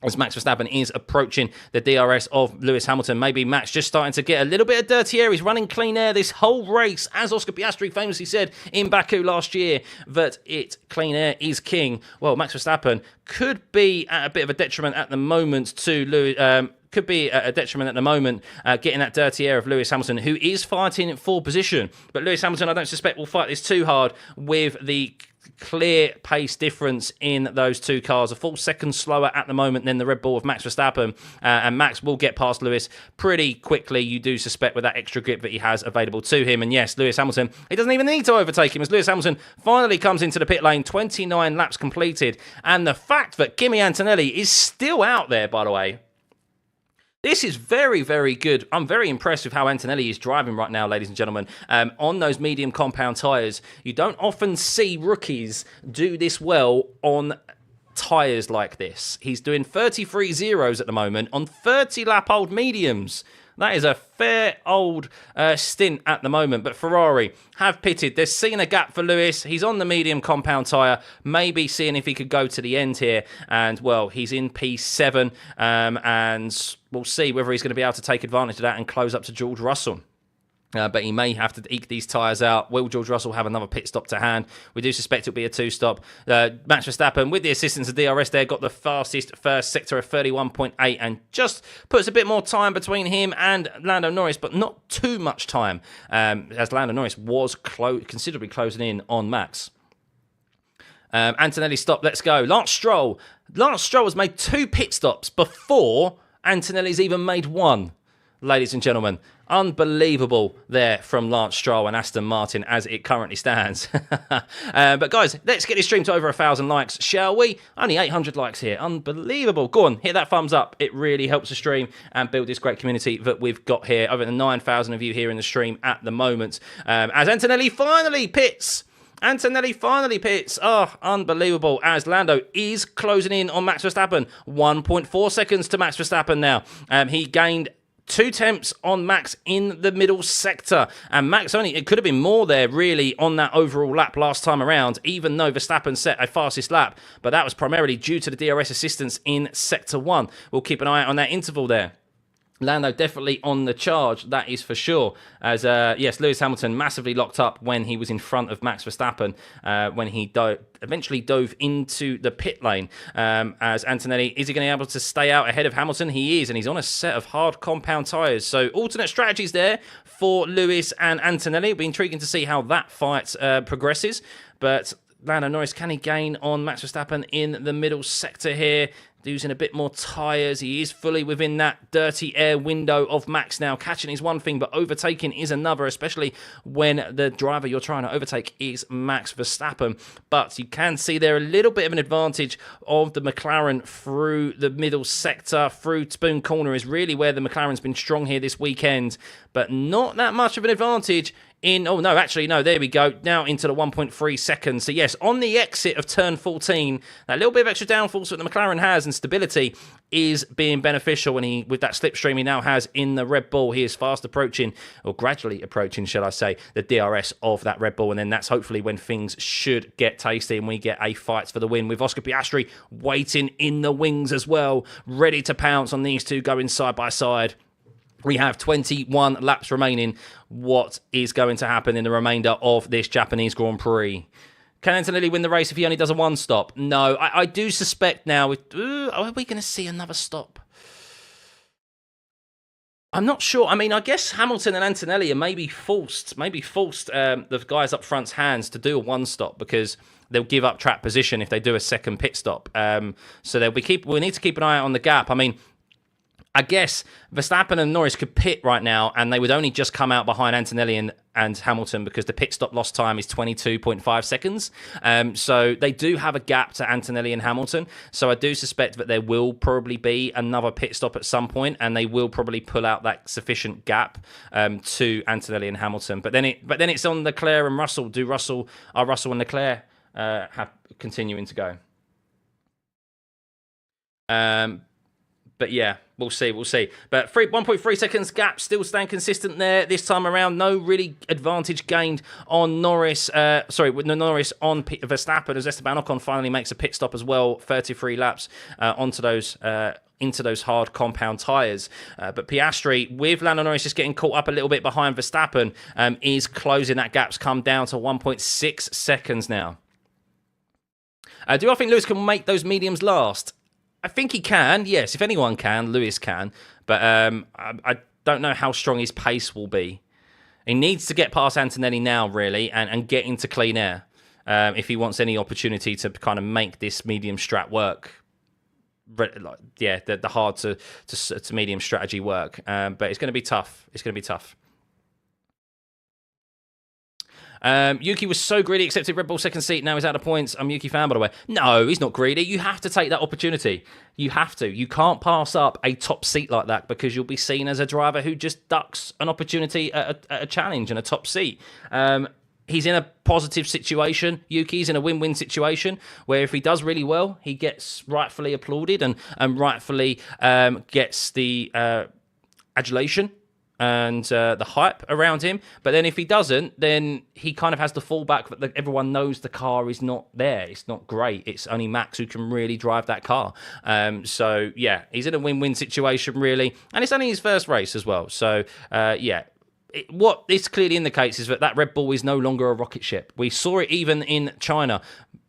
as Max Verstappen is approaching the DRS of Lewis Hamilton. Maybe Max just starting to get a little bit of dirty air. He's running clean air this whole race, as Oscar Piastri famously said in Baku last year, that clean air is king. Well, Max Verstappen could be at a bit of a detriment at the moment to Lewis. Getting that dirty air of Lewis Hamilton, who is fighting for position. But Lewis Hamilton, I don't suspect, will fight this too hard with the clear pace difference in those two cars. A full second slower at the moment than the Red Bull of Max Verstappen, and Max will get past Lewis pretty quickly, you do suspect, with that extra grip that he has available to him. And yes, Lewis Hamilton, he doesn't even need to overtake him, as Lewis Hamilton finally comes into the pit lane, 29 laps completed. And the fact that Kimi Antonelli is still out there, by the way, this is very, very good. I'm very impressed with how Antonelli is driving right now, ladies and gentlemen. On those medium compound tyres, you don't often see rookies do this well on tyres like this. He's doing 33 zeros at the moment on 30-lap-old mediums. That is a fair old stint at the moment. But Ferrari have pitted. They're seeing a gap for Lewis. He's on the medium compound tyre, maybe seeing if he could go to the end here. And, well, he's in P7. And we'll see whether he's going to be able to take advantage of that and close up to George Russell. But he may have to eke these tyres out. Will George Russell have another pit stop to hand? We do suspect it'll be a two-stop. Max Verstappen, with the assistance of DRS there, got the fastest first sector of 31.8 and just puts a bit more time between him and Lando Norris, but not too much time, as Lando Norris was considerably closing in on Max. Antonelli stop, let's go. Lance Stroll has made 2 pit stops before Antonelli's even made 1. Ladies and gentlemen, unbelievable there from Lance Stroll and Aston Martin as it currently stands. But guys, let's get this stream to over 1,000 likes, shall we? Only 800 likes here. Unbelievable. Go on, hit that thumbs up. It really helps the stream and build this great community that we've got here. Over the 9,000 of you here in the stream at the moment. As Antonelli finally pits. Oh, unbelievable, as Lando is closing in on Max Verstappen. 1.4 seconds to Max Verstappen now. He gained 2 tenths on Max in the middle sector. And Max it could have been more there, really, on that overall lap last time around, even though Verstappen set a fastest lap. But that was primarily due to the DRS assistance in Sector 1. We'll keep an eye on that interval there. Lando definitely on the charge, that is for sure. As, yes, Lewis Hamilton massively locked up when he was in front of Max Verstappen when he eventually dove into the pit lane. As Antonelli, is he going to be able to stay out ahead of Hamilton? He is, and he's on a set of hard compound tyres. So alternate strategies there for Lewis and Antonelli. It'll be intriguing to see how that fight progresses. But Lando Norris, can he gain on Max Verstappen in the middle sector here? Using a bit more tyres. He is fully within that dirty air window of Max now. Catching is one thing, but overtaking is another, especially when the driver you're trying to overtake is Max Verstappen. But you can see there a little bit of an advantage of the McLaren through the middle sector. Through Spoon Corner is really where the McLaren's been strong here this weekend, but not that much of an advantage in, oh no, actually, no, there we go, now into the 1.3 seconds. So yes, on the exit of turn 14, that little bit of extra downforce that the McLaren has and stability is being beneficial, and with that slipstream he now has in the Red Bull, he is fast approaching, or gradually approaching, shall I say, the DRS of that Red Bull, and then that's hopefully when things should get tasty and we get a fight for the win, with Oscar Piastri waiting in the wings as well, ready to pounce on these two going side by side. We have 21 laps remaining. What is going to happen in the remainder of this Japanese Grand Prix? Can Antonelli win the race if he only does a one-stop? No, I do suspect now. Are we going to see another stop? I'm not sure. I mean, I guess Hamilton and Antonelli are maybe forced the guys up front's hands to do a one-stop, because they'll give up track position if they do a second pit stop. So we need to keep an eye out on the gap. I mean, I guess Verstappen and Norris could pit right now, and they would only just come out behind Antonelli and Hamilton, because the pit stop lost time is 22.5 seconds. So they do have a gap to Antonelli and Hamilton. So I do suspect that there will probably be another pit stop at some point, and they will probably pull out that sufficient gap to Antonelli and Hamilton. But then it's on Leclerc and Russell. Are Russell and Leclerc continuing to go? But yeah, we'll see. But 1.3 seconds gap, still staying consistent there this time around. No really advantage gained on Norris. Norris on Verstappen, as Esteban Ocon finally makes a pit stop as well. 33 laps into those hard compound tyres. But Piastri, with Lando Norris just getting caught up a little bit behind Verstappen, is closing that gap's come down to 1.6 seconds now. Do I think Lewis can make those mediums last? I think he can, yes. If anyone can, Lewis can. But I don't know how strong his pace will be. He needs to get past Antonelli now, really, and get into clean air if he wants any opportunity to kind of make this medium strat work. The hard to medium strategy work. But it's going to be tough. Yuki was so greedy, accepted Red Bull second seat. Now he's out of points. I'm a Yuki fan, by the way. No, he's not greedy. You have to take that opportunity. You have to. You can't pass up a top seat like that, because you'll be seen as a driver who just ducks an opportunity at a challenge and a top seat. He's in a positive situation. Yuki's in a win-win situation where if he does really well, he gets rightfully applauded and rightfully gets the adulation and the hype around him. But then if he doesn't, then he kind of has the fallback that everyone knows the car is not there. It's not great. It's only Max who can really drive that car. So, yeah, he's in a win-win situation, really. And it's only his first race as well. So, yeah. What this clearly indicates is that Red Bull is no longer a rocket ship. We saw it even in China.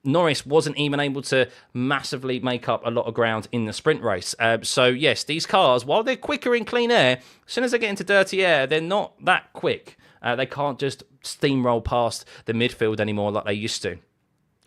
Norris wasn't even able to massively make up a lot of ground in the sprint race. So, yes, these cars, while they're quicker in clean air, as soon as they get into dirty air, they're not that quick. They can't just steamroll past the midfield anymore like they used to.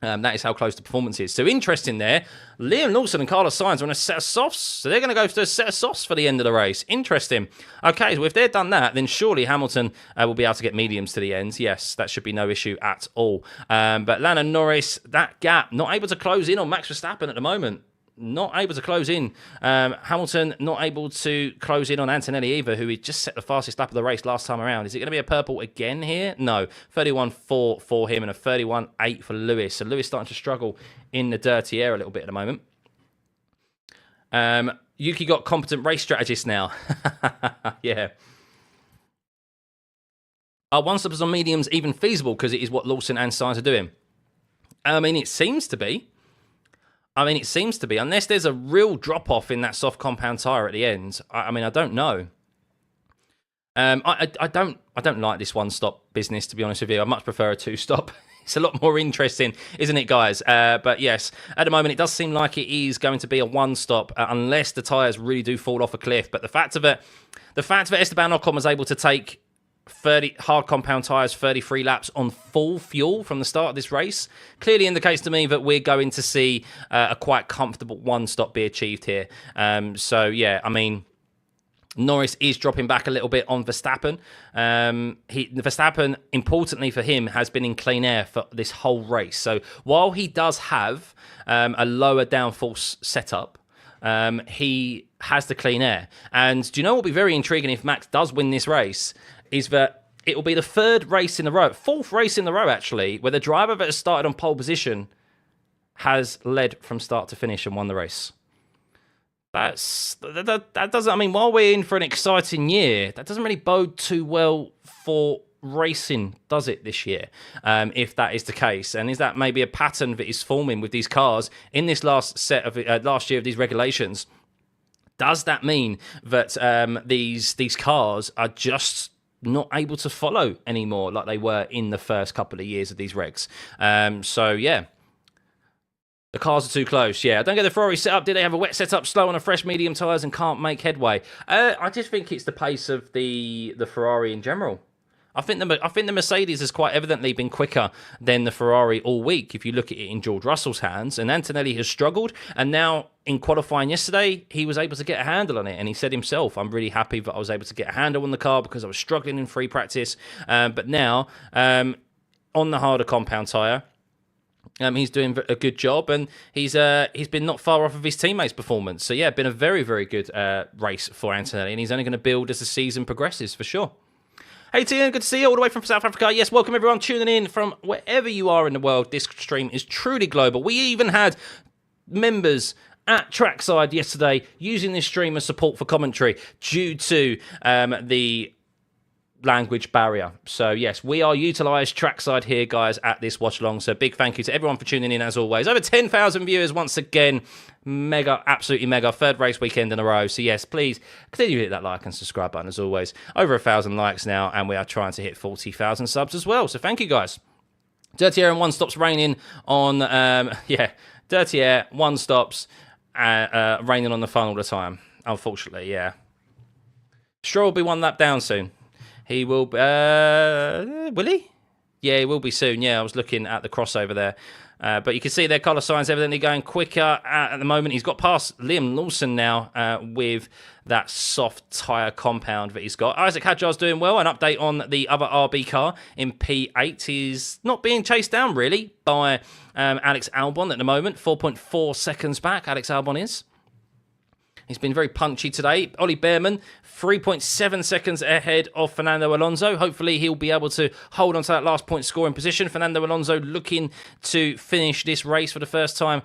That is how close the performance is. So interesting there. Liam Lawson and Carlos Sainz are on a set of softs. So they're going to go for a set of softs for the end of the race. Interesting. Okay, so if they've done that, then surely Hamilton will be able to get mediums to the end. Yes, that should be no issue at all. But Lando Norris, that gap, not able to close in on Max Verstappen at the moment. Not able to close in. Hamilton not able to close in on Antonelli either, who had just set the fastest lap of the race last time around. Is it going to be a purple again here? No. 31.4 for him and a 31.8 for Lewis. So Lewis starting to struggle in the dirty air a little bit at the moment. Yuki got competent race strategist now. Yeah. Are one-stoppers on mediums even feasible? Because it is what Lawson and Sainz are doing. I mean, it seems to be. Unless there's a real drop-off in that soft compound tyre at the end. I mean, I don't know. I don't like this one-stop business, to be honest with you. I much prefer a two-stop. It's a lot more interesting, isn't it, guys? But yes, at the moment, it does seem like it is going to be a one-stop, unless the tyres really do fall off a cliff. But the fact that Esteban Ocon was able to take 30 hard compound tyres, 33 laps on full fuel from the start of this race. Clearly indicates to me that we're going to see a quite comfortable one-stop be achieved here. So, yeah, I mean, Norris is dropping back a little bit on Verstappen. Verstappen, importantly for him, has been in clean air for this whole race. So while he does have a lower downforce setup, he has the clean air. And do you know what will be very intriguing if Max does win this race? Is that it will be the fourth race in a row, actually, where the driver that has started on pole position has led from start to finish and won the race. That doesn't, I mean, while we're in for an exciting year, that doesn't really bode too well for racing, does it, this year, if that is the case? And is that maybe a pattern that is forming with these cars in this last year of these regulations? Does that mean that these cars are just not able to follow anymore like they were in the first couple of years of these regs? So, yeah. The cars are too close, yeah. I don't get the Ferrari setup. Did they have a wet setup, slow on a fresh medium tyres and can't make headway? I just think it's the pace of the Ferrari in general. I think the Mercedes has quite evidently been quicker than the Ferrari all week, if you look at it in George Russell's hands. And Antonelli has struggled, and now in qualifying yesterday, he was able to get a handle on it. And he said himself, I'm really happy that I was able to get a handle on the car because I was struggling in free practice. But now, on the harder compound tyre, he's doing a good job, and he's been not far off of his teammates' performance. So, yeah, been a very, very good race for Antonelli, and he's only going to build as the season progresses, for sure. Hey, Tian, good to see you all the way from South Africa. Yes, welcome everyone tuning in from wherever you are in the world. This stream is truly global. We even had members at Trackside yesterday using this stream as support for commentary due to the language barrier. So yes, we are utilised trackside here, guys, at this watch along. So big thank you to everyone for tuning in as always. Over 10,000 viewers once again. Mega, absolutely mega. Third race weekend in a row. So yes, please continue to hit that like and subscribe button as always. Over 1,000 likes now, and we are trying to hit 40,000 subs as well. So thank you, guys. Dirty Air and One Stops raining on, Dirty Air, One Stops, raining on the phone all the time. Unfortunately, yeah. Stroll will be one lap down soon. He will be, will he? Yeah, he will be soon. Yeah, I was looking at the crossover there. But you can see their colour signs evidently going quicker at the moment. He's got past Liam Lawson now with that soft tyre compound that he's got. Isaac Hadjar's doing well. An update on the other RB car in P8. He's not being chased down, really, by Alex Albon at the moment. 4.4 seconds back, Alex Albon is. He's been very punchy today. Ollie Behrman, 3.7 seconds ahead of Fernando Alonso. Hopefully he'll be able to hold on to that last point scoring position. Fernando Alonso looking to finish this race for the first time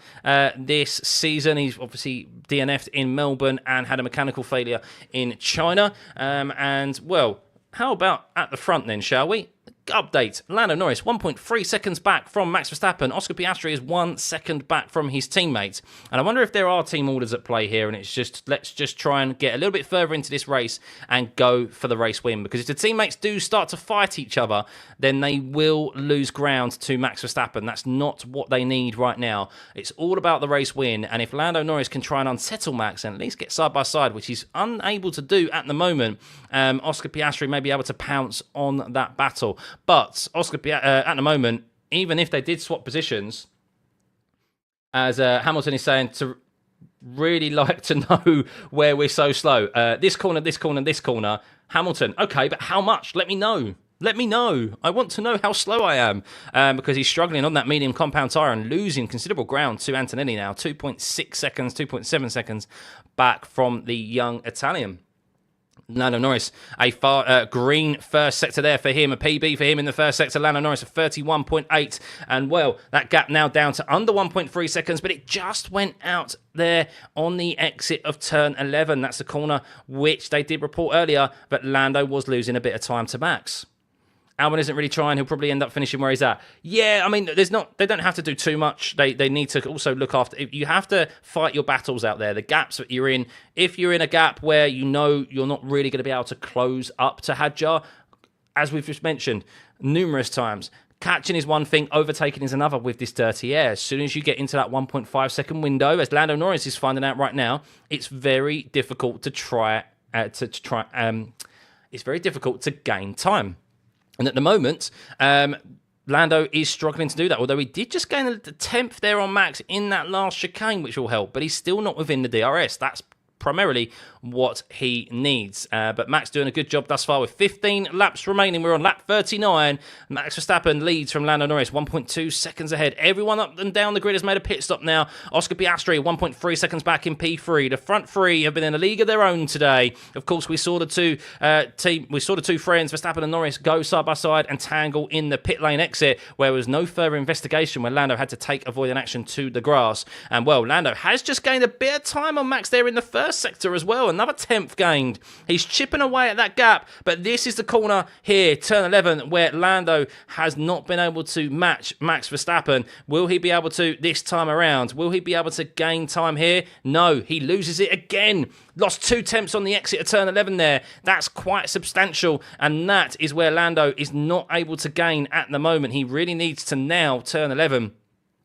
this season. He's obviously DNF'd in Melbourne and had a mechanical failure in China. And, well, how about at the front then, shall we? Update. Lando Norris, 1.3 seconds back from Max Verstappen. Oscar Piastri is 1 second back from his teammates. And I wonder if there are team orders at play here, and it's just, let's just try and get a little bit further into this race and go for the race win. Because if the teammates do start to fight each other, then they will lose ground to Max Verstappen. That's not what they need right now. It's all about the race win. And if Lando Norris can try and unsettle Max and at least get side by side, which he's unable to do at the moment, Oscar Piastri may be able to pounce on that battle. But Oscar at the moment, even if they did swap positions, as Hamilton is saying, to really like to know where we're so slow. This corner, this corner, this corner. Hamilton, okay, but how much? Let me know. Let me know. I want to know how slow I am because he's struggling on that medium compound tyre and losing considerable ground to Antonelli now. 2.6 seconds, 2.7 seconds back from the young Italian. Lando Norris, a green first sector there for him, a PB for him in the first sector. Lando Norris, a 31.8. And, well, that gap now down to under 1.3 seconds, but it just went out there on the exit of turn 11. That's the corner which they did report earlier that Lando was losing a bit of time to Max. Albon isn't really trying. He'll probably end up finishing where he's at. Yeah, I mean, they don't have to do too much. They need to also look after. You have to fight your battles out there. The gaps that you're in. If you're in a gap where you know you're not really going to be able to close up to Hadjar, as we've just mentioned numerous times, catching is one thing, overtaking is another with this dirty air. As soon as you get into that 1.5 second window, as Lando Norris is finding out right now, it's very difficult to try. it's very difficult to gain time. And at the moment, Lando is struggling to do that, although he did just gain a 10th there on Max in that last chicane, which will help, but he's still not within the DRS. That's primarily what he needs. But Max doing a good job thus far with 15 laps remaining. We're on lap 39. Max Verstappen leads from Lando Norris, 1.2 seconds ahead. Everyone up and down the grid has made a pit stop now. Oscar Piastri, 1.3 seconds back in P3. The front three have been in a league of their own today. Of course, we saw the two friends, Verstappen and Norris, go side by side and tangle in the pit lane exit, where there was no further investigation when Lando had to take avoiding action to the grass. And well, Lando has just gained a bit of time on Max there in the first sector as well. Another 10th gained. He's chipping away at that gap, but this is the corner here, turn 11, where Lando has not been able to match Max Verstappen. Will he be able to this time around? Will he be able to gain time here? No, he loses it again. Lost 2 tenths on the exit of turn 11 there. That's quite substantial, and that is where Lando is not able to gain at the moment. He really needs to now turn 11.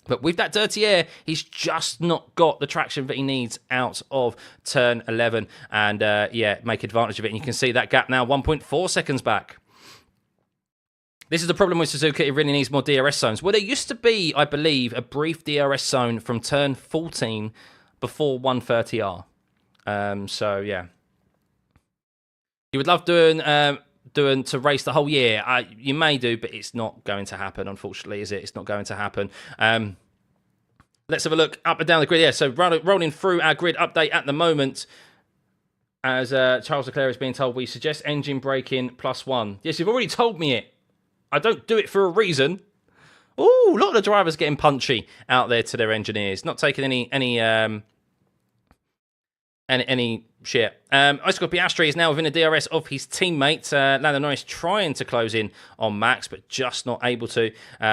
But with that dirty air, he's just not got the traction that he needs out of turn 11. And yeah, make advantage of it. And you can see that gap now 1.4 seconds back. This is the problem with Suzuka. It really needs more DRS zones. Well, there used to be, I believe, a brief DRS zone from turn 14 before 130R. So, yeah. You would love doing to race the whole year. You may do, but it's not going to happen, unfortunately, is it? It's not going to happen. Let's have a look up and down the grid. Yeah, so rolling through our grid update at the moment, as Charles Leclerc is being told, we suggest engine braking +1. Yes, you've already told me it. I don't do it for a reason. Ooh, a lot of the drivers getting punchy out there to their engineers, not taking any shit. Oscar Piastri is now within the DRS of his teammate. Lando Norris trying to close in on Max, but just not able to.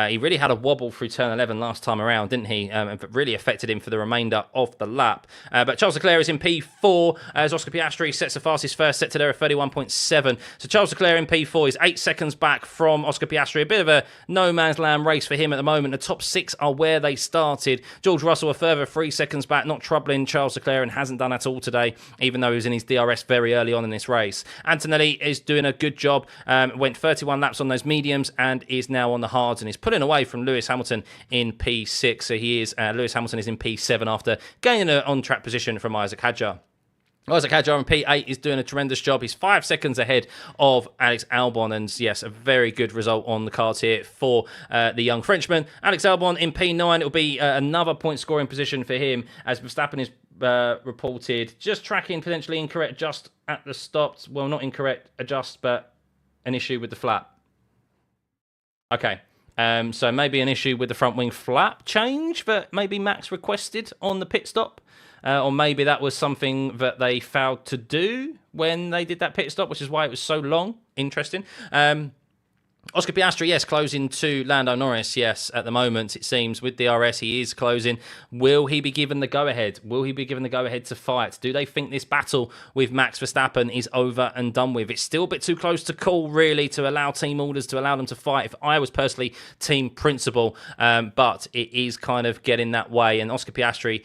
He really had a wobble through turn 11 last time around, didn't he? And really affected him for the remainder of the lap. But Charles Leclerc is in P4 as Oscar Piastri sets the fastest first set to there at 31.7. So Charles Leclerc in P4 is 8 seconds back from Oscar Piastri. A bit of a no man's land race for him at the moment. The top 6 are where they started. George Russell a further 3 seconds back, not troubling Charles Leclerc, and hasn't done at all today, even though he was in his DRS very early on in this race. Antonelli is doing a good job. Went 31 laps on those mediums and is now on the hards and is pulling away from Lewis Hamilton in P6. So he is Lewis Hamilton is in P7 after gaining an on-track position from Isaac Hadjar. Isaac Hadjar in P8 is doing a tremendous job. He's 5 seconds ahead of Alex Albon, and yes, a very good result on the cards here for the young Frenchman. Alex Albon in P9, it'll be another point scoring position for him as Verstappen is reported just tracking potentially incorrect adjust at the stops. Well, not incorrect adjust, but an issue with the flap. Okay. So maybe an issue with the front wing flap change that maybe Max requested on the pit stop. Or maybe that was something that they failed to do when they did that pit stop, which is why it was so long. Interesting. Oscar Piastri, yes, closing to Lando Norris, yes, at the moment, it seems. With DRS, he is closing. Will he be given the go-ahead? Will he be given the go-ahead to fight? Do they think this battle with Max Verstappen is over and done with? It's still a bit too close to call, really, to allow team orders, to allow them to fight. If I was personally team principal, but it is kind of getting that way, and Oscar Piastri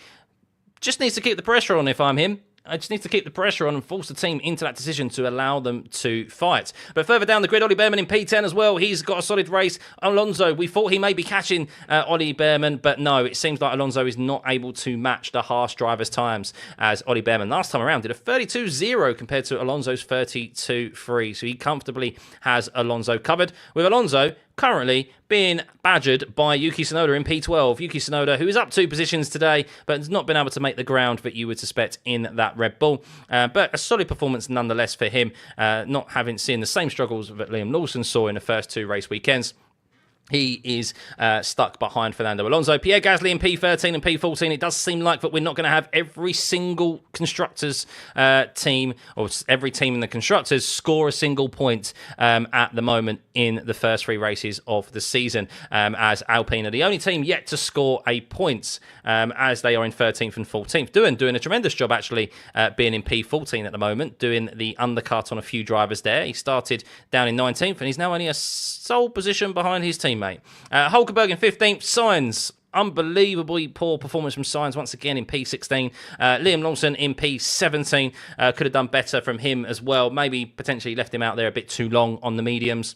just needs to keep the pressure on if I'm him. I just need to keep the pressure on and force the team into that decision to allow them to fight. But further down the grid, Ollie Behrman in P10 as well. He's got a solid race. Alonso, we thought he may be catching Ollie Behrman, but no, it seems like Alonso is not able to match the harsh driver's times as Ollie Behrman last time around did a 32.0 compared to Alonso's 32.3. So he comfortably has Alonso covered. With Alonso currently being badgered by Yuki Tsunoda in P12. Yuki Tsunoda, who is up 2 positions today, but has not been able to make the ground that you would suspect in that Red Bull. But a solid performance nonetheless for him, not having seen the same struggles that Liam Lawson saw in the first 2 race weekends. He is stuck behind Fernando Alonso. Pierre Gasly in P13 and P14. It does seem like that we're not going to have every single constructors team, or every team in the constructors, score a single point at the moment in the first 3 races of the season, as Alpine are the only team yet to score a point, as they are in 13th and 14th. Doing a tremendous job, actually, being in P14 at the moment, doing the undercut on a few drivers there. He started down in 19th, and he's now only a sole position behind his teammate. Hulkenberg in 15th, Sainz unbelievably poor performance from Sainz once again in P16. Liam Lawson in P17 could have done better from him as well. Maybe potentially left him out there a bit too long on the mediums.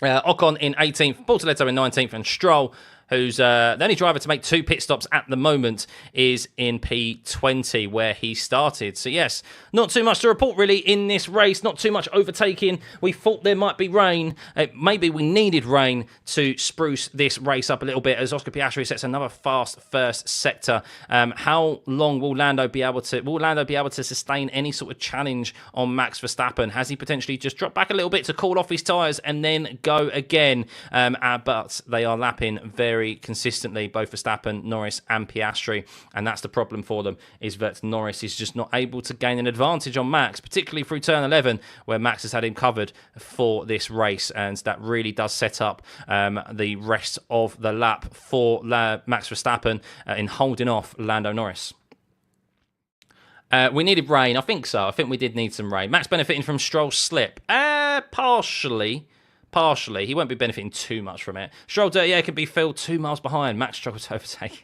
Ocon in 18th, Bortoletto in 19th, and Stroll, who's the only driver to make 2 pit stops at the moment, is in P20, where he started. So yes, not too much to report really in this race, not too much overtaking. We thought there might be rain. Maybe we needed rain to spruce this race up a little bit, as Oscar Piastri sets another fast first sector. How long will Lando be able to sustain any sort of challenge on Max Verstappen? Has he potentially just dropped back a little bit to cool off his tyres and then go again? But they are lapping very consistently, both Verstappen, Norris and Piastri, and that's the problem for them, is that Norris is just not able to gain an advantage on Max, particularly through turn 11, where Max has had him covered for this race, and that really does set up the rest of the lap for Max Verstappen in holding off Lando Norris. We needed rain. I think so. I think we did need some rain. Max benefiting from Stroll's slip. Partially. He won't be benefiting too much from it. Stroll dirty air can be filled 2 miles behind. Max struggles to overtake.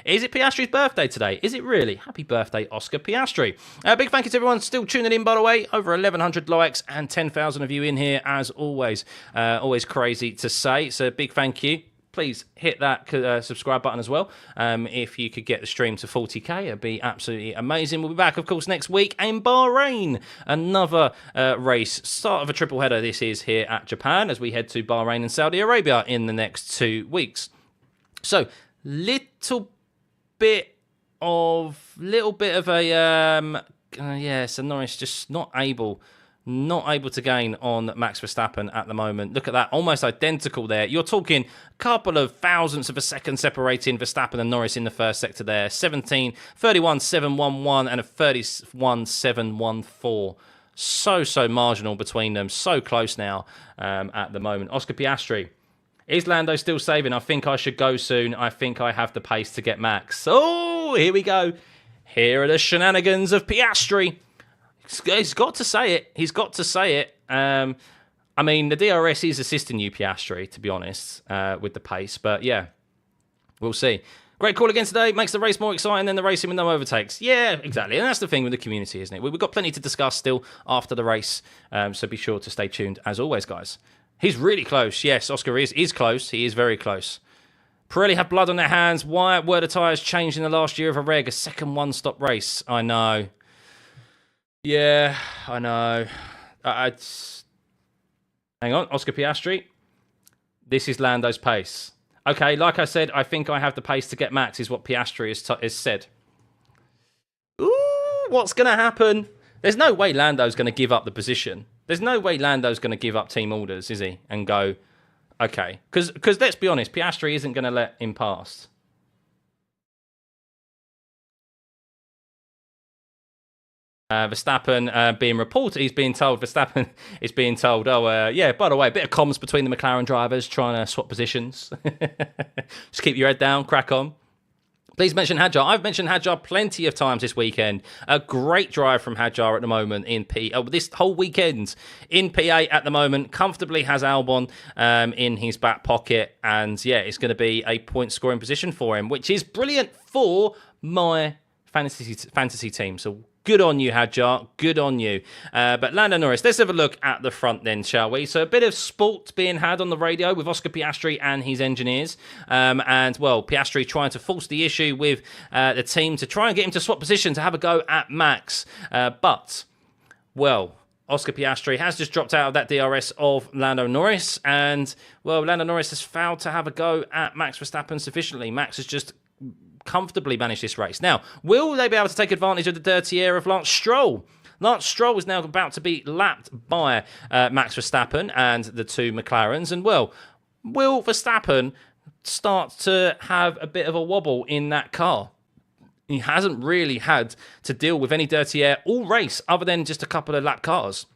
Is it Piastri's birthday today? Is it really? Happy birthday, Oscar Piastri. Big thank you to everyone still tuning in, by the way. Over 1,100 likes and 10,000 of you in here, as always. Always crazy to say. So big thank you. Please hit that subscribe button as well. If you could get the stream to 40k, it'd be absolutely amazing. We'll be back, of course, next week in Bahrain. Another race. Start of a triple header this is here at Japan, as we head to Bahrain and Saudi Arabia in the next 2 weeks. So, little bit of a so Norris just not able to gain on Max Verstappen at the moment. Look at that, almost identical there. You're talking a couple of thousandths of a second separating Verstappen and Norris in the first sector there. 31.711 and a 31.714. So marginal between them. So close now at the moment. Oscar Piastri. Is Lando still saving? I think I should go soon. I think I have the pace to get Max. Oh, here we go. Here are the shenanigans of Piastri. He's got to say it. I mean, the DRS is assisting you, Piastri, to be honest, with the pace. But yeah, we'll see. Great call again today. Makes the race more exciting than the racing with no overtakes. Yeah, exactly. And that's the thing with the community, isn't it? We've got plenty to discuss still after the race. So be sure to stay tuned as always, guys. He's really close. Yes, Oscar is close. He is very close. Pirelli have blood on their hands. Why were the tyres changed in the last year of a reg? A second one-stop race. I know. Yeah, I know. Hang on, Oscar Piastri. This is Lando's pace. Okay, like I said, I think I have the pace to get Max, is what Piastri has said. Ooh, what's going to happen? There's no way Lando's going to give up the position. There's no way Lando's going to give up team orders, is he? And go, okay. Because let's be honest, Piastri isn't going to let him pass. Verstappen being reported, Verstappen is being told, yeah, by the way, a bit of comms between the McLaren drivers trying to swap positions. Just keep your head down, crack on. Please mention Hadjar. I've mentioned Hadjar plenty of times this weekend. A great drive from Hadjar at the moment in this whole weekend in P8 at the moment. Comfortably has Albon in his back pocket. And yeah, it's going to be a point scoring position for him, which is brilliant for my fantasy team. So good on you, Hadjar. Good on you. But Lando Norris, let's have a look at the front then, shall we? So a bit of sport being had on the radio with Oscar Piastri and his engineers. And, well, Piastri trying to force the issue with the team to try and get him to swap position to have a go at Max. But, well, Oscar Piastri has just dropped out of that DRS of Lando Norris. And, well, Lando Norris has failed to have a go at Max Verstappen sufficiently. Max has just comfortably managed this race. Now, will they be able to take advantage of the dirty air of Lance Stroll? Lance Stroll is now about to be lapped by Max Verstappen and the two McLarens. And, well, will Verstappen start to have a bit of a wobble in that car? He hasn't really had to deal with any dirty air all race other than just a couple of lap cars.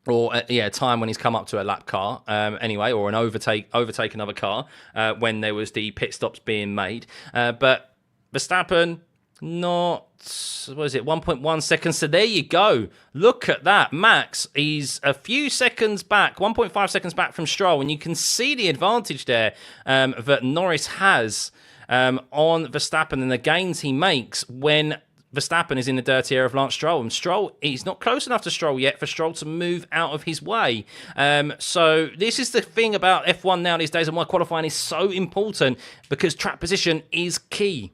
Or, a time when he's come up to a lap car, anyway, or an overtake another car when there was the pit stops being made. But Verstappen, Not, what is it, 1.1 seconds. So there you go. Look at that. Max, he's a few seconds back, 1.5 seconds back from Stroll. And you can see the advantage there that Norris has on Verstappen and the gains he makes when Verstappen is in the dirty area of Lance Stroll. And Stroll, he's not close enough to Stroll yet for Stroll to move out of his way. So this is the thing about F1 now these days and why qualifying is so important, because track position is key.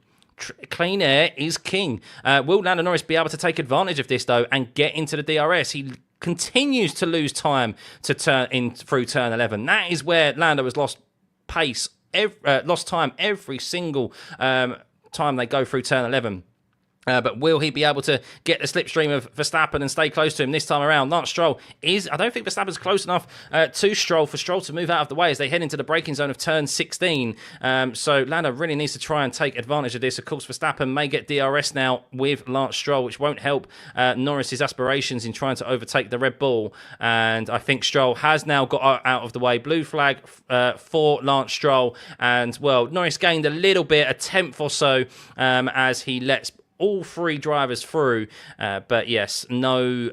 Clean air is king. Will Lando Norris be able to take advantage of this, though, and get into the DRS? He continues to lose time to turn in through turn 11. That is where Lando has lost pace, lost time every single time they go through turn 11. But will he be able to get the slipstream of Verstappen and stay close to him this time around? Lance Stroll is... I don't think Verstappen's close enough to Stroll for Stroll to move out of the way as they head into the braking zone of turn 16. So Lando really needs to try and take advantage of this. Of course, Verstappen may get DRS now with Lance Stroll, which won't help Norris's aspirations in trying to overtake the Red Bull. And I think Stroll has now got out of the way. Blue flag for Lance Stroll. And, well, Norris gained a little bit, a tenth or so, as he lets all three drivers through, but yes, no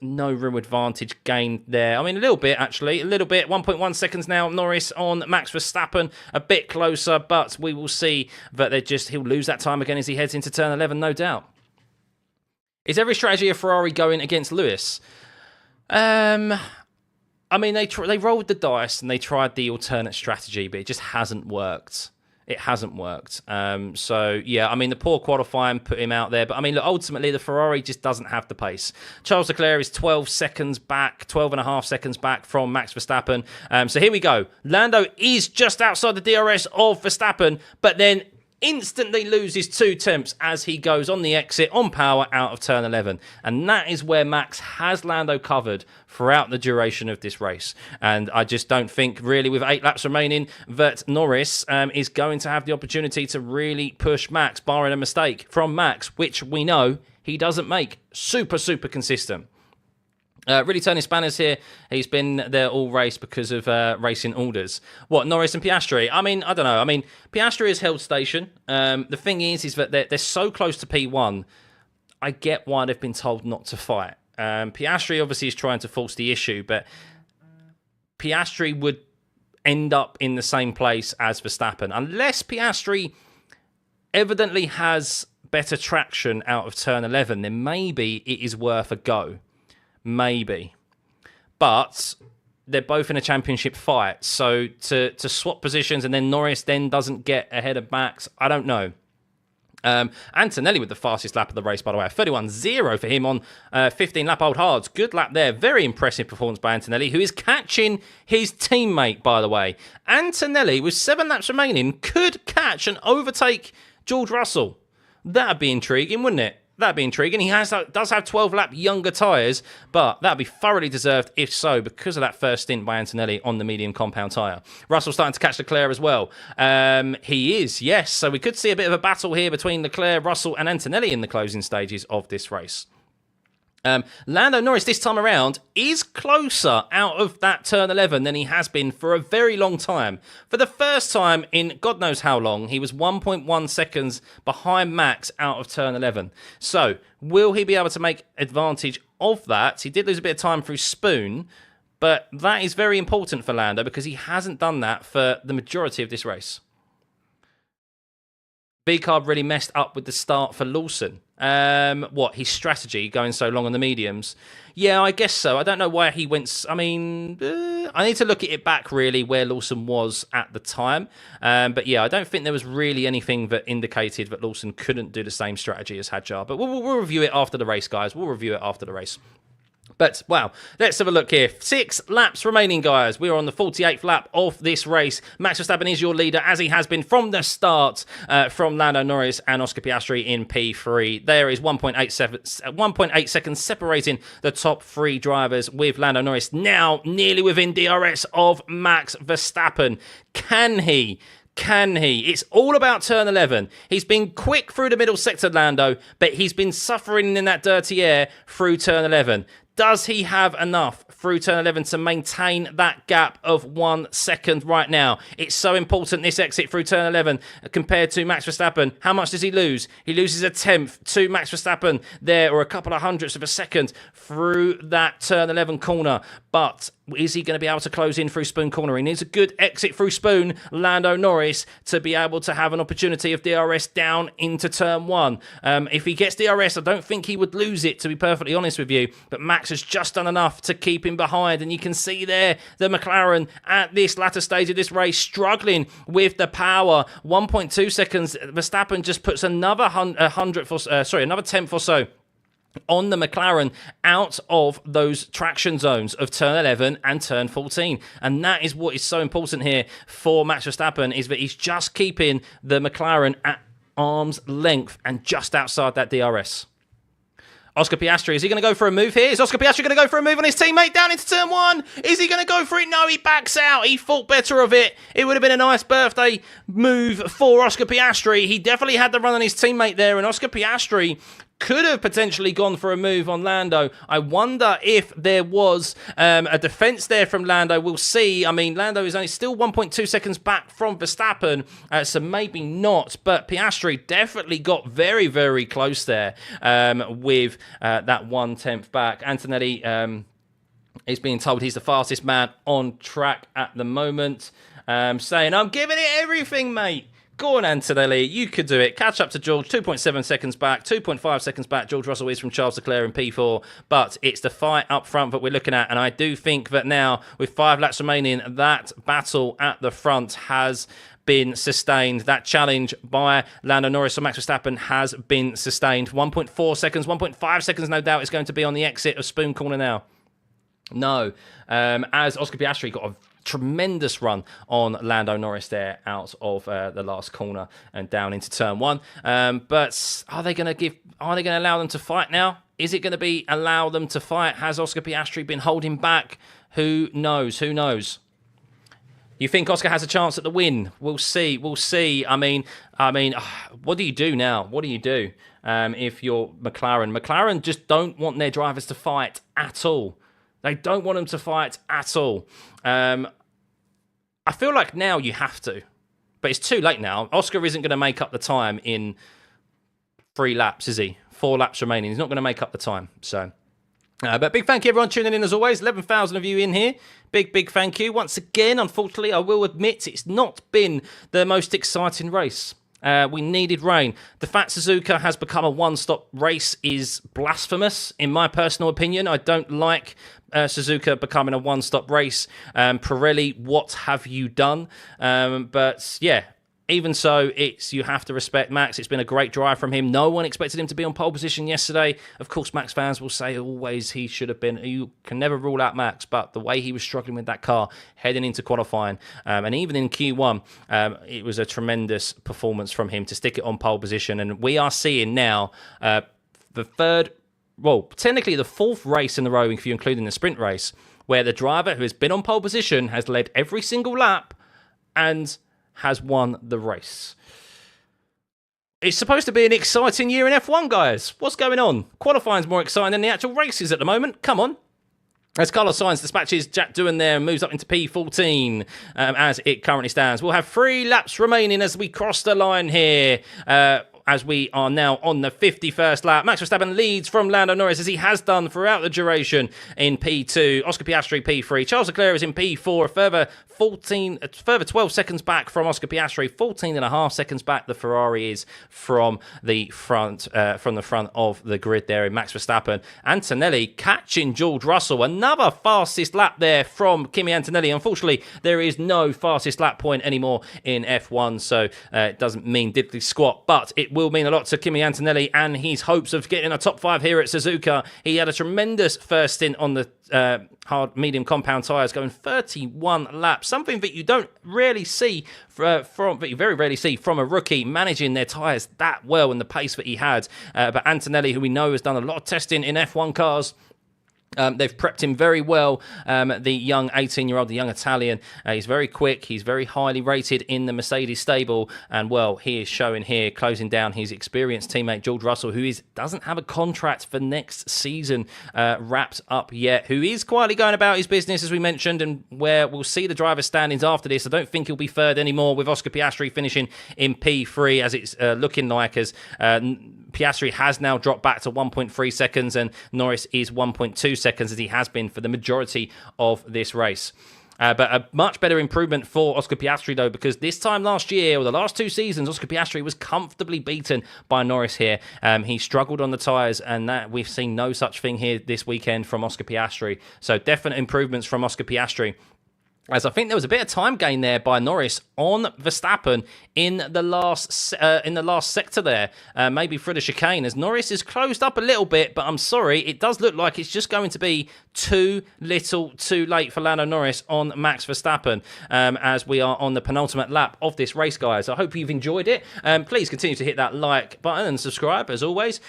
real advantage gained there. I mean, a little bit, actually. A little bit. 1.1 seconds now. Norris on Max Verstappen. A bit closer, but we will see that he'll lose that time again as he heads into turn 11, no doubt. Is every strategy of Ferrari going against Lewis? I mean, they rolled the dice and they tried the alternate strategy, but it just hasn't worked. It hasn't worked. So, yeah, I mean, the poor qualifying put him out there. But, I mean, look, ultimately, the Ferrari just doesn't have the pace. Charles Leclerc is 12 seconds back, 12 and a half seconds back from Max Verstappen. So here we go. Lando is just outside the DRS of Verstappen, but then instantly loses 2 tenths as he goes on the exit on power out of turn 11. And that is where Max has Lando covered throughout the duration of this race. And I just don't think, really, with 8 laps remaining, that Norris is going to have the opportunity to really push Max, barring a mistake from Max, which we know he doesn't make. Super, super consistent. Really turning spanners here. He's been there all race because of racing orders. What, Norris and Piastri? I mean, I don't know. I mean, Piastri has held station. The thing is that they're so close to P1. I get why they've been told not to fight. Piastri obviously is trying to force the issue, but Piastri would end up in the same place as Verstappen. Unless Piastri evidently has better traction out of turn 11, then maybe it is worth a go. Maybe. But they're both in a championship fight. So to swap positions and then Norris then doesn't get ahead of Max, I don't know. Antonelli with the fastest lap of the race, by the way. 31.0 for him on 15 lap old hards. Good lap there. Very impressive performance by Antonelli, who is catching his teammate, by the way. Antonelli, with 7 laps remaining, could catch and overtake George Russell. That'd be intriguing, wouldn't it? That'd be intriguing. He does have 12-lap younger tyres, but that'd be thoroughly deserved if so, because of that first stint by Antonelli on the medium compound tyre. Russell starting to catch Leclerc as well. He is, yes. So we could see a bit of a battle here between Leclerc, Russell and Antonelli in the closing stages of this race. Lando Norris this time around is closer out of that turn 11 than he has been for a very long time. For the first time in God knows how long, he was 1.1 seconds behind Max out of turn 11. So, will he be able to make advantage of that? He did lose a bit of time through Spoon, but that is very important for Lando because he hasn't done that for the majority of this race. V-Carb really messed up with the start for Lawson. His strategy going so long on the mediums? Yeah, I guess so. I don't know why he went... I mean, I need to look at it back, really, where Lawson was at the time. But yeah, I don't think there was really anything that indicated that Lawson couldn't do the same strategy as Hadjar. But we'll review it after the race, guys. We'll review it after the race. But, wow, let's have a look here. 6 laps remaining, guys. We are on the 48th lap of this race. Max Verstappen is your leader, as he has been from the start, from Lando Norris and Oscar Piastri in P3. There is 1.8 seconds separating the top 3 drivers, with Lando Norris now nearly within DRS of Max Verstappen. Can he? It's all about turn 11. He's been quick through the middle sector, Lando, but he's been suffering in that dirty air through turn 11. Does he have enough through turn 11 to maintain that gap of 1 second right now? It's so important, this exit through turn 11 compared to Max Verstappen. How much does he lose? He loses a tenth to Max Verstappen there, or a couple of hundredths of a second through that turn 11 corner. But is he going to be able to close in through Spoon corner? He needs a good exit through Spoon, Lando Norris, to be able to have an opportunity of DRS down into turn 1. If he gets DRS, I don't think he would lose it, to be perfectly honest with you. But Max has just done enough to keep him behind. And you can see there the McLaren at this latter stage of this race struggling with the power. 1.2 seconds. Verstappen just puts another another tenth or so on the McLaren out of those traction zones of turn 11 and turn 14. And that is what is so important here for Max Verstappen, is that he's just keeping the McLaren at arm's length and just outside that DRS. Oscar Piastri, is he going to go for a move here? Is Oscar Piastri going to go for a move on his teammate down into turn 1? Is he going to go for it? No, he backs out. He thought better of it. It would have been a nice birthday move for Oscar Piastri. He definitely had the run on his teammate there, and Oscar Piastri could have potentially gone for a move on Lando. I wonder if there was a defence there from Lando. We'll see. I mean, Lando is only still 1.2 seconds back from Verstappen, so maybe not. But Piastri definitely got very, very close there with that 1/10 back. Antonelli is being told he's the fastest man on track at the moment, saying, I'm giving it everything, mate. Go on, Antonelli. You could do it. Catch up to George. 2.7 seconds back. 2.5 seconds back. George Russell is from Charles Leclerc in P4. But it's the fight up front that we're looking at. And I do think that now, with 5 laps remaining, that battle at the front has been sustained. That challenge by Lando Norris or Max Verstappen has been sustained. 1.4 seconds, 1.5 seconds, no doubt, is going to be on the exit of Spoon Corner now. No. As Oscar Piastri got a tremendous run on Lando Norris there out of the last corner and down into turn 1. But are they going to allow them to fight now? Is it going to be allow them to fight? Has Oscar Piastri been holding back? Who knows? Who knows? You think Oscar has a chance at the win? We'll see. We'll see. I mean, what do you do now? What do you do if you're McLaren? McLaren just don't want their drivers to fight at all. They don't want them to fight at all. I feel like now you have to, but it's too late now. Oscar isn't going to make up the time in 3 laps, is he? 4 laps remaining. He's not going to make up the time. So, but big thank you everyone tuning in as always. 11,000 of you in here. Big thank you. Once again, unfortunately, I will admit it's not been the most exciting race. We needed rain. The fact Suzuka has become a one-stop race is blasphemous, in my personal opinion. I don't like Suzuka becoming a one-stop race. Pirelli, what have you done? But yeah, even so, you have to respect Max. It's been a great drive from him. No one expected him to be on pole position yesterday. Of course, Max fans will say always he should have been. You can never rule out Max, but the way he was struggling with that car heading into qualifying, and even in Q1, it was a tremendous performance from him to stick it on pole position. And we are seeing now technically the 4th race in the row, if you're including the sprint race, where the driver who has been on pole position has led every single lap and has won the race. It's supposed to be an exciting year in F1, guys. What's going on? Qualifying's more exciting than the actual races at the moment. Come on. As Carlos Sainz dispatches Jack Doohan there and moves up into P14 as it currently stands. We'll have 3 laps remaining as we cross the line here. As we are now on the 51st lap. Max Verstappen leads from Lando Norris, as he has done throughout the duration in P2. Oscar Piastri, P3. Charles Leclerc is in P4, a further 12 seconds back from Oscar Piastri. 14.5 seconds back, the Ferrari is from the front of the grid there in Max Verstappen. Antonelli catching George Russell. Another fastest lap there from Kimi Antonelli. Unfortunately, there is no fastest lap point anymore in F1, so it doesn't mean diddly squat, but it will mean a lot to Kimi Antonelli and his hopes of getting a top 5 here at Suzuka. He had a tremendous first stint on the hard medium compound tyres, going 31 laps, something that you don't really see that you very rarely see from a rookie managing their tyres that well and the pace that he had. But Antonelli, who we know has done a lot of testing in F1 cars, They've prepped him very well, the young 18-year-old, the young Italian. He's very quick. He's very highly rated in the Mercedes stable. And, well, he is showing here, closing down his experienced teammate, George Russell, who doesn't have a contract for next season wrapped up yet, who is quietly going about his business, as we mentioned, and where we'll see the driver standings after this. I don't think he'll be third anymore, with Oscar Piastri finishing in P3, as it's looking like, as Piastri has now dropped back to 1.3 seconds, and Norris is 1.2 seconds, as he has been for the majority of this race. But a much better improvement for Oscar Piastri, though, because this time last year, or the last 2 seasons, Oscar Piastri was comfortably beaten by Norris here. He struggled on the tyres, and that we've seen no such thing here this weekend from Oscar Piastri. So definite improvements from Oscar Piastri, as I think there was a bit of time gain there by Norris on Verstappen in the last sector there, maybe through the chicane, as Norris is closed up a little bit, but I'm sorry, it does look like it's just going to be too little too late for Lando Norris on Max Verstappen, as we are on the penultimate lap of this race, guys. I hope you've enjoyed it. Please continue to hit that like button and subscribe, as always.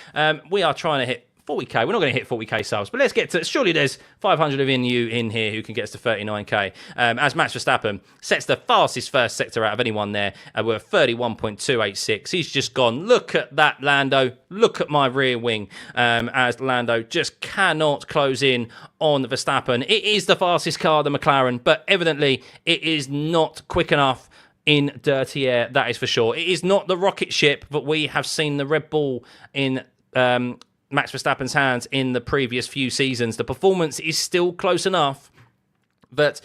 We are trying to hit 40k. We're not going to hit 40k subs, but let's get to... Surely there's 500 of you in here who can get us to 39k. As Max Verstappen sets the fastest first sector out of anyone there. We're 31.286. He's just gone, look at that, Lando. Look at my rear wing. As Lando just cannot close in on Verstappen. It is the fastest car, the McLaren, but evidently it is not quick enough in dirty air, that is for sure. It is not the rocket ship that we have seen the Red Bull in... Max Verstappen's hands in the previous few seasons. The performance is still close enough that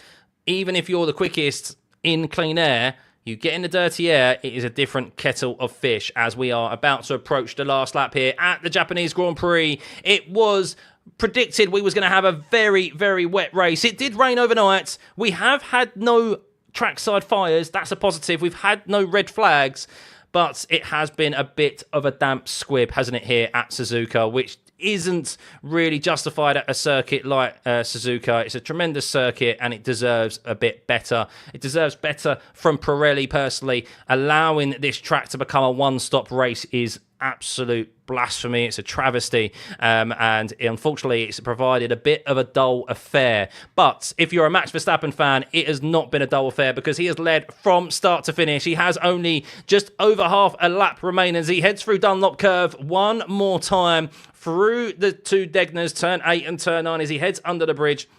even if you're the quickest in clean air, you get in the dirty air, it is a different kettle of fish, as we are about to approach the last lap here at the Japanese Grand Prix. It was predicted we was going to have a very, very wet race. It did rain overnight. We have had no trackside fires. That's a positive. We've had no red flags. But it has been a bit of a damp squib, hasn't it, here at Suzuka, which isn't really justified at a circuit like Suzuka. It's a tremendous circuit, and it deserves a bit better. It deserves better from Pirelli, personally. Allowing this track to become a one-stop race is absolute blasphemy. It's a travesty, and unfortunately it's provided a bit of a dull affair. But if you're a Max Verstappen fan, it has not been a dull affair, because he has led from start to finish. He has only just over half a lap remaining as he heads through Dunlop Curve one more time through the 2 Degners, turn 8 and turn 9, as he heads under the bridge.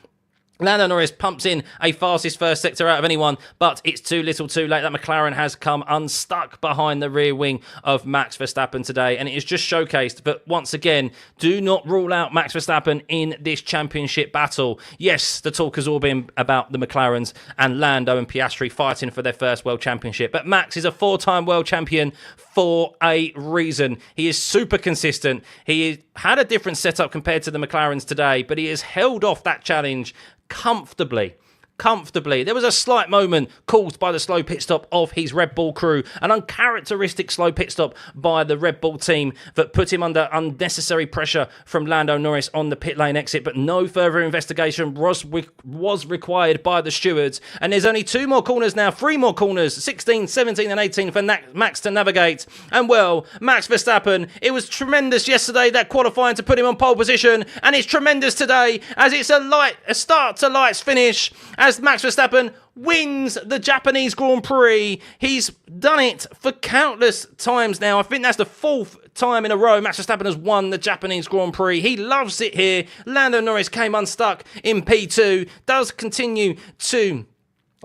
Lando Norris pumps in a fastest first sector out of anyone, but it's too little too late. That McLaren has come unstuck behind the rear wing of Max Verstappen today, and it is just showcased. But once again, do not rule out Max Verstappen in this championship battle. Yes, the talk has all been about the McLarens and Lando and Piastri fighting for their first world championship, but Max is a 4-time world champion for a reason. He is super consistent. He had a different setup compared to the McLarens today, but he has held off that challenge comfortably. There was a slight moment caused by the slow pit stop of his Red Bull crew, an uncharacteristic slow pit stop by the Red Bull team that put him under unnecessary pressure from Lando Norris on the pit lane exit, but no further investigation was required by the stewards. And there's only 2 more corners now, 3 more corners, 16, 17 and 18 for Max to navigate. And well, Max Verstappen, it was tremendous yesterday, that qualifying to put him on pole position, and it's tremendous today as it's a start to lights finish, as Max Verstappen wins the Japanese Grand Prix. He's done it for countless times now. I think that's the 4th time in a row Max Verstappen has won the Japanese Grand Prix. He loves it here. Lando Norris came unstuck in P2, does continue to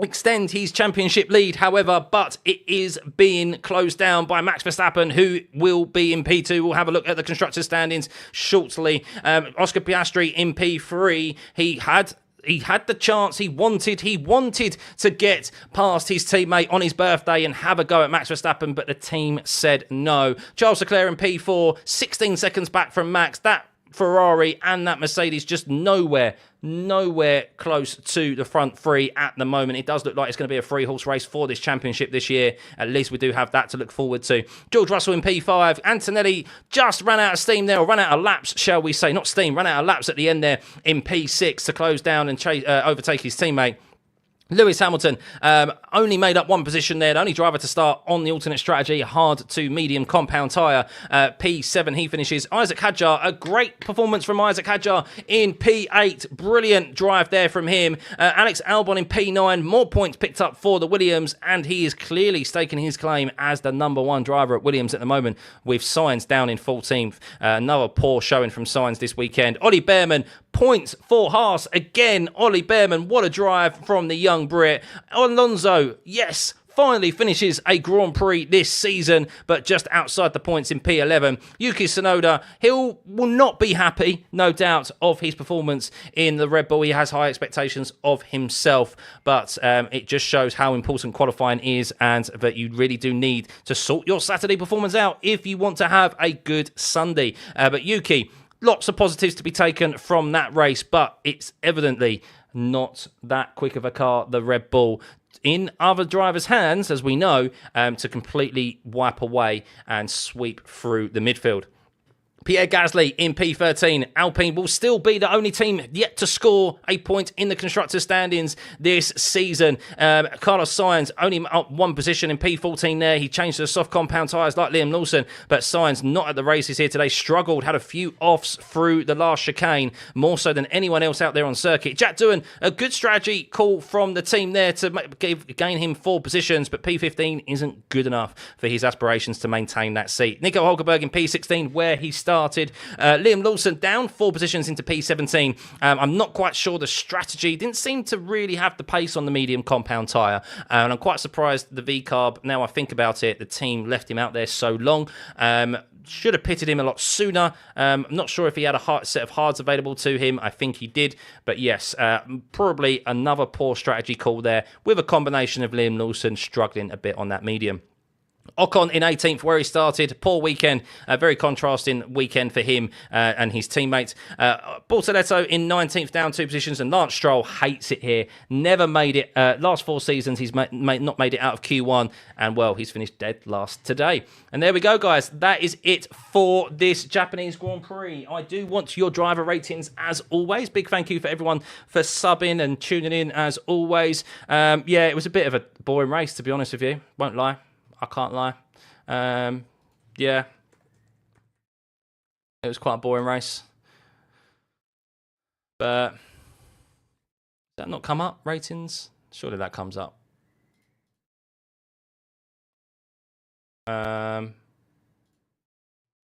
extend his championship lead, however, but it is being closed down by Max Verstappen, who will be in P2. We'll have a look at the constructors' standings shortly. Oscar Piastri in P3. He had the chance. He wanted to get past his teammate on his birthday and have a go at Max Verstappen, but the team said no. Charles Leclerc in P4, 16 seconds back from Max. That Ferrari and that Mercedes just nowhere close to the front 3 at the moment. It does look like it's going to be a 3-horse race for this championship this year. At least we do have that to look forward to. George Russell in P5. Antonelli just ran out of steam there, or ran out of laps, shall we say. Not steam, ran out of laps at the end there in P6 to close down and overtake his teammate. Lewis Hamilton only made up one position there. The only driver to start on the alternate strategy, hard to medium compound tyre. P7 he finishes. Isaac Hadjar, a great performance from Isaac Hadjar in P8. Brilliant drive there from him. Alex Albon in P9. More points picked up for the Williams, and he is clearly staking his claim as the #1 driver at Williams at the moment, with Sainz down in 14th. Another poor showing from Sainz this weekend. Ollie Behrman, points for Haas. Again, Ollie Behrman, what a drive from the young Brit. Alonso, yes, finally finishes a Grand Prix this season, but just outside the points in P11. Yuki Tsunoda, will not be happy, no doubt, of his performance in the Red Bull. He has high expectations of himself, but it just shows how important qualifying is, and that you really do need to sort your Saturday performance out if you want to have a good Sunday. But Yuki, lots of positives to be taken from that race, but it's evidently not that quick of a car, the Red Bull, in other drivers' hands, as we know, to completely wipe away and sweep through the midfield. Pierre Gasly in P13. Alpine will still be the only team yet to score a point in the constructors' standings this season. Carlos Sainz only up one position in P14 there. He changed to the soft compound tyres like Liam Lawson, but Sainz not at the races here today. Struggled, had a few offs through the last chicane, more so than anyone else out there on circuit. Jack Doohan, a good strategy call from the team there to gain him 4 positions, but P15 isn't good enough for his aspirations to maintain that seat. Nico Hulkenberg in P16, where he started. Liam Lawson down 4 positions into P17. I'm not quite sure the strategy didn't seem to really have the pace on the medium compound tyre, and I'm quite surprised the V-carb, now I think about it, the team left him out there so long. Should have pitted him a lot sooner. I'm not sure if he had a set of hards available to him. I think he did. But yes, probably another poor strategy call there, with a combination of Liam Lawson struggling a bit on that medium. Ocon in 18th, where he started. Poor weekend. A very contrasting weekend for him and his teammates. Bortoletto in 19th, down 2 positions. And Lance Stroll hates it here. Never made it. Last 4 seasons, he's not made it out of Q1. And, well, he's finished dead last today. And there we go, guys. That is it for this Japanese Grand Prix. I do want your driver ratings, as always. Big thank you for everyone for subbing and tuning in, as always. Yeah, it was a bit of a boring race, to be honest with you. Won't lie. I can't lie. Yeah. It was quite a boring race. But, does that not come up, ratings? Surely that comes up. There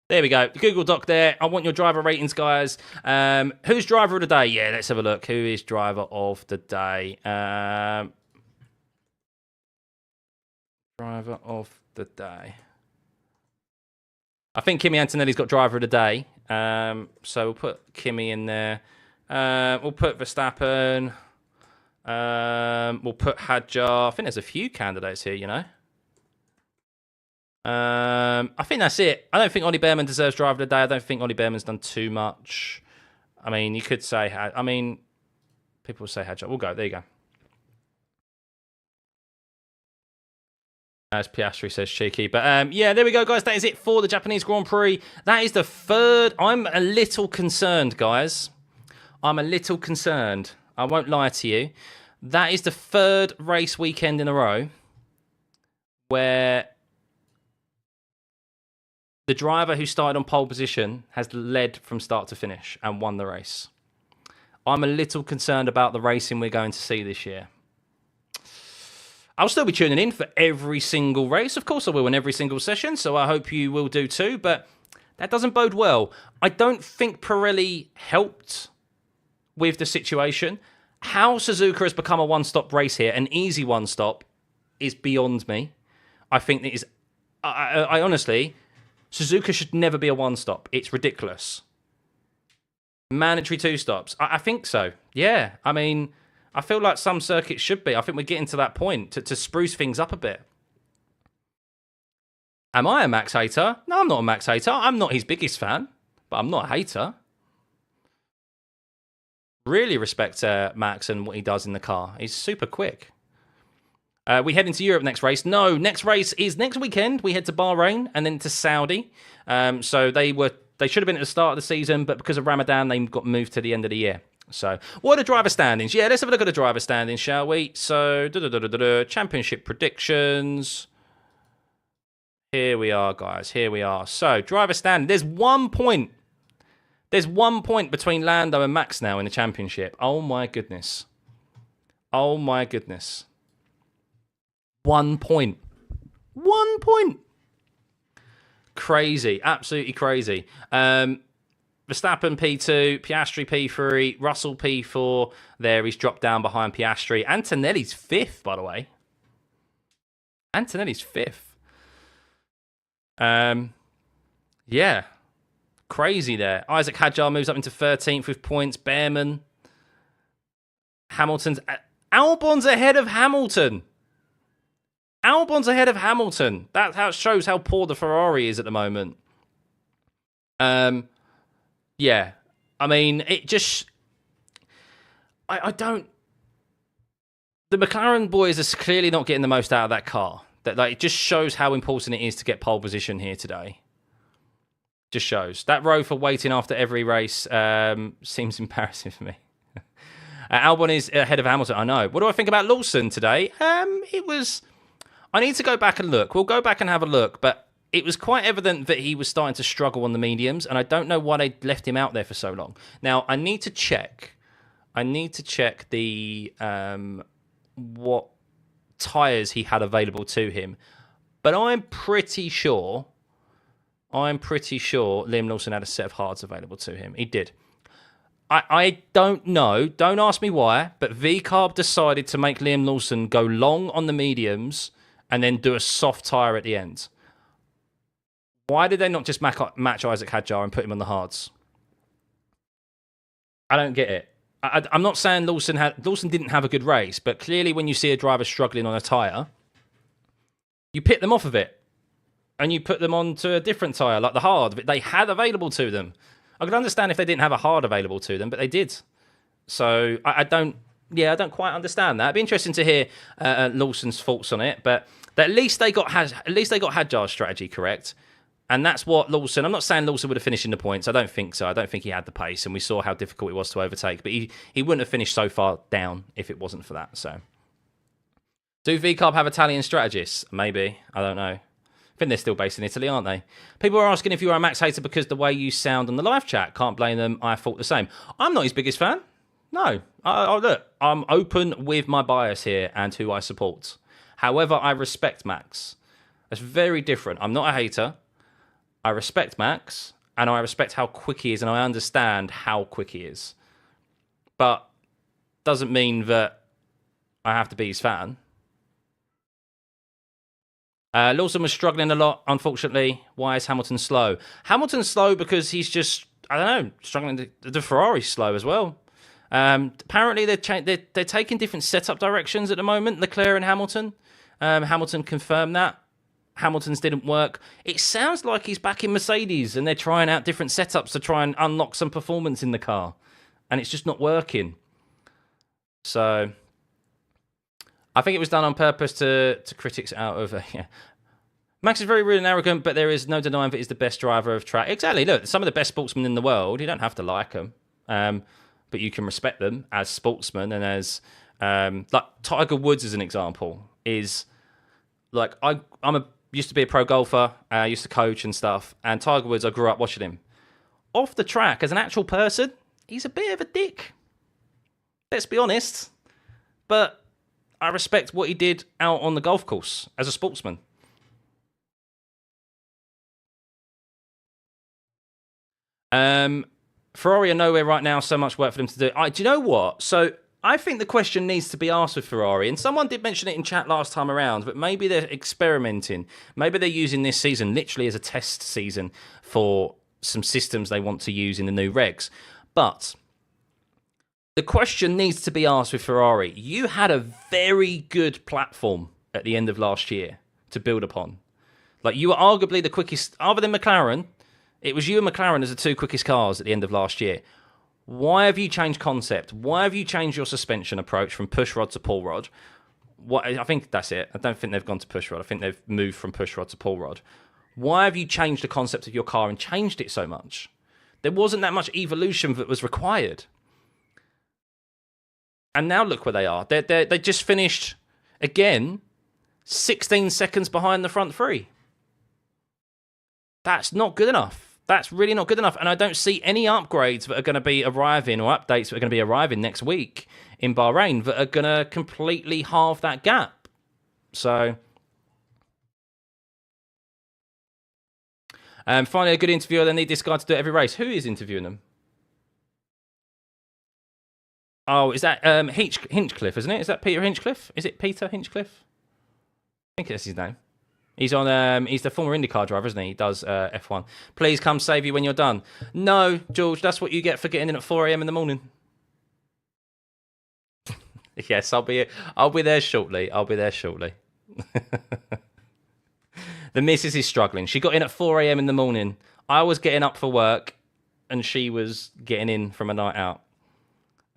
we go. The Google Doc there. I want your driver ratings, guys. Who's driver of the day? Yeah, let's have a look. Who is driver of the day? Driver of the day. I think Kimi Antonelli's got driver of the day. So we'll put Kimi in there. We'll put Verstappen. We'll put Hadjar. I think there's a few candidates here, you know. I think that's it. I don't think Ollie Behrman deserves driver of the day. I don't think Ollie Behrman's done too much. I mean, you could say... I mean, people will say Hadjar. We'll go. There you go. As Piastri says, cheeky. But yeah, there we go, guys. That is it for the Japanese Grand Prix. That is the 3rd. I'm a little concerned, guys. I'm a little concerned. I won't lie to you. That is the 3rd race weekend in a row where the driver who started on pole position has led from start to finish and won the race. I'm a little concerned about the racing we're going to see this year. I'll still be tuning in for every single race. Of course I will in every single session, so I hope you will do too, but that doesn't bode well. I don't think Pirelli helped with the situation. How Suzuka has become a one-stop race here, an easy one-stop, is beyond me. I think it is... I honestly... Suzuka should never be a one-stop. It's ridiculous. Mandatory 2 stops. I think so. Yeah, I mean... I feel like some circuits should be. I think we're getting to that point to spruce things up a bit. Am I a Max hater? No, I'm not a Max hater. I'm not his biggest fan, but I'm not a hater. Really respect Max and what he does in the car. He's super quick. We head into Europe next race. No, next race is next weekend. We head to Bahrain and then to Saudi. So they should have been at the start of the season, but because of Ramadan, they got moved to the end of the year. So, what are the driver standings? Yeah, let's have a look at the driver standings, shall we? So, championship predictions. Here we are, guys. Here we are. So, driver standing. There's 1 point. There's 1 point between Lando and Max now in the championship. Oh, my goodness. Oh, my goodness. 1 point. 1 point. Crazy. Absolutely crazy. Verstappen P2, Piastri P3, Russell P4. There, he's dropped down behind Piastri. Antonelli's 5th, by the way. Antonelli's 5th. Yeah. Crazy there. Isaac Hadjar moves up into 13th with points. Behrman. Hamilton's... Albon's ahead of Hamilton. Albon's ahead of Hamilton. That's how it shows how poor the Ferrari is at the moment. Yeah, I mean, it just... I don't... The McLaren boys are clearly not getting the most out of that car. Like, it just shows how important it is to get pole position here today. Just shows. That row for waiting after every race seems embarrassing for me. Albon is ahead of Hamilton, I know. What do I think about Lawson today? It was... I need to go back and look. We'll go back and have a look, but... It was quite evident that he was starting to struggle on the mediums, and I don't know why they left him out there for so long. Now, I need to check. I need to check the what tyres he had available to him. But I'm pretty sure Liam Lawson had a set of hards available to him. He did. I don't know. Don't ask me why, but VCarb decided to make Liam Lawson go long on the mediums and then do a soft tyre at the end. Why did they not just match Isaac Hadjar and put him on the hards? I don't get it. I'm not saying Lawson didn't have a good race, but clearly when you see a driver struggling on a tyre, you pick them off of it and you put them onto a different tyre, like the hard that they had available to them. I could understand if they didn't have a hard available to them, but they did. So I don't quite understand that. It'd be interesting to hear Lawson's thoughts on it, but at least they got Hadjar's strategy correct. And that's what Lawson... I'm not saying Lawson would have finished in the points. I don't think so. I don't think he had the pace. And we saw how difficult it was to overtake. But he wouldn't have finished so far down if it wasn't for that. So, do VCarb have Italian strategists? Maybe. I don't know. I think they're still based in Italy, aren't they? People are asking if you are a Max hater because the way you sound on the live chat. Can't blame them. I thought the same. I'm not his biggest fan. No. Look, I'm open with my bias here and who I support. However, I respect Max. That's very different. I'm not a hater. I respect Max, and I respect how quick he is, and I understand how quick he is. But doesn't mean that I have to be his fan. Lawson was struggling a lot, unfortunately. Why is Hamilton slow? Hamilton's slow because he's just, I don't know, struggling. The Ferrari's slow as well. Apparently, they're taking different setup directions at the moment, Leclerc and Hamilton. Hamilton confirmed that. Hamilton's didn't work. It sounds like he's back in Mercedes and they're trying out different setups to try and unlock some performance in the car. And it's just not working. So, I think it was done on purpose to critics out of... yeah. Max is very rude and arrogant, but there is no denying that he's the best driver of track. Exactly, look, some of the best sportsmen in the world, you don't have to like them. But you can respect them as sportsmen and as... like, Tiger Woods, as an example, is... Like, used to be a pro golfer, used to coach and stuff, and Tiger Woods, I grew up watching him. Off the track, as an actual person, he's a bit of a dick. Let's be honest. But I respect what he did out on the golf course as a sportsman. Ferrari are nowhere right now, so much work for them to do. Do you know what? So I think the question needs to be asked with Ferrari, and someone did mention it in chat last time around, but maybe they're experimenting. Maybe they're using this season literally as a test season for some systems they want to use in the new regs. But the question needs to be asked with Ferrari. You had a very good platform at the end of last year to build upon. Like, you were arguably the quickest, other than McLaren, it was you and McLaren as the two quickest cars at the end of last year. Why have you changed concept? Why have you changed your suspension approach from push rod to pull rod? I think that's it. I don't think they've gone to push rod. I think they've moved from push rod to pull rod. Why have you changed the concept of your car and changed it so much? There wasn't that much evolution that was required. And now look where they are. They just finished, again, 16 seconds behind the front three. That's not good enough. That's really not good enough. And I don't see any upgrades that are going to be arriving or updates that are going to be arriving next week in Bahrain that are going to completely halve that gap. So, finally, a good interviewer. They need this guy to do it every race. Who is interviewing them? Oh, is that Hinchcliffe, isn't it? Is that Peter Hinchcliffe? Is it Peter Hinchcliffe? I think that's his name. He's on. He's the former IndyCar driver, isn't he? He does F1. Please come save you when you're done. No, George, that's what you get for getting in at 4 a.m. in the morning. Yes, I'll be there shortly. I'll be there shortly. The missus is struggling. She got in at 4 a.m. in the morning. I was getting up for work, and she was getting in from a night out.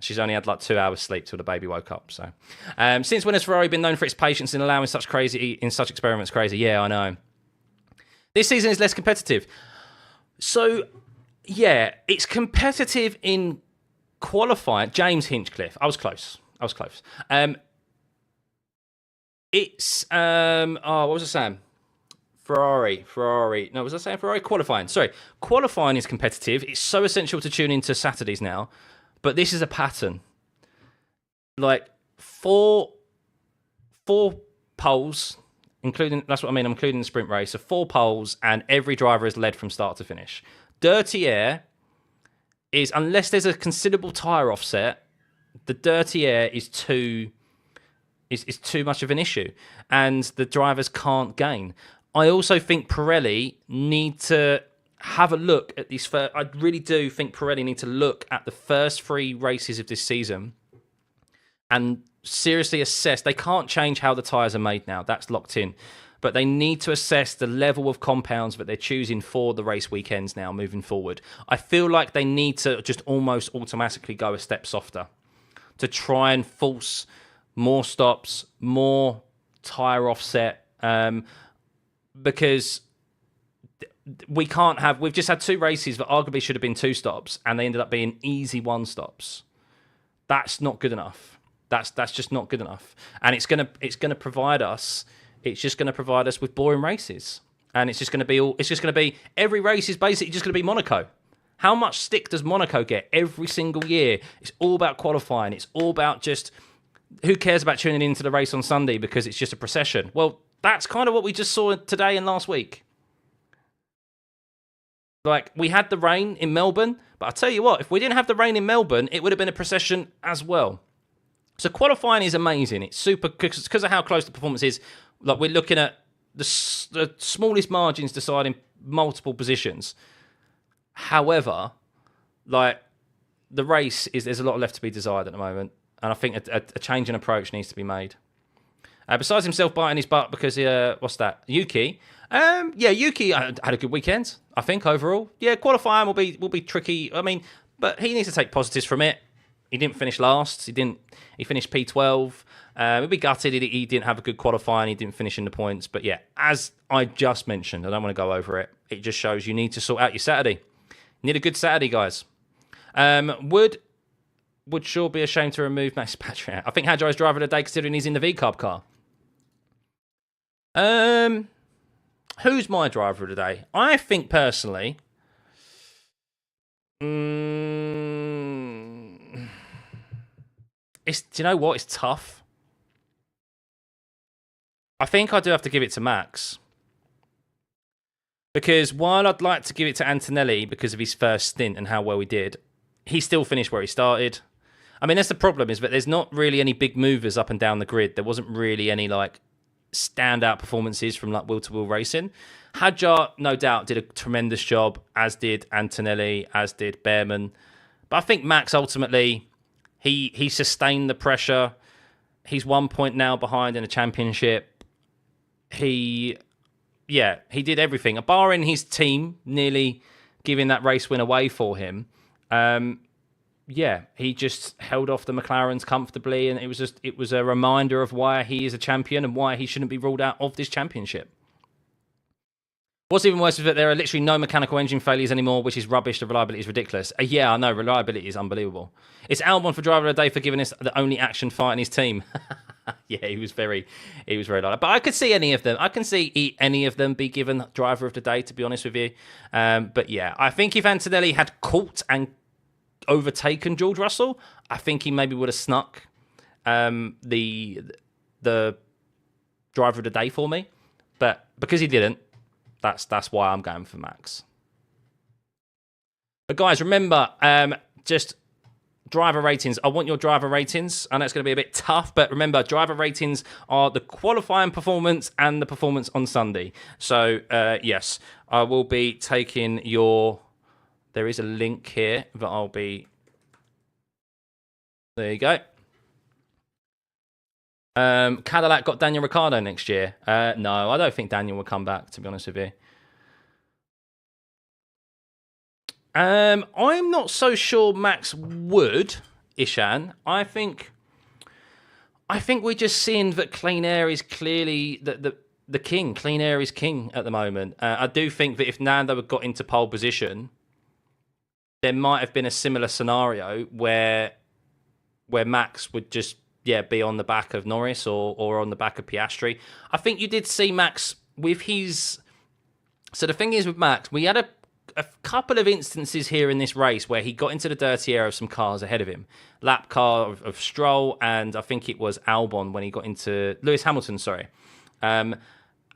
She's only had like 2 hours sleep till the baby woke up. So, since when has Ferrari been known for its patience in allowing such experiments? Crazy, yeah, I know. This season is less competitive. So, yeah, it's competitive in qualifying. James Hinchcliffe, I was close. It's what was I saying? Ferrari. No, was I saying Ferrari? Qualifying. Sorry, qualifying is competitive. It's so essential to tune into Saturdays now. But this is a pattern. Like four poles, including the sprint race. So 4 poles, and every driver is led from start to finish. Dirty air is, unless there's a considerable tyre offset, the dirty air is too much of an issue, and the drivers can't gain. I also think Pirelli need to have a look at these first. I really do think Pirelli need to look at the first 3 races of this season and seriously assess. They can't change how the tyres are made now. That's locked in. But they need to assess the level of compounds that they're choosing for the race weekends now moving forward. I feel like they need to just almost automatically go a step softer to try and force more stops, more tyre offset, because we can't have. We've just had 2 races that arguably should have been 2 stops, and they ended up being easy 1 stops. That's not good enough. That's just not good enough. And it's gonna provide us. It's just gonna provide us with boring races, and it's just gonna be every race is basically just gonna be Monaco. How much stick does Monaco get every single year? It's all about qualifying. It's all about just who cares about tuning into the race on Sunday because it's just a procession. Well, that's kind of what we just saw today and last week. Like, we had the rain in Melbourne, but I tell you what, if we didn't have the rain in Melbourne, it would have been a procession as well. So qualifying is amazing. It's super, because of how close the performance is. Like, we're looking at the smallest margins deciding multiple positions. However, like, the race there's a lot left to be desired at the moment, and I think a change in approach needs to be made. Besides himself biting his butt because what's that? Yuki. Yuki had a good weekend, I think, overall. Yeah, qualifying will be tricky. I mean, but he needs to take positives from it. He didn't finish last. He finished P12. He'd be gutted he didn't have a good qualifying. He didn't finish in the points. But yeah, as I just mentioned, I don't want to go over it. It just shows you need to sort out your Saturday. You need a good Saturday, guys. Would sure be ashamed to remove Max Patrick. I think Hadjar's driver of the day, considering he's in the V-Carb car. Who's my driver of the day? I think personally, do you know what? It's tough. I think I do have to give it to Max. Because while I'd like to give it to Antonelli because of his first stint and how well he did, he still finished where he started. I mean, that's the problem, is that there's not really any big movers up and down the grid. There wasn't really any, like, standout performances from, like, wheel-to-wheel racing. Hadjar, no doubt, did a tremendous job, as did Antonelli, as did Behrman. But I think Max, ultimately, he sustained the pressure. He's 1 point now behind in the championship. He did everything. Barring his team nearly giving that race win away for him, he just held off the McLarens comfortably, and it was a reminder of why he is a champion and why he shouldn't be ruled out of this championship. What's even worse is that there are literally no mechanical engine failures anymore, which is rubbish. The reliability is ridiculous. Yeah, I know. Reliability is unbelievable. It's Albon for driver of the day for giving us the only action fight in his team. Yeah, he was very like. But I could see any of them. I can see any of them be given driver of the day, to be honest with you. But yeah, I think if Antonelli had caught and overtaken George Russell, I think he maybe would have snuck the driver of the day for me. But because he didn't, that's why I'm going for Max. But guys, remember, just driver ratings. I want your driver ratings. I know it's going to be a bit tough, but remember, driver ratings are the qualifying performance and the performance on Sunday. So, yes, I will be taking your... There is a link here that I'll be... There you go. Cadillac got Daniel Ricciardo next year. No, I don't think Daniel will come back, to be honest with you. I'm not so sure Max would, Ishan. I think we're just seeing that clean air is clearly the king. Clean air is king at the moment. I do think that if Nando had got into pole position, there might have been a similar scenario where Max would just be on the back of Norris or on the back of Piastri. I think you did see Max with his... So the thing is with Max, we had a couple of instances here in this race where he got into the dirty air of some cars ahead of him. Lap car of Stroll, and I think it was Albon when he got into... Lewis Hamilton, sorry.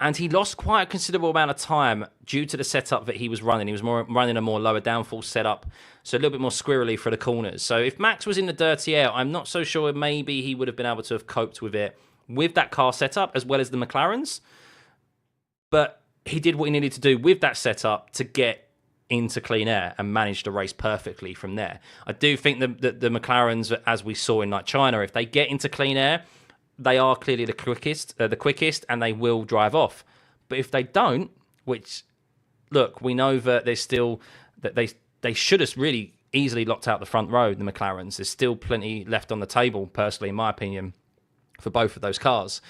And he lost quite a considerable amount of time due to the setup that he was running. He was running a more lower downforce setup, so a little bit more squirrely for the corners. So if Max was in the dirty air, I'm not so sure maybe he would have been able to have coped with it with that car setup as well as the McLarens. But he did what he needed to do with that setup to get into clean air and manage the race perfectly from there. I do think that the McLarens, as we saw in like China, if they get into clean air, they are clearly the quickest, and they will drive off. But if they don't, which, look, we know that there's still that they should have really easily locked out the front row, the McLarens. There's still plenty left on the table, personally, in my opinion, for both of those cars.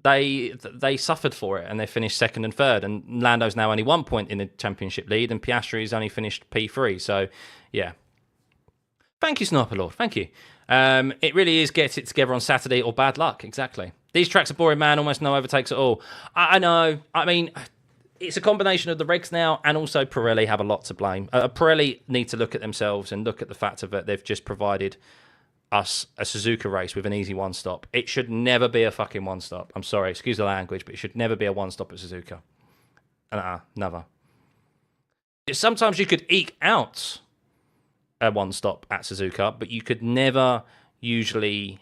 They suffered for it, and they finished second and third. And Lando's now only 1 point in the championship lead, and Piastri's only finished P3. So, yeah. Thank you, Sniper Lord. Thank you. It really is get it together on Saturday or bad luck. Exactly. These tracks are boring, man. Almost no overtakes at all. I know. I mean, it's a combination of the regs now, and also Pirelli have a lot to blame. Pirelli need to look at themselves and look at the fact that they've just provided us a Suzuka race with an easy one-stop. It should never be a fucking one-stop. I'm sorry, excuse the language, but it should never be a one-stop at Suzuka. Never. Sometimes you could eke out a one-stop at Suzuka, but you could never usually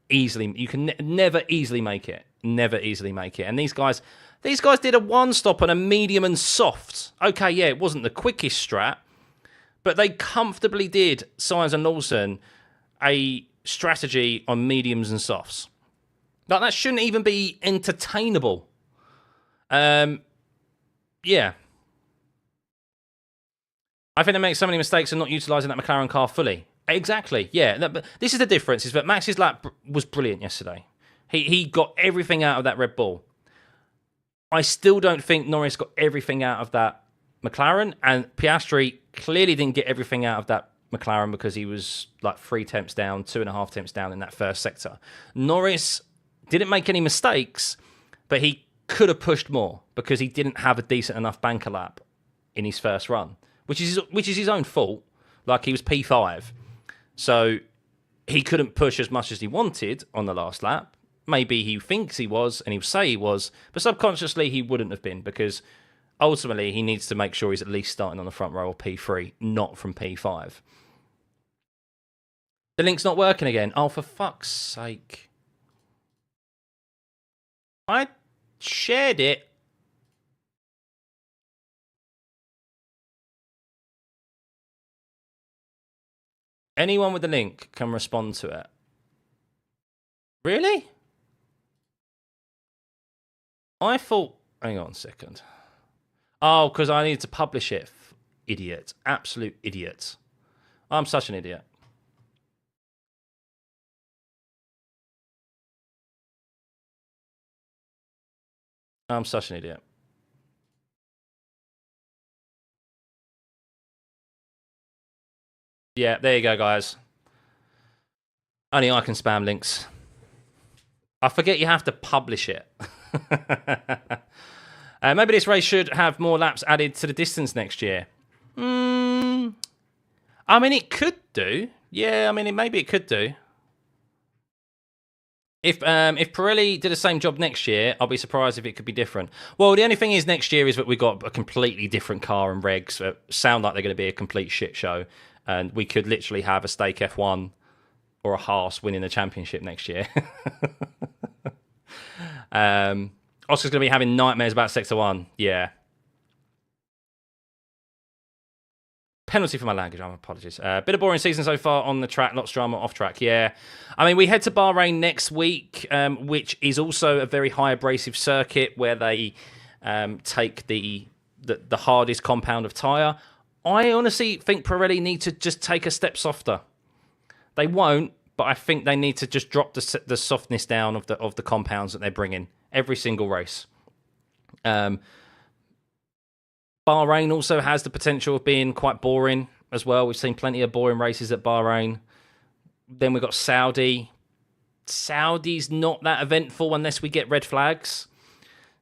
easily... You can never easily make it. Never easily make it. And these guys did a one-stop on a medium and soft. Okay, yeah, it wasn't the quickest strat, but they comfortably did, Sainz and Lawson, a strategy on mediums and softs. Like, that shouldn't even be entertainable. Yeah. I think they make so many mistakes in not utilising that McLaren car fully. Exactly, yeah. But this is the difference, is that Max's lap was brilliant yesterday. He got everything out of that Red Bull. I still don't think Norris got everything out of that McLaren, and Piastri clearly didn't get everything out of that McLaren because he was like 3 tenths down, 2.5 tenths down in that first sector. Norris didn't make any mistakes, but he could have pushed more because he didn't have a decent enough banker lap in his first run, which is his own fault. Like, he was P5, so he couldn't push as much as he wanted on the last lap. Maybe he thinks he was, and he'll say he was, but subconsciously he wouldn't have been, because ultimately he needs to make sure he's at least starting on the front row or P3, not from P5. The link's not working again. Oh, for fuck's sake. I shared it. Anyone with the link can respond to it. Really? I thought... Hang on a second. Oh, because I needed to publish it. Idiot. Absolute idiot. I'm such an idiot. I'm such an idiot. Yeah, there you go, guys. Only I can spam links. I forget you have to publish it. Maybe this race should have more laps added to the distance next year. I mean, it could do. Yeah, I mean, maybe it could do. If Pirelli did the same job next year, I'll be surprised if it could be different. Well, the only thing is next year is that we've got a completely different car and regs that sound like they're going to be a complete shit show. And we could literally have a Stake F1 or a Haas winning the championship next year. Oscar's going to be having nightmares about Sector 1. Yeah. Penalty for my language, my apologies. Bit of boring season so far on the track, lots of drama off track, yeah. I mean, we head to Bahrain next week, which is also a very high abrasive circuit where they take the hardest compound of tyre. I honestly think Pirelli need to just take a step softer. They won't, but I think they need to just drop the softness down of the compounds that they're bringing every single race. Bahrain also has the potential of being quite boring as well. We've seen plenty of boring races at Bahrain. Then we've got Saudi. Saudi's not that eventful unless we get red flags.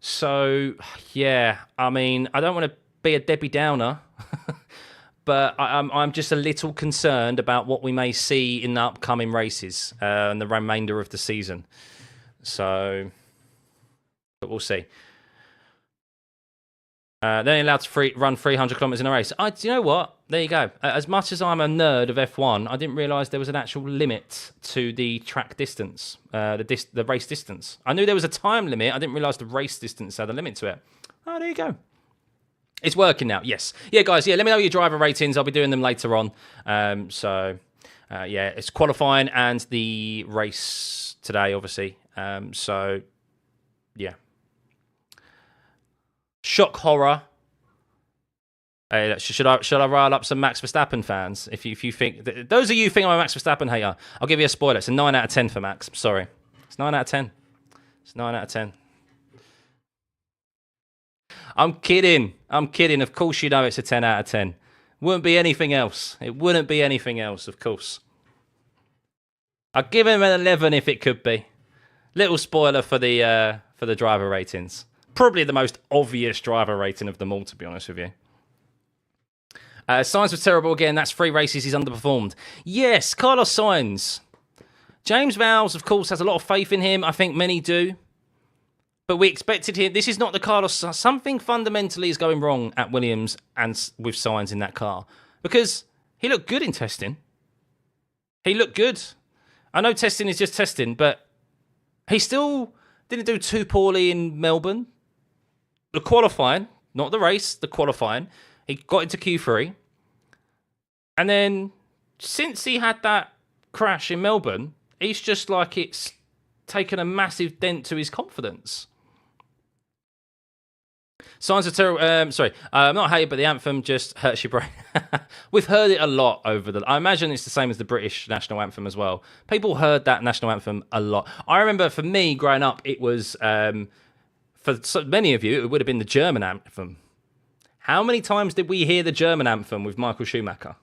So, yeah, I mean, I don't want to be a Debbie Downer, but I'm just a little concerned about what we may see in the upcoming races and the remainder of the season. So, but we'll see. They're only allowed to run 300 kilometers in a race. Do you know what? There you go. As much as I'm a nerd of F1, I didn't realise there was an actual limit to the track distance, the race distance. I knew there was a time limit. I didn't realise the race distance had a limit to it. Oh, there you go. It's working now. Yes. Yeah, guys. Yeah, let me know your driver ratings. I'll be doing them later on. Yeah, it's qualifying and the race today, obviously. So, yeah. Shock horror. Hey, should I rile up some Max Verstappen fans? If you think those of you think I'm a Max Verstappen hater, I'll give you a spoiler. It's a 9 out of 10 for Max. I'm sorry, it's 9 out of 10. It's 9 out of 10. I'm kidding. I'm kidding. Of course, you know it's a 10 out of 10. Wouldn't be anything else. It wouldn't be anything else. Of course. I'd give him an 11 if it could be. Little spoiler for the driver ratings. Probably the most obvious driver rating of them all, to be honest with you. Sainz was terrible again. That's 3 races he's underperformed. Yes, Carlos Sainz. James Vowles, of course, has a lot of faith in him. I think many do. But we expected him. This is not the Carlos. Something fundamentally is going wrong at Williams and with Sainz in that car. Because he looked good in testing. He looked good. I know testing is just testing, but he still didn't do too poorly in Melbourne. The qualifying, not the race, the qualifying. He got into Q3. And then, since he had that crash in Melbourne, he's just like it's taken a massive dent to his confidence. Signs of terrible. I'm not hating, but the anthem just hurts your brain. We've heard it a lot over the. I imagine it's the same as the British national anthem as well. People heard that national anthem a lot. I remember for me growing up, it was for so many of you, it would have been the German anthem. How many times did we hear the German anthem with Michael Schumacher?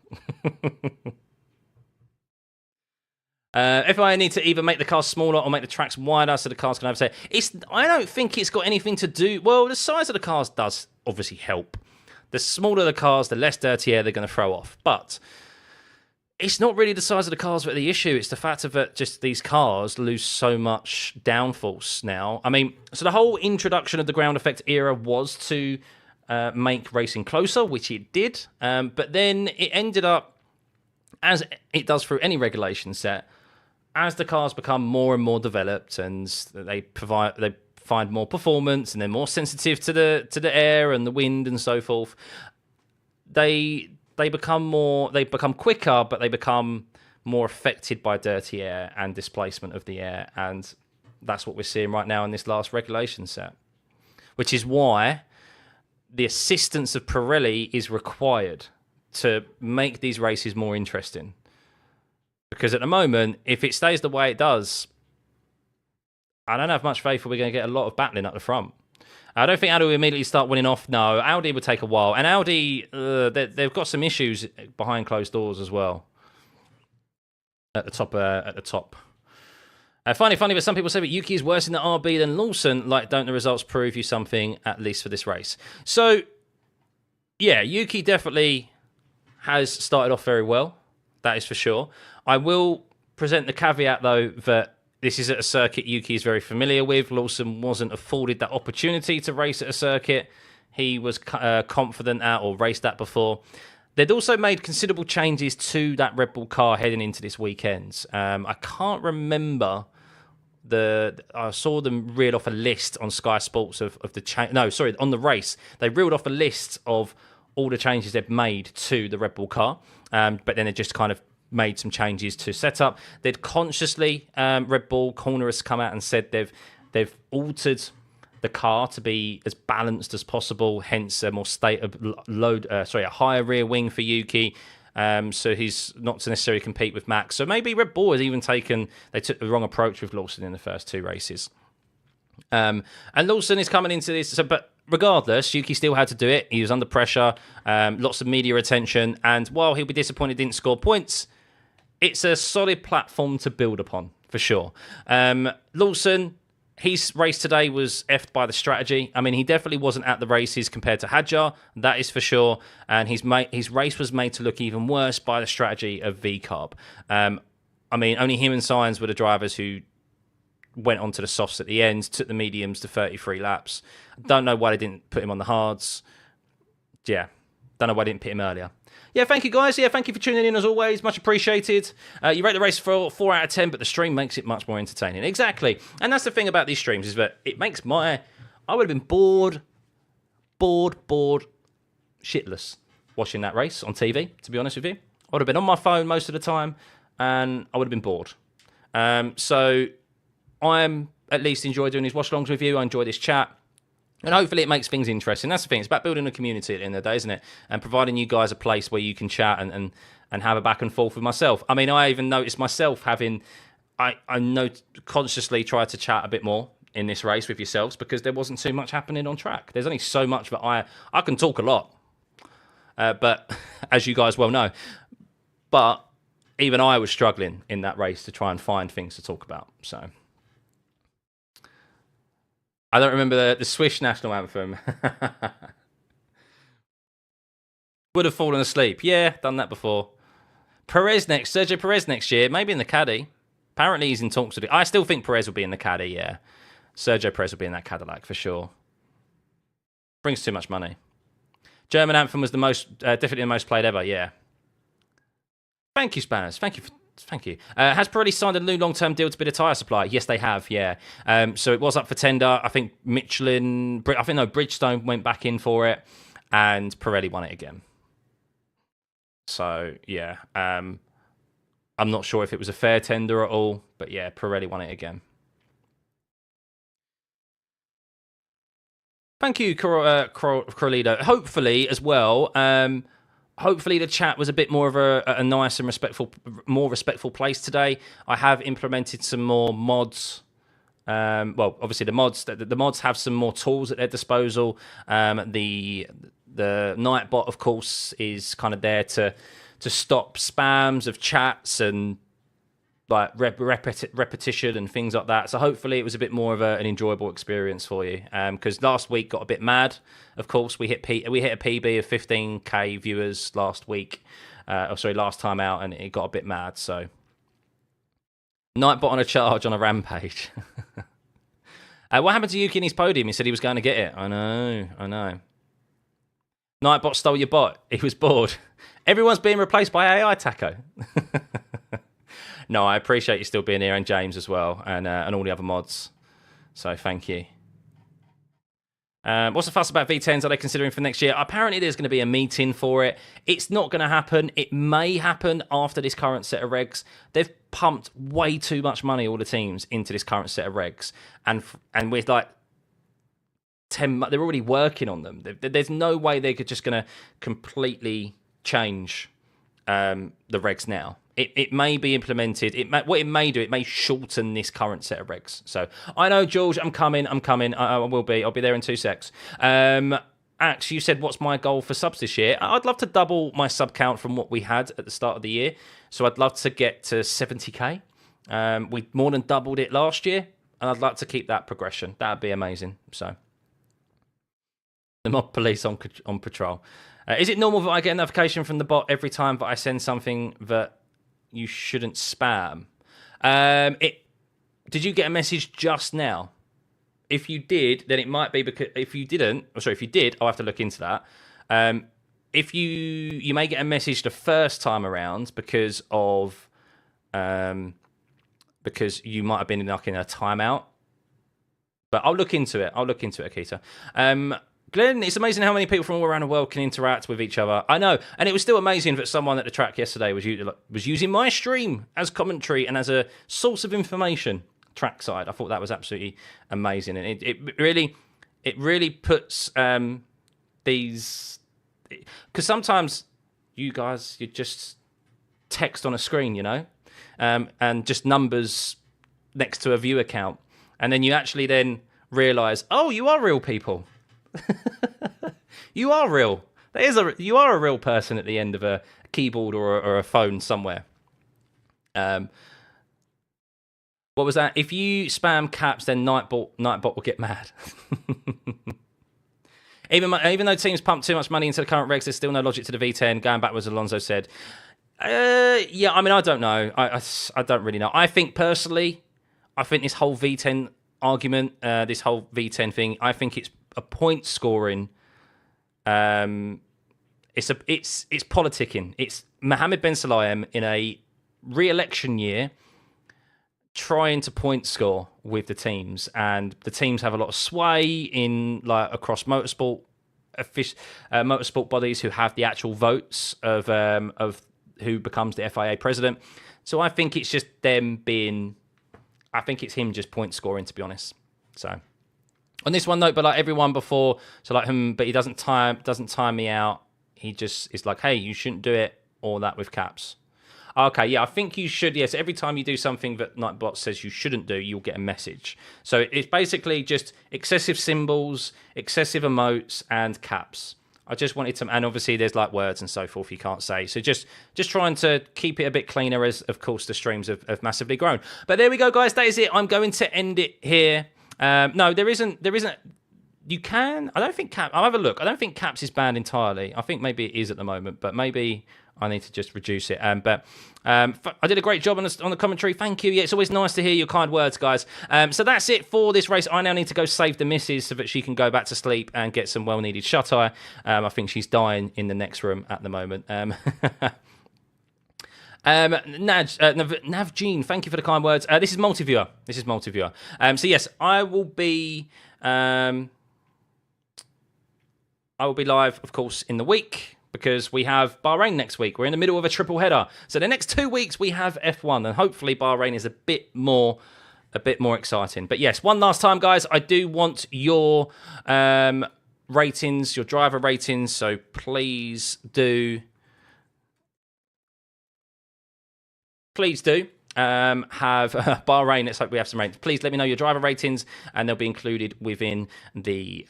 If I need to either make the cars smaller or make the tracks wider so the cars can overtake, I don't think it's got anything to do. Well, the size of the cars does obviously help. The smaller the cars, the less dirty air they're going to throw off. But it's not really the size of the cars that are the issue. It's the fact that just these cars lose so much downforce now. I mean, so the whole introduction of the ground effect era was to make racing closer, which it did. But then it ended up, as it does through any regulation set, as the cars become more and more developed and they find more performance and they're more sensitive to the air and the wind and so forth, they become quicker, but they become more affected by dirty air and displacement of the air, and that's what we're seeing right now in this last regulation set, which is why the assistance of Pirelli is required to make these races more interesting. Because at the moment, if it stays the way it does, I don't have much faith that we're going to get a lot of battling up the front. I don't think Audi will immediately start winning off. No, Audi would take a while. And Audi, they've got some issues behind closed doors as well. At the top. Funny, but some people say that Yuki is worse in the RB than Lawson. Like, don't the results prove you something, at least for this race? So, yeah, Yuki definitely has started off very well. That is for sure. I will present the caveat, though, that this is at a circuit Yuki is very familiar with. Lawson wasn't afforded that opportunity to race at a circuit he was confident at or raced at before. They'd also made considerable changes to that Red Bull car heading into this weekend. I can't remember I saw them reel off a list on Sky Sports of the change. No, sorry, on the race they reeled off a list of all the changes they've made to the Red Bull car. But then they just kind of made some changes to setup. They'd consciously, Red Bull corner has come out and said they've altered the car to be as balanced as possible, hence a more a higher rear wing for Yuki, so he's not to necessarily compete with Max. So maybe Red Bull has even they took the wrong approach with Lawson in the first two races. And Lawson is coming into this, but regardless, Yuki still had to do it. He was under pressure, lots of media attention, and while he'll be disappointed he didn't score points, it's a solid platform to build upon, for sure. Lawson, his race today was effed by the strategy. I mean, he definitely wasn't at the races compared to Hadjar, that is for sure, and his race was made to look even worse by the strategy of VCarb. I mean, only him and Sainz were the drivers who went onto the softs at the end, took the mediums to 33 laps. Don't know why they didn't put him on the hards. Yeah, don't know why they didn't put him earlier. Yeah, thank you, guys. Yeah, thank you for tuning in, as always. Much appreciated. You rate the race for 4 out of 10, but the stream makes it much more entertaining. Exactly. And that's the thing about these streams, is that it makes I would have been bored, shitless watching that race on TV, to be honest with you. I would have been on my phone most of the time, and I would have been bored. So I'm at least enjoy doing these watch-alongs with you. I enjoy this chat. And hopefully it makes things interesting. That's the thing. It's about building a community at the end of the day, isn't it? And providing you guys a place where you can chat and have a back and forth with myself. I mean, I even noticed myself having... I consciously tried to chat a bit more in this race with yourselves because there wasn't too much happening on track. There's only so much that I can talk a lot. But as you guys well know. But even I was struggling in that race to try and find things to talk about. So... I don't remember the Swiss national anthem. Would have fallen asleep. Yeah, done that before. Sergio Perez next year, maybe in the caddy. Apparently he's in talks with it. I still think Perez will be in the caddy, yeah. Sergio Perez will be in that Cadillac for sure. Brings too much money. German anthem was definitely the most played ever, yeah. Thank you, Spanners. Thank you. Has Pirelli signed a new long-term deal to be the tyre supplier? Yes, they have, yeah. So it was up for tender. I think Bridgestone went back in for it, and Pirelli won it again. So, yeah. I'm not sure if it was a fair tender at all, but yeah, Pirelli won it again. Thank you, Corralido. Hopefully, as well... hopefully the chat was a bit more of a nice and more respectful place today. I have implemented some more mods. Well, obviously the mods have some more tools at their disposal. The Nightbot, of course, is kind of there to stop spams of chats and like repetition and things like that. So hopefully it was a bit more of an enjoyable experience for you. Because last week got a bit mad. Of course, we hit a PB of 15k viewers last week. Last time out, and it got a bit mad. So Nightbot on a charge on a rampage. What happened to Yuki in his podium? He said he was going to get it. I know. Nightbot stole your bot. He was bored. Everyone's being replaced by AI, Taco. No, I appreciate you still being here, and James as well, and all the other mods. So thank you. What's the fuss about V10s? Are they considering for next year? Apparently there's going to be a meeting for it. It's not going to happen. It may happen after this current set of regs. They've pumped way too much money, all the teams, into this current set of regs. And with like 10... They're already working on them. There's no way they're just going to completely change the regs now. It may be implemented. What it may do, it may shorten this current set of regs. So I know, George, I'm coming. I will be. I'll be there in 2 secs. Ax, you said, what's my goal for subs this year? I'd love to double my sub count from what we had at the start of the year. So I'd love to get to 70k. We more than doubled it last year, and I'd like to keep that progression. That'd be amazing. So the mob police on patrol. Is it normal that I get a notification from the bot every time that I send something that you shouldn't spam? Did you get a message just now? If you did, then it might be because if you didn't, if you did, I'll have to look into that. If you may get a message the first time around because of because you might have been like in a timeout. But I'll look into it. Akita. Glenn, it's amazing how many people from all around the world can interact with each other. I know, and it was still amazing that someone at the track yesterday was using my stream as commentary and as a source of information. Trackside, I thought that was absolutely amazing, and it really puts these, because sometimes you just text on a screen, and just numbers next to a viewer count, and then you actually then realise, oh, you are real people. You are real. You are a real person at the end of a keyboard or a phone somewhere. What was that? If you spam caps, then Nightbot will get mad. Even though teams pump too much money into the current regs, there's still no logic to the V10. Going backwards, Alonso said. Yeah, I mean, I don't know. I don't really know. I think personally, this whole V10 argument, this whole V10 thing, I think it's a point scoring. It's politicking. It's Mohammed Ben Sulayem in a re-election year, trying to point score with the teams, and the teams have a lot of sway in across motorsport bodies who have the actual votes of who becomes the FIA president. So I think it's just them being. I think it's him just point scoring, to be honest. So on this one note, but like everyone before, so like him, but he doesn't time me out. He just is like, hey, you shouldn't do it or that with caps. Okay, yeah, I think you should. Yes, every time you do something that Nightbot says you shouldn't do, you'll get a message. So it's basically just excessive symbols, excessive emotes, and caps. I just wanted to, and obviously there's like words and so forth you can't say. So just trying to keep it a bit cleaner, as of course the streams have massively grown. But there we go, guys. That is it. I'm going to end it here. No, there isn't. You can. I don't think cap. I'll have a look. I don't think caps is banned entirely. I think maybe it is at the moment, but maybe I need to just reduce it. But I did a great job on the commentary. Thank you. Yeah, it's always nice to hear your kind words, guys. So that's it for this race. I now need to go save the missus so that she can go back to sleep and get some well-needed shut-eye. I think she's dying in the next room at the moment. Navjean, thank you for the kind words. This is multi-viewer. So yes, I will be live, of course, in the week, because we have Bahrain next week. We're in the middle of a triple header. So the next 2 weeks we have F1, and hopefully Bahrain is a bit more exciting. But yes, one last time, guys, I do want your ratings, your driver ratings. So please do have Bahrain. Let's hope we have some ratings. Please let me know your driver ratings, and they'll be included within the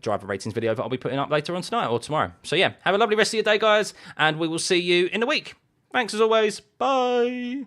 driver ratings video that I'll be putting up later on tonight or tomorrow. So yeah, have a lovely rest of your day, guys, and we will see you in the week. Thanks as always. Bye.